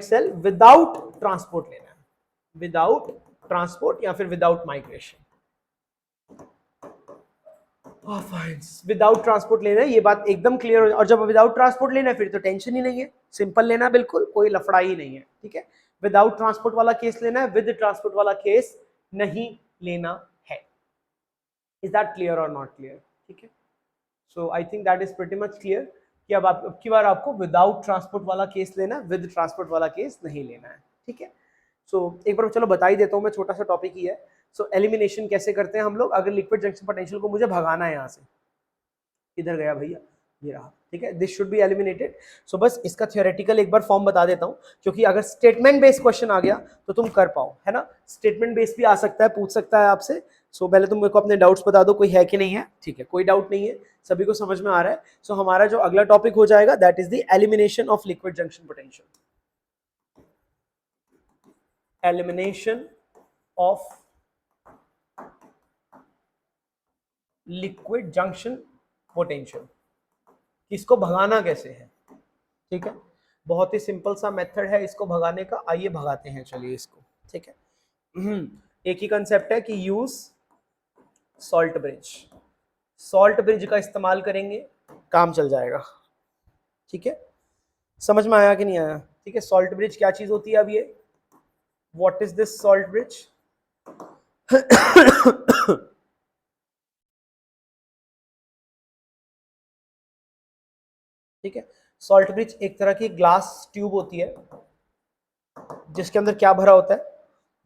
cell without transport लेना है, विदाउट ट्रांसपोर्ट या फिर विदाउट माइग्रेशन, विदाउट ट्रांसपोर्ट लेना है, ये बात एकदम क्लियर हो। और जब विदाउट ट्रांसपोर्ट लेना है फिर तो टेंशन ही नहीं है, सिंपल लेना बिल्कुल, कोई लफड़ा ही नहीं है, ठीक है। विदाउट ट्रांसपोर्ट वाला केस लेना है, विद ट्रांसपोर्ट वाला केस नहीं लेना है। इज दैट क्लियर और नॉट क्लियर? ठीक है, so I think that is pretty much clear कि अब की बार आपको विदाउट ट्रांसपोर्ट वाला केस लेना है, विद ट्रांसपोर्ट वाला केस नहीं लेना है, ठीक है। सो एक बार चलो बता ही देता हूं मैं, छोटा सा टॉपिक ही है। सो एलिमिनेशन कैसे करते हैं हम लोग, अगर लिक्विड जंक्शन पोटेंशियल को मुझे भगाना है, यहां से इधर गया भैया, ये रहा, ठीक है, दिस शुड बी एलिमिनेटेड। सो बस इसका थ्योरेटिकल एक बार फॉर्म बता देता हूं, क्योंकि अगर स्टेटमेंट बेस्ड क्वेश्चन आ गया तो तुम कर पाओ, है ना। स्टेटमेंट बेस्ड भी आ सकता है, पूछ सकता है आपसे। सो पहले तुम मेरे को अपने डाउट्स बता दो, कोई है कि नहीं है? ठीक है, कोई डाउट नहीं है, सभी को समझ में आ रहा है। सो हमारा जो अगला टॉपिक हो जाएगा that is the elimination of liquid junction potential. Elimination of liquid junction potential, इसको भगाना कैसे है, ठीक है। बहुत ही सिंपल सा मेथड है इसको भगाने का, आइए भगाते हैं, चलिए इसको, ठीक है। एक ही कंसेप्ट है कि use salt bridge, salt bridge का इस्तेमाल करेंगे, काम चल जाएगा, ठीक है। समझ में आया कि नहीं आया? ठीक है, सॉल्ट ब्रिज क्या चीज होती है अब ये, what is this salt bridge? ठीक है, सॉल्ट ब्रिज एक तरह की ग्लास ट्यूब होती है जिसके अंदर क्या भरा होता है,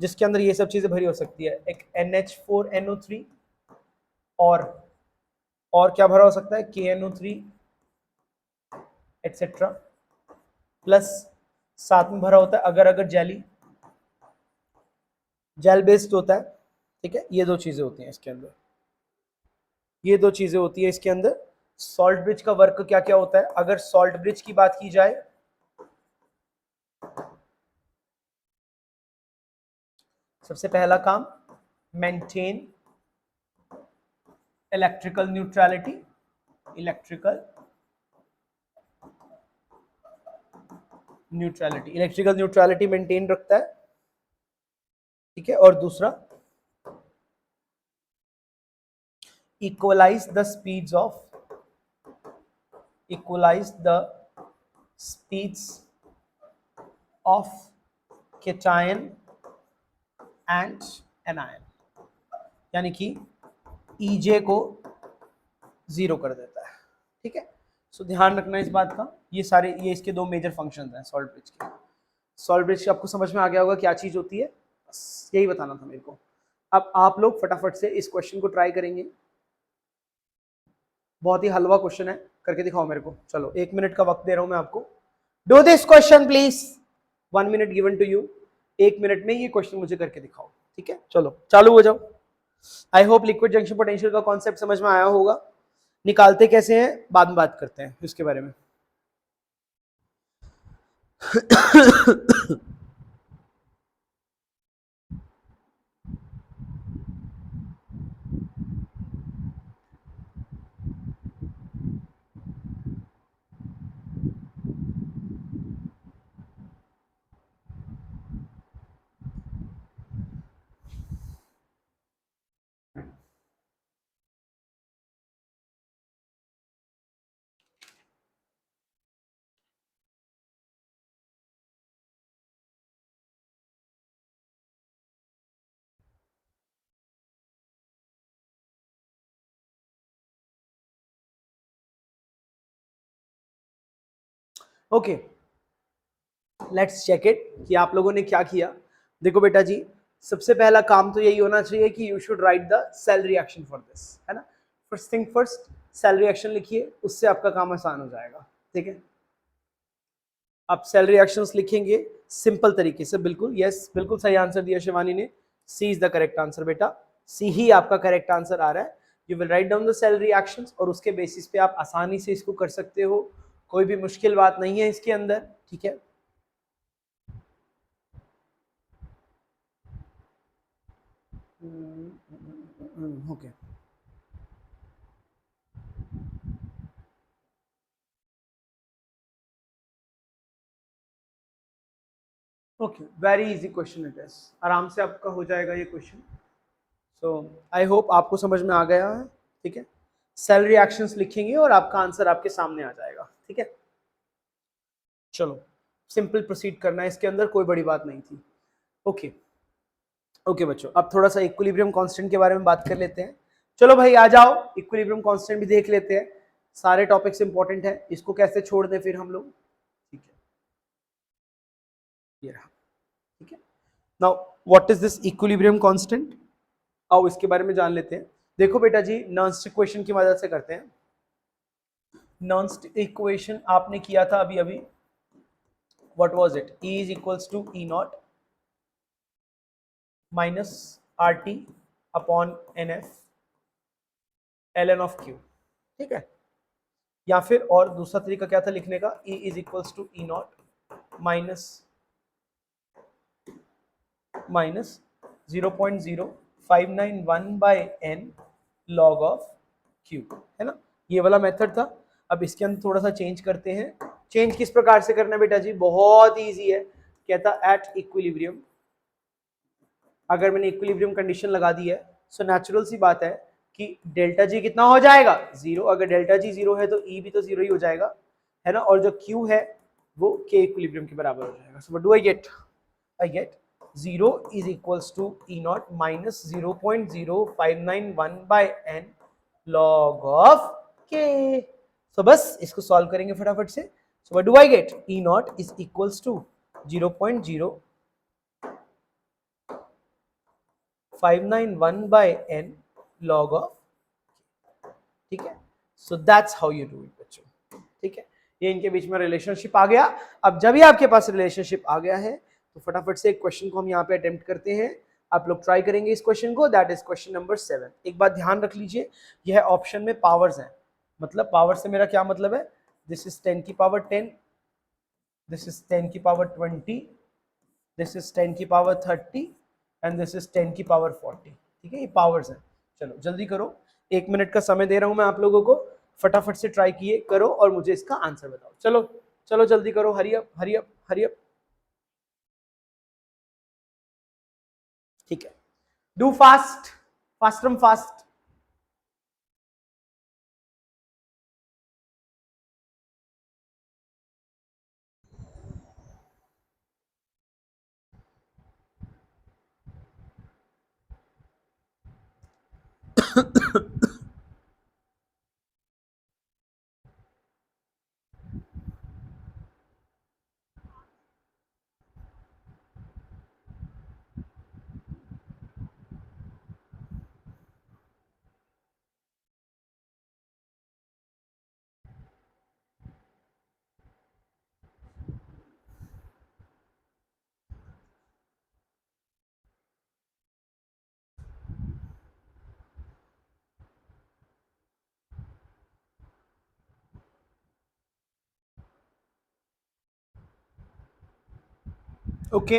जिसके अंदर ये सब चीजें भरी हो सकती है, एक NH4NO3 और क्या भरा हो सकता है, KNO3 एटसेट्रा, प्लस साथ में भरा होता है अगर अगर जेल बेस्ड होता है, ठीक है। ये दो चीजें होती हैं इसके अंदर, ये दो चीजें होती है इसके अंदर। सॉल्ट ब्रिज का वर्क क्या क्या होता है, अगर सॉल्ट ब्रिज की बात की जाए, सबसे पहला काम maintain electrical neutrality, electrical neutrality maintain रखता है, ठीक है। और दूसरा equalize the speeds of equalize the speeds of cation and anion, यानी कि EJ को जीरो कर देता है। ठीक है, सो ध्यान रखना इस बात का। ये इसके दो मेजर फंक्शंस हैं सॉल्ट ब्रिज के। सॉल्ट ब्रिज आपको समझ में आ गया होगा क्या चीज होती है, बस यही बताना था मेरे को। अब आप लोग फटाफट से इस क्वेश्चन को ट्राई करेंगे, बहुत ही हलवा क्वेश्चन है, करके दिखाओ मेरे को। चलो 1 मिनट का वक्त दे रहा हूं मैं आपको। Do this question please, 1 minute given to you. 1 minute में ये क्वेश्चन मुझे करके दिखाओ, ठीक है? चलो चालू हो जाओ। I hope liquid junction potential का कॉन्सेप्ट समझ में आया होगा। निकालते कैसे हैं बाद में बात करते हैं इसके बारे में। ओके, लेट्स चेक इट कि आप लोगों ने क्या किया। देखो बेटा जी, सबसे पहला काम तो यही होना चाहिए कि you should write the cell reaction for this, है ना? First thing first, cell reaction लिखिए, उससे आपका काम आसान हो जाएगा। ठीक है, आप सेल रिएक्शंस लिखेंगे सिंपल तरीके से। बिल्कुल यस, बिल्कुल सही आंसर दिया शिवानी ने। C is the correct answer बेटा, सी ही आपका करेक्ट आंसर आ रहा है। You will write down the cell reactions और उसके बेसिस पे आप आसानी से इसको कर सकते हो, कोई भी मुश्किल बात नहीं है इसके अंदर। ठीक है, okay okay, very easy question it is, आराम से आपका हो जाएगा ये क्वेश्चन। सो आई होप आपको समझ में आ गया है। ठीक है, सेल रिएक्शंस लिखेंगे और आपका आंसर आपके सामने आ जाएगा। ठीक है, चलो सिंपल प्रोसीड करना है, इसके अंदर कोई बड़ी बात नहीं थी। ओके ओके बच्चों, अब थोड़ा सा इक्विलिब्रियम कांस्टेंट के बारे में बात कर लेते हैं। चलो भाई आ जाओ, इक्विलिब्रियम कांस्टेंट भी देख लेते हैं। सारे टॉपिक्स इंपॉर्टेंट है, इसको कैसे छोड़ दें फिर हम लोग। ठीक है, ये रहा। ठीक है, now what is this equilibrium constant, आओ इसके बारे में जान लेते हैं। देखो बेटा जी, नॉनस्टिक क्वेश्चन की मदद से करते हैं। नॉनस्टिक इक्वेशन आपने किया था अभी अभी, what was it, E is equals to E naught minus RT upon NF ln of Q। ठीक है, या फिर और दूसरा तरीका क्या था लिखने का, E is equals to E naught minus 0.0591 by n log of Q, है ना? ये वाला मेथड था। अब इसके अंदर थोड़ा सा चेंज करते हैं। चेंज किस प्रकार से करना है बेटा जी, बहुत इजी है। कहता एट इक्विलिब्रियम, अगर मैंने इक्विलिब्रियम कंडीशन लगा दी है, सो नेचुरल सी बात है कि डेल्टा जी कितना हो जाएगा, जीरो। अगर डेल्टा जी जीरो है तो ई भी तो जीरो ही हो जाएगा, है ना? और जो क्यू है वो के इक्विलिब्रियम के बराबर हो जाएगा। So what do I get 0 is equals to E naught minus 0.0591 by N log of K. So बस इसको सॉल्व करेंगे फटाफट से। So what do I get, E naught is equals to 0.0591 by n log of, ठीक है? So that's how you do it बच्चों। ठीक है, ये इनके बीच में रिलेशनशिप आ गया। अब जब भी आपके पास रिलेशनशिप आ गया है तो फटाफट से एक क्वेश्चन को हम यहाँ पे अटेम्प्ट करते हैं। आप लोग ट्राई करेंगे इस क्वेश्चन को, दैट इज क्वेश्चन नंबर 7। एक बात ध्यान रख लीजिए, यह ऑप्शन में पावर्स हैं, मतलब पावर से मेरा क्या मतलब है, दिस इज 10 की पावर 10, दिस इज 10 की पावर 20, दिस इज 10 की पावर 30 एंड दिस इज 10 की पावर 40। ठीक है, ये पावर्स हैं। चलो जल्दी करो, 1 मिनट का समय दे रहा हूं मैं आप लोगों को, फटाफट से ट्राई किए करो और मुझे इसका आंसर बताओ। चलो चलो जल्दी करो, hurry up hurry up hurry up. ठीक है, डू फास्ट, फास्टम fast. Okay,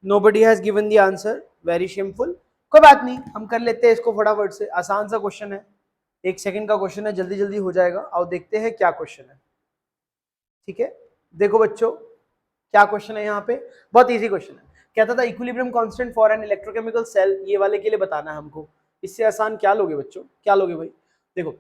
nobody has given the answer, very shameful. कोई बात नहीं, हम कर लेते हैं इसको फटाफट से, आसान सा क्वेश्चन है, 1 सेकंड का क्वेश्चन है, जल्दी जल्दी हो जाएगा। आओ देखते हैं क्या क्वेश्चन है। ठीक है, देखो बच्चों क्या क्वेश्चन है यहाँ पे, बहुत इजी क्वेश्चन है। कहता था equilibrium constant for an electrochemical cell, ये वाले के लिए बताना है हमको। इससे आसान क्या लोगे बच्चों, क्या लोगे भाई? देखो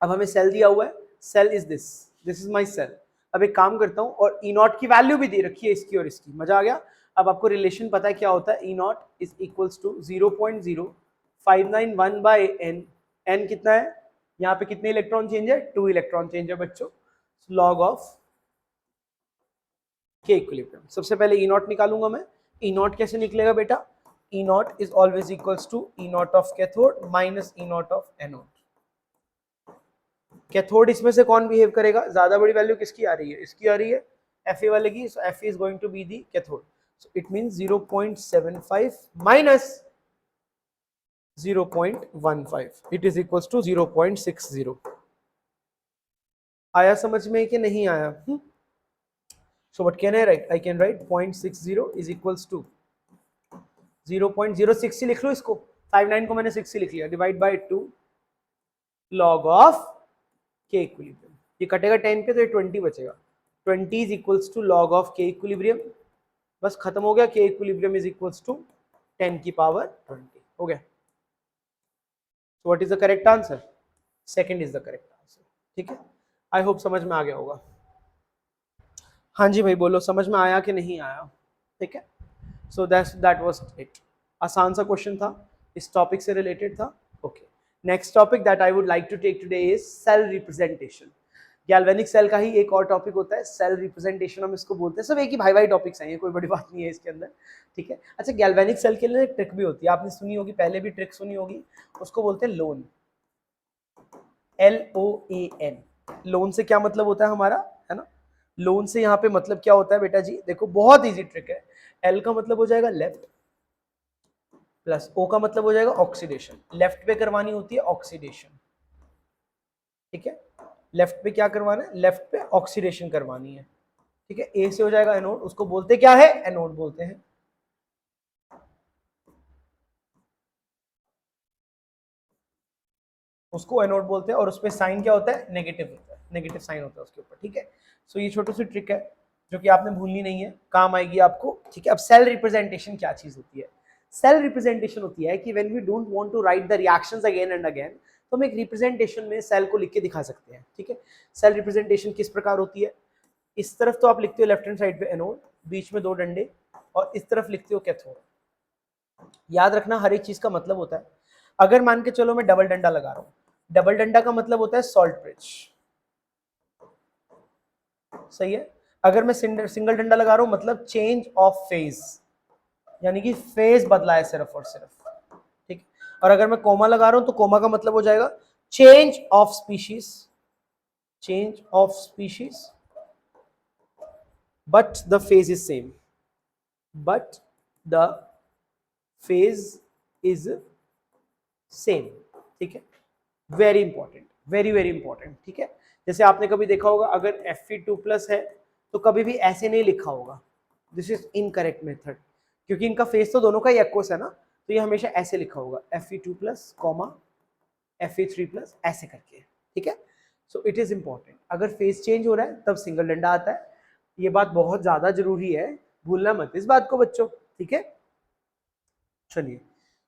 अब हमें सेल दिया हुआ है, cell is this is my cell. अब एक काम करता हूँ, और ई नॉट की वैल्यू भी दे रखी है इसकी और इसकी, मजा आ गया। अब आपको रिलेशन पता है क्या होता है, E naught is equals to 0.0591 by n. N कितना है यहाँ पे, कितने इलेक्ट्रॉन चेंज है, 2 इलेक्ट्रॉन चेंज है बच्चों, लॉग ऑफ के इक्विलिब्रियम। सबसे पहले ई नॉट निकालूंगा मैं। ई नॉट कैसे निकलेगा बेटा, E naught is always equals to E naught of cathode minus E naught of anode. Cathode इसमें से कौन बिहेव करेगा, ज्यादा बड़ी वैल्यू किसकी आ रही है, इसकी आ रही है, Fa वाले की, so Fa is going to be the cathode, so it means 0.75 minus 0.15, it is equals to 0.60। आया समझ में कि नहीं आया? So what can I write? I can write 0.60 is equals to 0.06 लिख लो इसको, 59 को मैंने 6 लिख लिया, divide by 2 log of K equilibrium. ये कटेगा 10 पे तो ये 20 बचेगा, 20 is equals to log of K equilibrium. बस खत्म हो गया, के इक्विलिब्रियम इज इक्वल्स टू 10 की पावर 20 हो गया। So what is the correct answer, second is the correct answer. ठीक है, आई होप समझ में आ गया होगा। हाँ जी भाई बोलो, समझ में आया कि नहीं आया? ठीक है, सो दैट वाज इट। आसान सा क्वेश्चन था, इस टॉपिक से रिलेटेड था। Okay, next topic that I would like to take today is cell representation. Galvanic cell का ही एक और टॉपिक होता है सेल रिप्रेजेंटेशन, हम इसको बोलते हैं। सब एक ही भाई भाई टॉपिक्स हैं, ये कोई बड़ी बात नहीं है इसके अंदर। ठीक है, अच्छा गैल्वेनिक सेल के लिए एक ट्रिक भी होती है, आपने सुनी होगी, पहले भी ट्रिक सुनी होगी, उसको बोलते हैं लोन, LOAN। लोन से क्या मतलब होता है हमारा, है ना? लोन से यहाँ पे मतलब क्या होता है बेटा जी, देखो बहुत इजी ट्रिक है। एल का मतलब हो जाएगा लेफ्ट, प्लस ओ का मतलब हो जाएगा ऑक्सीडेशन। लेफ्ट पे करवानी होती है ऑक्सीडेशन, ठीक है, लेफ्ट पे क्या करवाना है, लेफ्ट पे ऑक्सीडेशन करवानी है। ठीक है, ए से हो जाएगा एनोड, उसको बोलते क्या है, एनोड बोलते हैं। उसको एनोड बोलते हैं, और उसपे साइन क्या होता है, नेगेटिव होता है, नेगेटिव साइन होता है उसके ऊपर। ठीक है, सो ये छोटी सी ट्रिक है जो कि आपने भूलनी नहीं है, काम आएगी आपको। ठीक है, अब सेल रिप्रेजेंटेशन क्या चीज होती है? सेल रिप्रेजेंटेशन होती है कि when we don't want to write the reactions again and again, तो हम एक रिप्रेजेंटेशन में सेल को लिख के दिखा सकते हैं। ठीक है, सेल रिप्रेजेंटेशन किस प्रकार होती है, इस तरफ तो आप लिखते हो लेफ्ट हैंड साइड पे एनोड, बीच में 2 डंडे, और इस तरफ लिखते हो कैथोड। याद रखना हर एक चीज का मतलब होता है। अगर मान के चलो मैं डबल डंडा लगा रहा हूं, डबल डंडा का मतलब होता है सॉल्ट ब्रिज, सही है। अगर मैं सिंगल डंडा लगा रहा हूं मतलब चेंज ऑफ फेज, यानी कि फेज बदला है सिर्फ और सिर्फ। ठीक, और अगर मैं कोमा लगा रहा हूं तो कोमा का मतलब हो जाएगा change of species, change of species, but the phase is same, but the phase is same. ठीक है, very important, very very important. ठीक है, जैसे आपने कभी देखा होगा अगर Fe2+ है तो कभी भी ऐसे नहीं लिखा होगा, दिस इज इनकरेक्ट मेथड, क्योंकि इनका फेस तो दोनों का ही एक्वस है ना, तो ये हमेशा ऐसे लिखा होगा Fe2+ कॉमा Fe3+ ऐसे करके। ठीक है, सो इट इज इंपॉर्टेंट, अगर फेस चेंज हो रहा है तब सिंगल डंडा आता है, ये बात बहुत ज्यादा जरूरी है, भूलना मत इस बात को बच्चों। ठीक है, चलिए,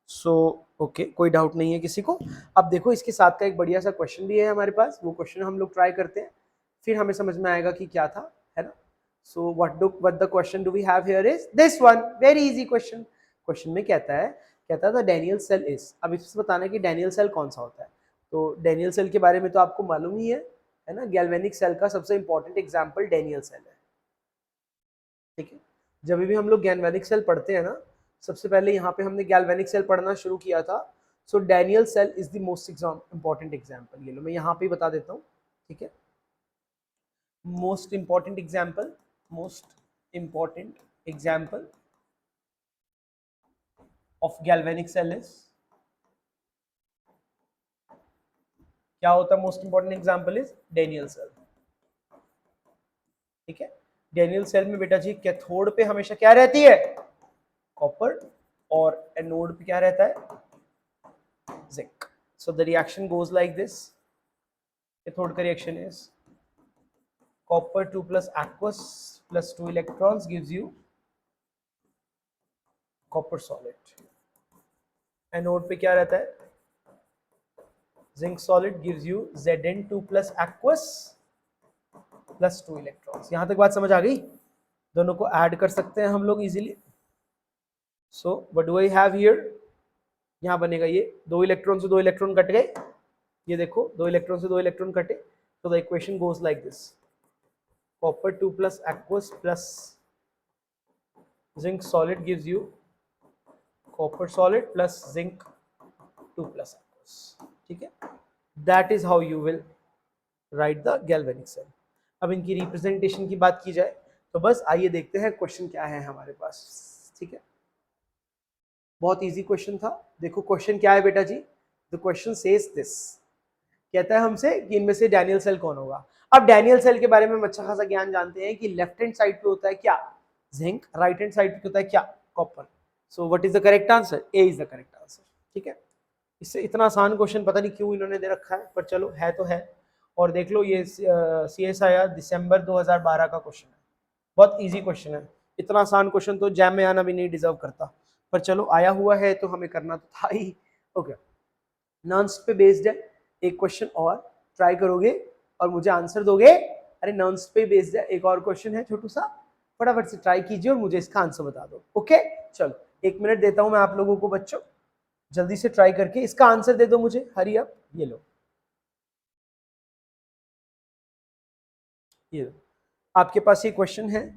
सो ओके, कोई डाउट नहीं है किसी को। अब देखो इसके साथ का एक बढ़िया सा क्वेश्चन भी है हमारे पास, वो क्वेश्चन हम लोग ट्राई करते हैं, फिर हमें समझ में आएगा कि क्या था, है ना? So what the question do we have here is this one, very easy question. Question में कहता है डैनियल सेल इज, अब इसमें बताना है कि डैनियल सेल कौन सा होता है। तो डैनियल सेल के बारे में तो आपको मालूम ही है ना, गैल्वेनिक सेल का सबसे इंपॉर्टेंट एग्जाम्पल डैनियल सेल है। ठीक है, जब भी हम लोग गैल्वेनिक सेल पढ़ते हैं ना, सबसे पहले यहाँ पे हमने गैल्वेनिक सेल पढ़ना शुरू किया था। So Daniell cell is the most important example, ये लो मैं यहाँ पे बता देता हूँ। ठीक है, most important example, most important example of galvanic cell is, क्या होता है most important example is Daniell cell. ठीक है, डैनियल सेल में बेटा जी कैथोड पे हमेशा क्या रहती है, कॉपर, और एनोड पे क्या रहता है, zinc. So the reaction goes like this. Cathode का reaction is copper 2 plus aqueous plus 2 electrons gives you copper solid. Anode पे क्या रहता है, zinc solid gives you Zn2 plus aqueous plus 2 electrons. यहां तक बात समझ आ गई, दोनों को ऐड कर सकते हैं हम लोग easily. So what do I have here, यहां बनेगा ये, दो इलेक्ट्रॉन से दो इलेक्ट्रॉन कट गए, ये देखो दो इलेक्ट्रॉन से दो इलेक्ट्रॉन कटे, तो the equation goes like this, copper 2 plus aqueous plus zinc solid gives you copper solid plus zinc 2 plus aqueous. ठीक है, that is how you will write the galvanic cell. अब इनकी रिप्रेजेंटेशन की बात की जाए तो बस आइए देखते हैं क्वेश्चन क्या है हमारे पास. ठीक है, बहुत इजी क्वेश्चन था. देखो क्वेश्चन क्या है बेटा जी, द क्वेश्चन सेज दिस, कहता है हमसे कि इनमें से डैनियल सेल कौन होगा. अब डैनियल सेल के बारे में हम अच्छा खासा ज्ञान जानते हैं कि लेफ्ट हैंड साइड पे होता है क्या, जिंक, राइट हैंड साइड पे होता है क्या, copper. So what is the correct answer, A is the correct answer. ठीक है, इससे इतना आसान क्वेश्चन पता नहीं क्यों इन्होंने दे रखा है, पर चलो है तो है. और देख लो ये CSIR दिसंबर 2012 का क्वेश्चन है, बहुत इजी क्वेश्चन है. इतना आसान क्वेश्चन तो जैम में आना भी नहीं डिजर्व करता, पर चलो आया हुआ है तो हमें करना तो था ही. ओके, नॉन्स पे बेस्ड है, एक क्वेश्चन और ट्राई करोगे और मुझे आंसर दोगे. अरे नॉन्स पे बेस्ड है, एक और क्वेश्चन है छोटू सा, फटाफट से ट्राई कीजिए और मुझे इसका आंसर बता दो. ओके चलो 1 मिनट देता हूं मैं आप लोगों को बच्चों, जल्दी से ट्राई करके इसका आंसर दे दो मुझे, हरी अप. ये लो, ये लो, आपके पास ये क्वेश्चन है.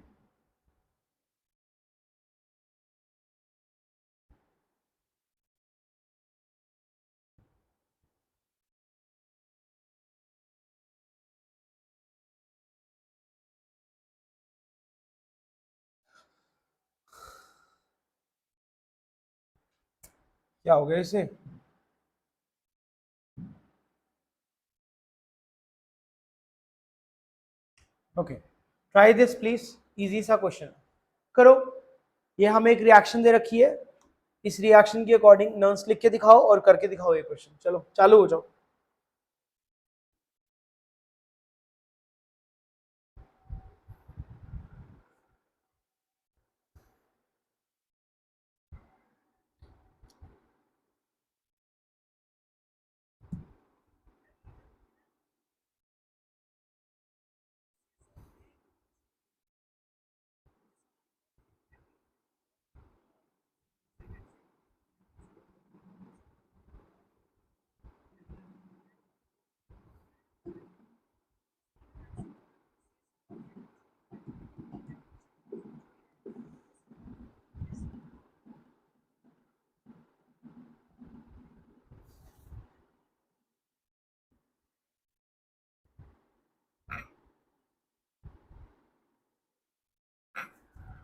क्या हो गया इसे, okay try this please, easy सा क्वेश्चन करो. ये हमें एक रिएक्शन दे रखी है, इस रिएक्शन के अकॉर्डिंग नॉन्स लिख के दिखाओ और करके दिखाओ ये क्वेश्चन. चलो चालू हो जाओ.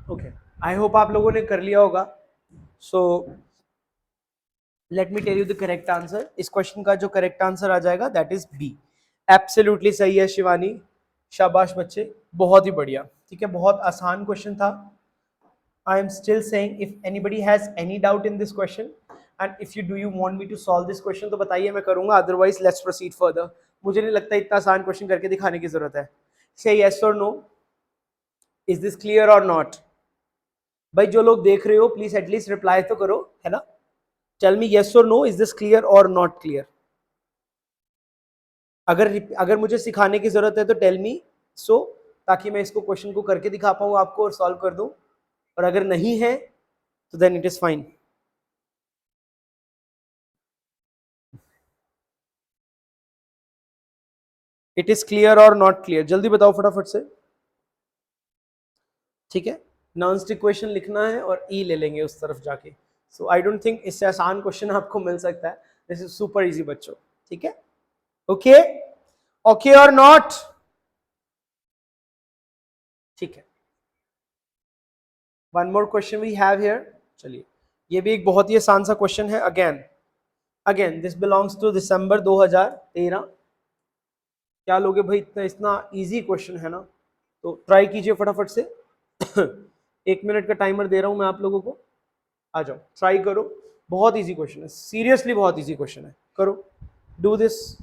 ओके, आई होप आप लोगों ने कर लिया होगा. So let me tell you the correct answer. इस क्वेश्चन का जो करेक्ट आंसर आ जाएगा दैट इज बी. एब्सोल्युटली सही है शिवानी, शाबाश बच्चे, बहुत ही बढ़िया. ठीक है, बहुत आसान क्वेश्चन था. I am still saying if anybody has any doubt in this question and if you want me to solve this question तो बताइए, मैं करूंगा, otherwise let's proceed further. मुझे नहीं लगता इतना आसान क्वेश्चन करके दिखाने की जरूरत है. Say yes or no, is this clear or not? भाई जो लोग देख रहे हो प्लीज एटलीस्ट रिप्लाई तो करो, है ना. Tell me yes or no, is this clear or not clear? अगर मुझे सिखाने की जरूरत है तो टेल मी सो, ताकि मैं इसको क्वेश्चन को करके दिखा पाऊँ आपको और सॉल्व कर दूं. और अगर नहीं है तो then it is fine. It is clear और नॉट क्लियर, जल्दी बताओ फटाफट से. ठीक है, नॉन स्टिक क्वेश्चन लिखना है और ई ले लेंगे उस तरफ जाके. सो आई डोंट थिंक इससे आसान क्वेश्चन आपको मिल सकता है. दिस इज सुपर इजी बच्चों. ठीक है, ओके ओके और नॉट. ठीक है, one more question we have here. चलिए, ये भी एक बहुत ही आसान सा क्वेश्चन है. अगेन दिस बिलोंग्स टू दिसंबर 2013. क्या लोगे भाई, इतना इतना इजी क्वेश्चन है ना. तो ट्राई कीजिए फटाफट से। 1 मिनट का टाइमर दे रहा हूं मैं आप लोगों को, आ जाओ ट्राई करो। बहुत इजी क्वेश्चन है, सीरियसली बहुत इजी क्वेश्चन है, करो, do this.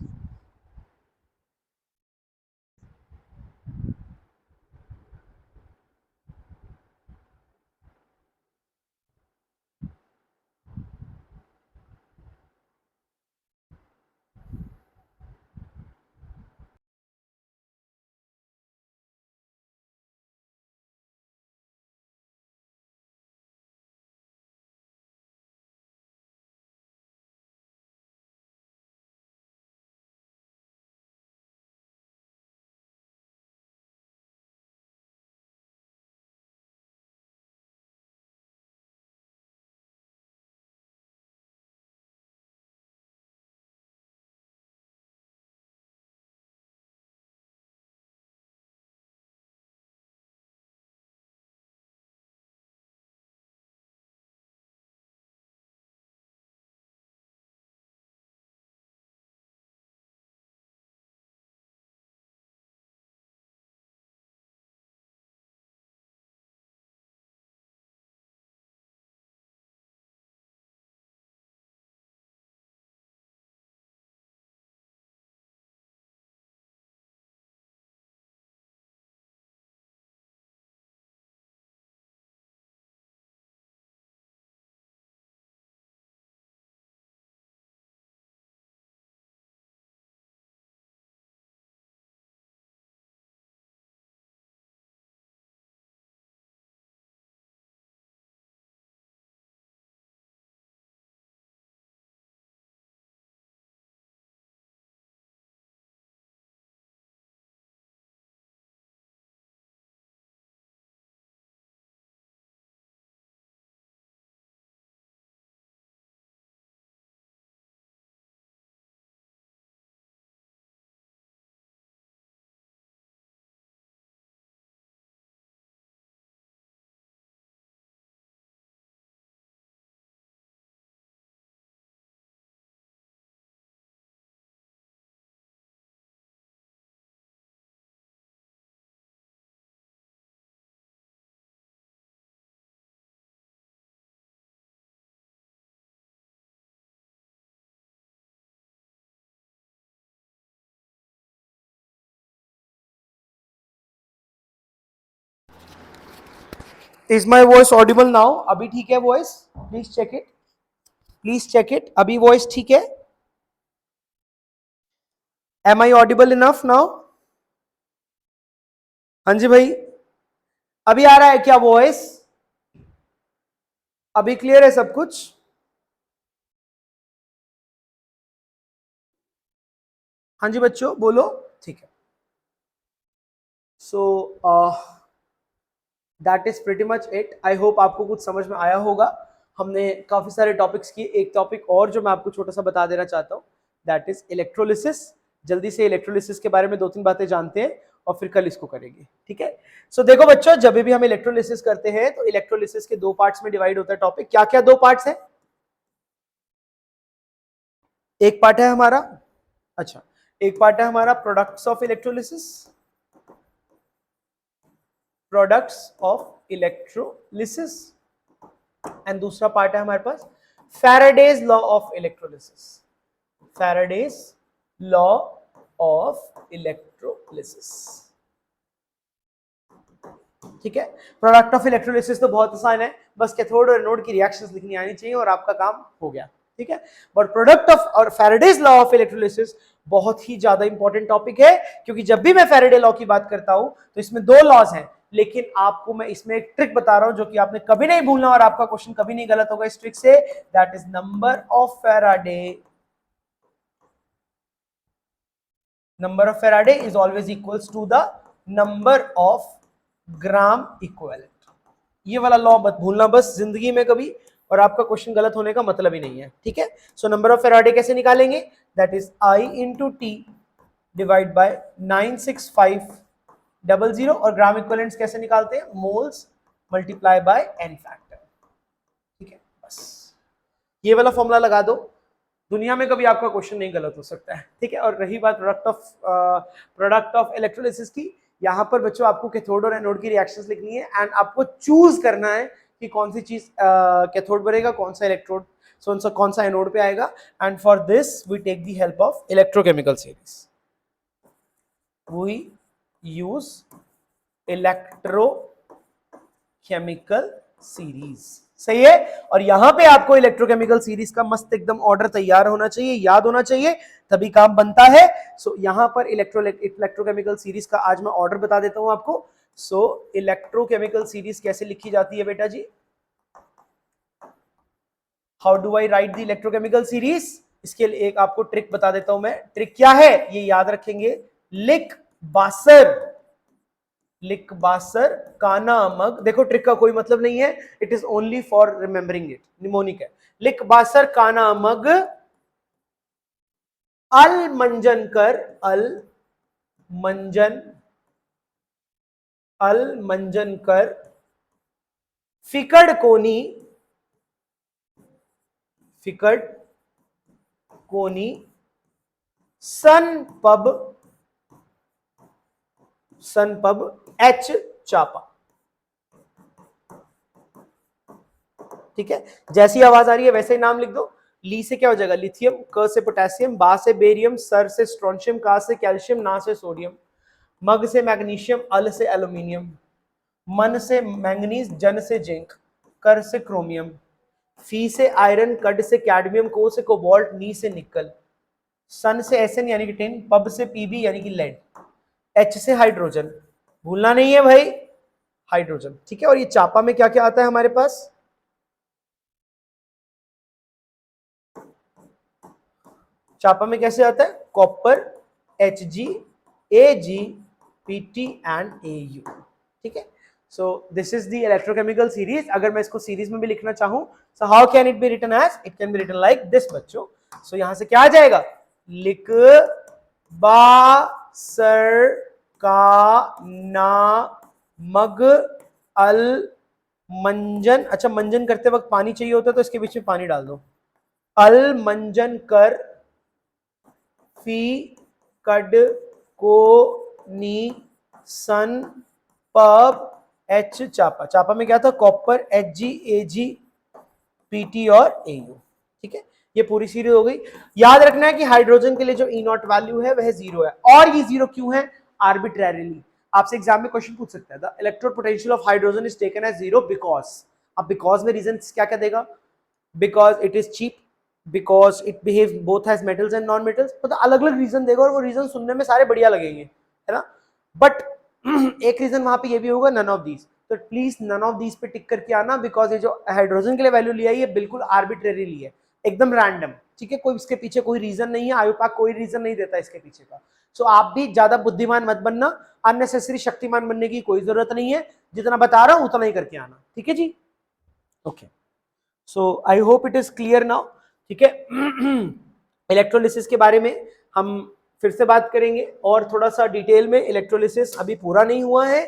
Is my voice audible now? अभी ठीक है voice? Please check it, please check it, अभी वॉइस ठीक है? Am I audible enough now? हाँ जी भाई, अभी आ रहा है क्या वॉइस? अभी क्लियर है सब कुछ? हाँ जी बच्चों बोलो, ठीक है। So that is pretty much it. I hope आपको कुछ समझ में आया होगा। हमने काफी सारे टॉपिक्स किए, एक टॉपिक और जो मैं आपको छोटा सा बता देना चाहता हूँ, दैट इज इलेक्ट्रोलिसिस। जल्दी से इलेक्ट्रोलिसिस के बारे में 2-3 बातें जानते हैं और फिर कल इसको करेंगे, ठीक है? सो देखो बच्चों, जब भी हम इलेक्ट्रोलिसिस करते हैं तो इलेक्ट्रोलिसिस के 2 पार्ट्स में डिवाइड होता है टॉपिक। क्या क्या 2 पार्ट्स है? एक पार्ट है हमारा, अच्छा, एक पार्ट है हमारा products of electrolysis, products of electrolysis, and दूसरा पार्ट है हमारे पास Faraday's law of electrolysis, Faraday's law of electrolysis, ठीक है? प्रोडक्ट ऑफ इलेक्ट्रोलिसिस तो बहुत आसान है, बस कैथोड और एनोड की रिएक्शंस लिखनी आनी चाहिए और आपका काम हो गया, ठीक है? बट प्रोडक्ट ऑफ और फैराडेज लॉ ऑफ इलेक्ट्रोलिसिस बहुत ही ज्यादा इंपॉर्टेंट टॉपिक है, क्योंकि जब भी मैं फैराडे लॉ की बात करता हूं तो इसमें 2 लॉज हैं, लेकिन आपको मैं इसमें एक ट्रिक बता रहा हूं जो कि आपने कभी नहीं भूलना और आपका क्वेश्चन कभी नहीं गलत होगा इस ट्रिक से। That is number of Faraday, number of Faraday is always equals to the number of gram equivalent. ये वाला लॉ मत भूलना बस जिंदगी में कभी, और आपका क्वेश्चन गलत होने का मतलब ही नहीं है, ठीक है? सो नंबर ऑफ फेराडे कैसे निकालेंगे? That is I into t divide by 96500, और ग्राम इक्विवेलेंट्स कैसे निकालते हैं? Moles multiply by n factor, ठीक है? बस ये वाला फॉर्मूला लगा दो, दुनिया में कभी आपका क्वेश्चन नहीं गलत हो सकता है, ठीक है? और रही बात प्रोडक्ट ऑफ इलेक्ट्रोलिसिस की, यहाँ पर बच्चों आपको कैथोड और एनोड की रिएक्शंस लिखनी है एंड आपको चूज करना है कि कौन सी चीज कैथोड बनेगा, कौन सा इलेक्ट्रोड, कौन सा एनोड पे आएगा। And for this we take the help of electrochemical series, we use electrochemical series. सही है। और यहां पे आपको इलेक्ट्रोकेमिकल सीरीज का मस्त एकदम ऑर्डर तैयार होना चाहिए, याद होना चाहिए, तभी काम बनता है। सो यहां पर इलेक्ट्रोकेमिकल सीरीज का आज मैं ऑर्डर बता देता हूं आपको। सो इलेक्ट्रोकेमिकल सीरीज कैसे लिखी जाती है बेटा जी? How do I write the electrochemical series? इसके लिए एक आपको ट्रिक बता देता हूं मैं। ट्रिक क्या है ये याद रखेंगे। लिक बासर काना मग। देखो ट्रिक का कोई मतलब नहीं है, it is only for remembering it, mnemonic है। लिक बासर काना मग अल मंजन कर, अल मंजन कर फिकड़ कोनी सन पब एच चापा। ठीक है, जैसी आवाज आ रही है वैसे ही नाम लिख दो। ली से क्या हो जाएगा? लिथियम, क से पोटेशियम, बा से बेरियम, सर से स्ट्रोंशियम, का से कैल्शियम, ना से सोडियम, मग से मैग्नीशियम, अल से एल्यूमिनियम, मन से मैंगनीज, जन से जिंक, कर से क्रोमियम, फी से आयरन, कड से कैडमियम, को से कोबाल्ट, नी से निकल, सन से एसएन यानी कि टिन, पब से पीबी यानी कि लेड, एच से हाइड्रोजन, भूलना नहीं है भाई, हाइड्रोजन। ठीक है, और ये चापा में क्या क्या आता है हमारे पास? चापा में कैसे आता है? Copper, Hg, Ag, Pt and Au। ठीक है, so this is the electrochemical series. अगर मैं इसको सीरीज में भी लिखना चाहूं, so how can it be written as? It can be written like this बच्चों। सो यहां से क्या आ जाएगा? लिक बा सर का ना मग अल मंजन। अच्छा, मंजन करते वक्त पानी चाहिए होता है तो इसके बीच में पानी डाल दो। अल मंजन कर फी कड को नी सन पब एच चापा। चापा में क्या था? कॉपर, Hg, Ag, Pt और Au। ठीक है, ये पूरी सीरीज हो गई। याद रखना है कि हाइड्रोजन के लिए जो ई नॉट वैल्यू है वह 0 है। और ये 0 क्यों है? आर्बिट्रेरीली। आपसे एग्जाम में क्वेश्चन पूछ सकता है, the electrode potential of hydrogen is taken as 0 because. अब बिकॉज में रीजन क्या क्या देगा? Because it is cheap, because it behave both as metals and non metals. मतलब अलग अलग रीजन देगा और वो रीजन सुनने में सारे बढ़िया लगेंगे, है ना। बट एक रीजन वहां पे ये भी होगा, नन ऑफ दीज। तो प्लीज नन ऑफ दीज पे टिक करके आना, बिकॉज ये जो हाइड्रोजन के लिए वैल्यू लिया है ये बिल्कुल आर्बिट्रेरी ली है, एकदम रैंडम। ठीक है, कोई इसके पीछे कोई रीजन नहीं है, आयुपाक कोई रीजन नहीं देता इसके पीछे का। सो आप भी ज्यादा बुद्धिमान मत बनना, अननेसेसरी शक्तिमान बनने की कोई जरूरत नहीं है, जितना बता रहा हूं उतना ही करके आना। ठीक है जी, okay. So I hope it is clear now. ठीक है, इलेक्ट्रोलिसिस के बारे में हम फिर से बात करेंगे और थोड़ा सा डिटेल में। इलेक्ट्रोलिसिस अभी पूरा नहीं हुआ है,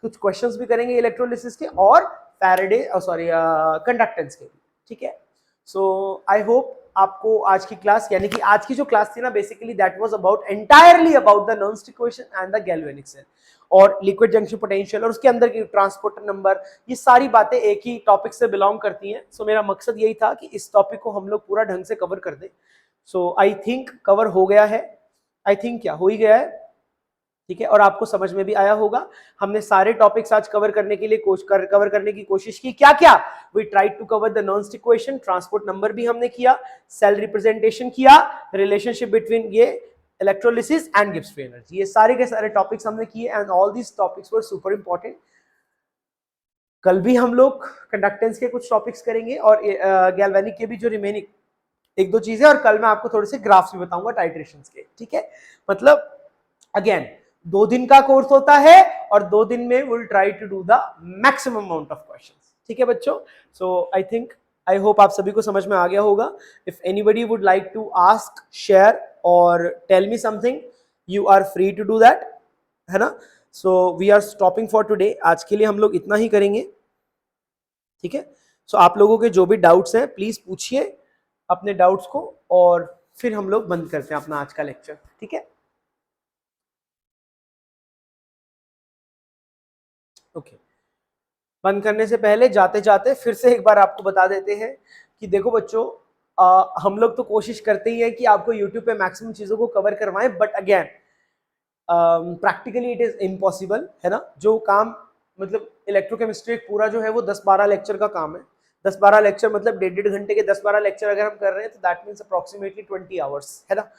कुछ क्वेश्चंस भी करेंगे इलेक्ट्रोलिसिस के और फैराडे सॉरी कंडक्टेंस के भी। ठीक है, सो आई होप आपको आज की क्लास, यानी कि आज की जो क्लास थी ना, basically that was about entirely about the नॉन स्टिक equation and the galvanic cell और लिक्विड जंक्शन पोटेंशियल और उसके अंदर की ट्रांसपोर्टर नंबर, ये सारी बातें एक ही टॉपिक से बिलोंग करती हैं। सो मेरा मकसद यही था कि इस टॉपिक को हम लोग पूरा ढंग से कवर कर दें। सो आई थिंक कवर हो गया है, आई थिंक क्या हो ही गया है। ठीक है, और आपको समझ में भी आया होगा। हमने सारे टॉपिक्स आज कवर करने के लिए कवर करने की कोशिश की। क्या क्या? We try to cover the नॉन स्टिक इक्वेशन, ट्रांसपोर्ट नंबर भी हमने किया, सेल रिप्रेजेंटेशन किया, रिलेशनशिप बिटवीन ये electrolysis and Gibbs free energy, ये सारे के सारे टॉपिक्स हमने किए and all these topics were super important. कल भी हम लोग कंडक्टेंस के कुछ टॉपिक्स करेंगे और गैल्वेनिक के भी जो रिमेनिंग एक दो चीजें, और कल मैं आपको थोड़े से ग्राफ्स भी बताऊंगा टाइट्रेशंस के। ठीक है, मतलब अगेन 2 दिन का कोर्स होता है और 2 दिन में will try to do the maximum amount of questions. ठीक है बच्चों, सो आई थिंक आई होप आप सभी को समझ में आ गया होगा। If anybody would like to ask, share और tell me something, you are free to do that, है ना। So we are stopping for today, आज के लिए हम लोग इतना ही करेंगे। ठीक है, सो आप लोगों के जो भी डाउट्स हैं प्लीज पूछिए अपने डाउट्स को, और फिर हम लोग बंद करते हैं अपना आज का लेक्चर। ठीक है। ओके, बंद करने से पहले जाते जाते फिर से एक बार आपको बता देते हैं कि देखो बच्चों, हम लोग तो कोशिश करते ही है कि आपको यूट्यूब पे मैक्सिमम चीज़ों को कवर करवाएं, but again practically it is impossible, है ना। जो काम मतलब इलेक्ट्रोकेमिस्ट्री पूरा जो है वो 10-12 लेक्चर का काम है। 10-12 लेक्चर मतलब 1.5 घंटे के 10-12 लेक्चर अगर हम कर रहे हैं तो दैट मीन्स अप्रोक्सीमेटली 20 आवर्स, है ना।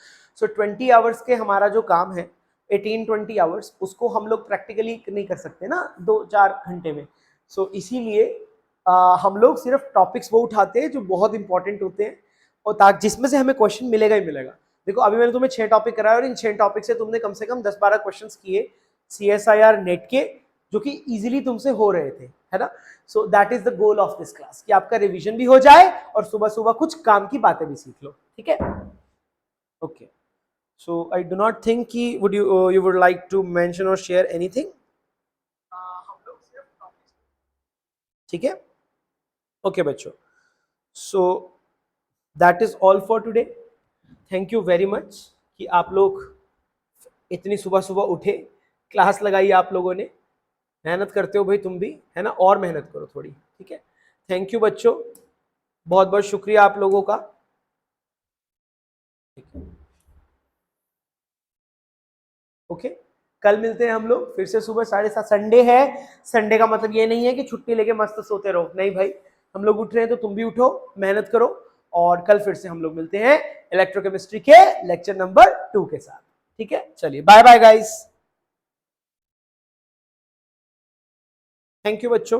सो 20 आवर्स के हमारा जो काम है 18-20 आवर्स, उसको हम लोग प्रैक्टिकली नहीं कर सकते ना 2-4 घंटे में। सो इसीलिए हम लोग सिर्फ टॉपिक्स वो उठाते हैं जो बहुत इंपॉर्टेंट होते हैं, और ताकि जिसमें से हमें क्वेश्चन मिलेगा ही मिलेगा। देखो अभी मैंने तुम्हें 6 टॉपिक कराया और इन 6 टॉपिक से तुमने कम से कम 10-12 क्वेश्चंस किए CSIR नेट के, जो कि इजीली तुमसे हो रहे थे, है ना। सो that is the goal of this class, कि आपका रिवीजन भी हो जाए और सुबह सुबह कुछ काम की बातें भी सीख लो, ठीक है। Okay, so I do not think कि would you would like to mention और शेयर एनीथिंग। ठीक है, ओके बच्चों, so that is all for today. Thank you very much कि आप लोग इतनी सुबह सुबह उठे, क्लास लगाई आप लोगों ने, मेहनत करते हो भाई तुम भी, है ना, और मेहनत करो थोड़ी, ठीक है। थैंक यू बच्चों, बहुत बहुत शुक्रिया आप लोगों का। ओके, कल मिलते हैं हम लोग फिर से सुबह 7:30। संडे है, संडे का मतलब ये नहीं है कि छुट्टी लेके मस्त सोते रहो, नहीं भाई, हम लोग उठ रहे हैं तो तुम भी उठो, मेहनत करो, और कल फिर से हम लोग मिलते हैं इलेक्ट्रोकेमिस्ट्री के लेक्चर नंबर 2 के साथ, ठीक है। चलिए bye bye guys, thank you बच्चों।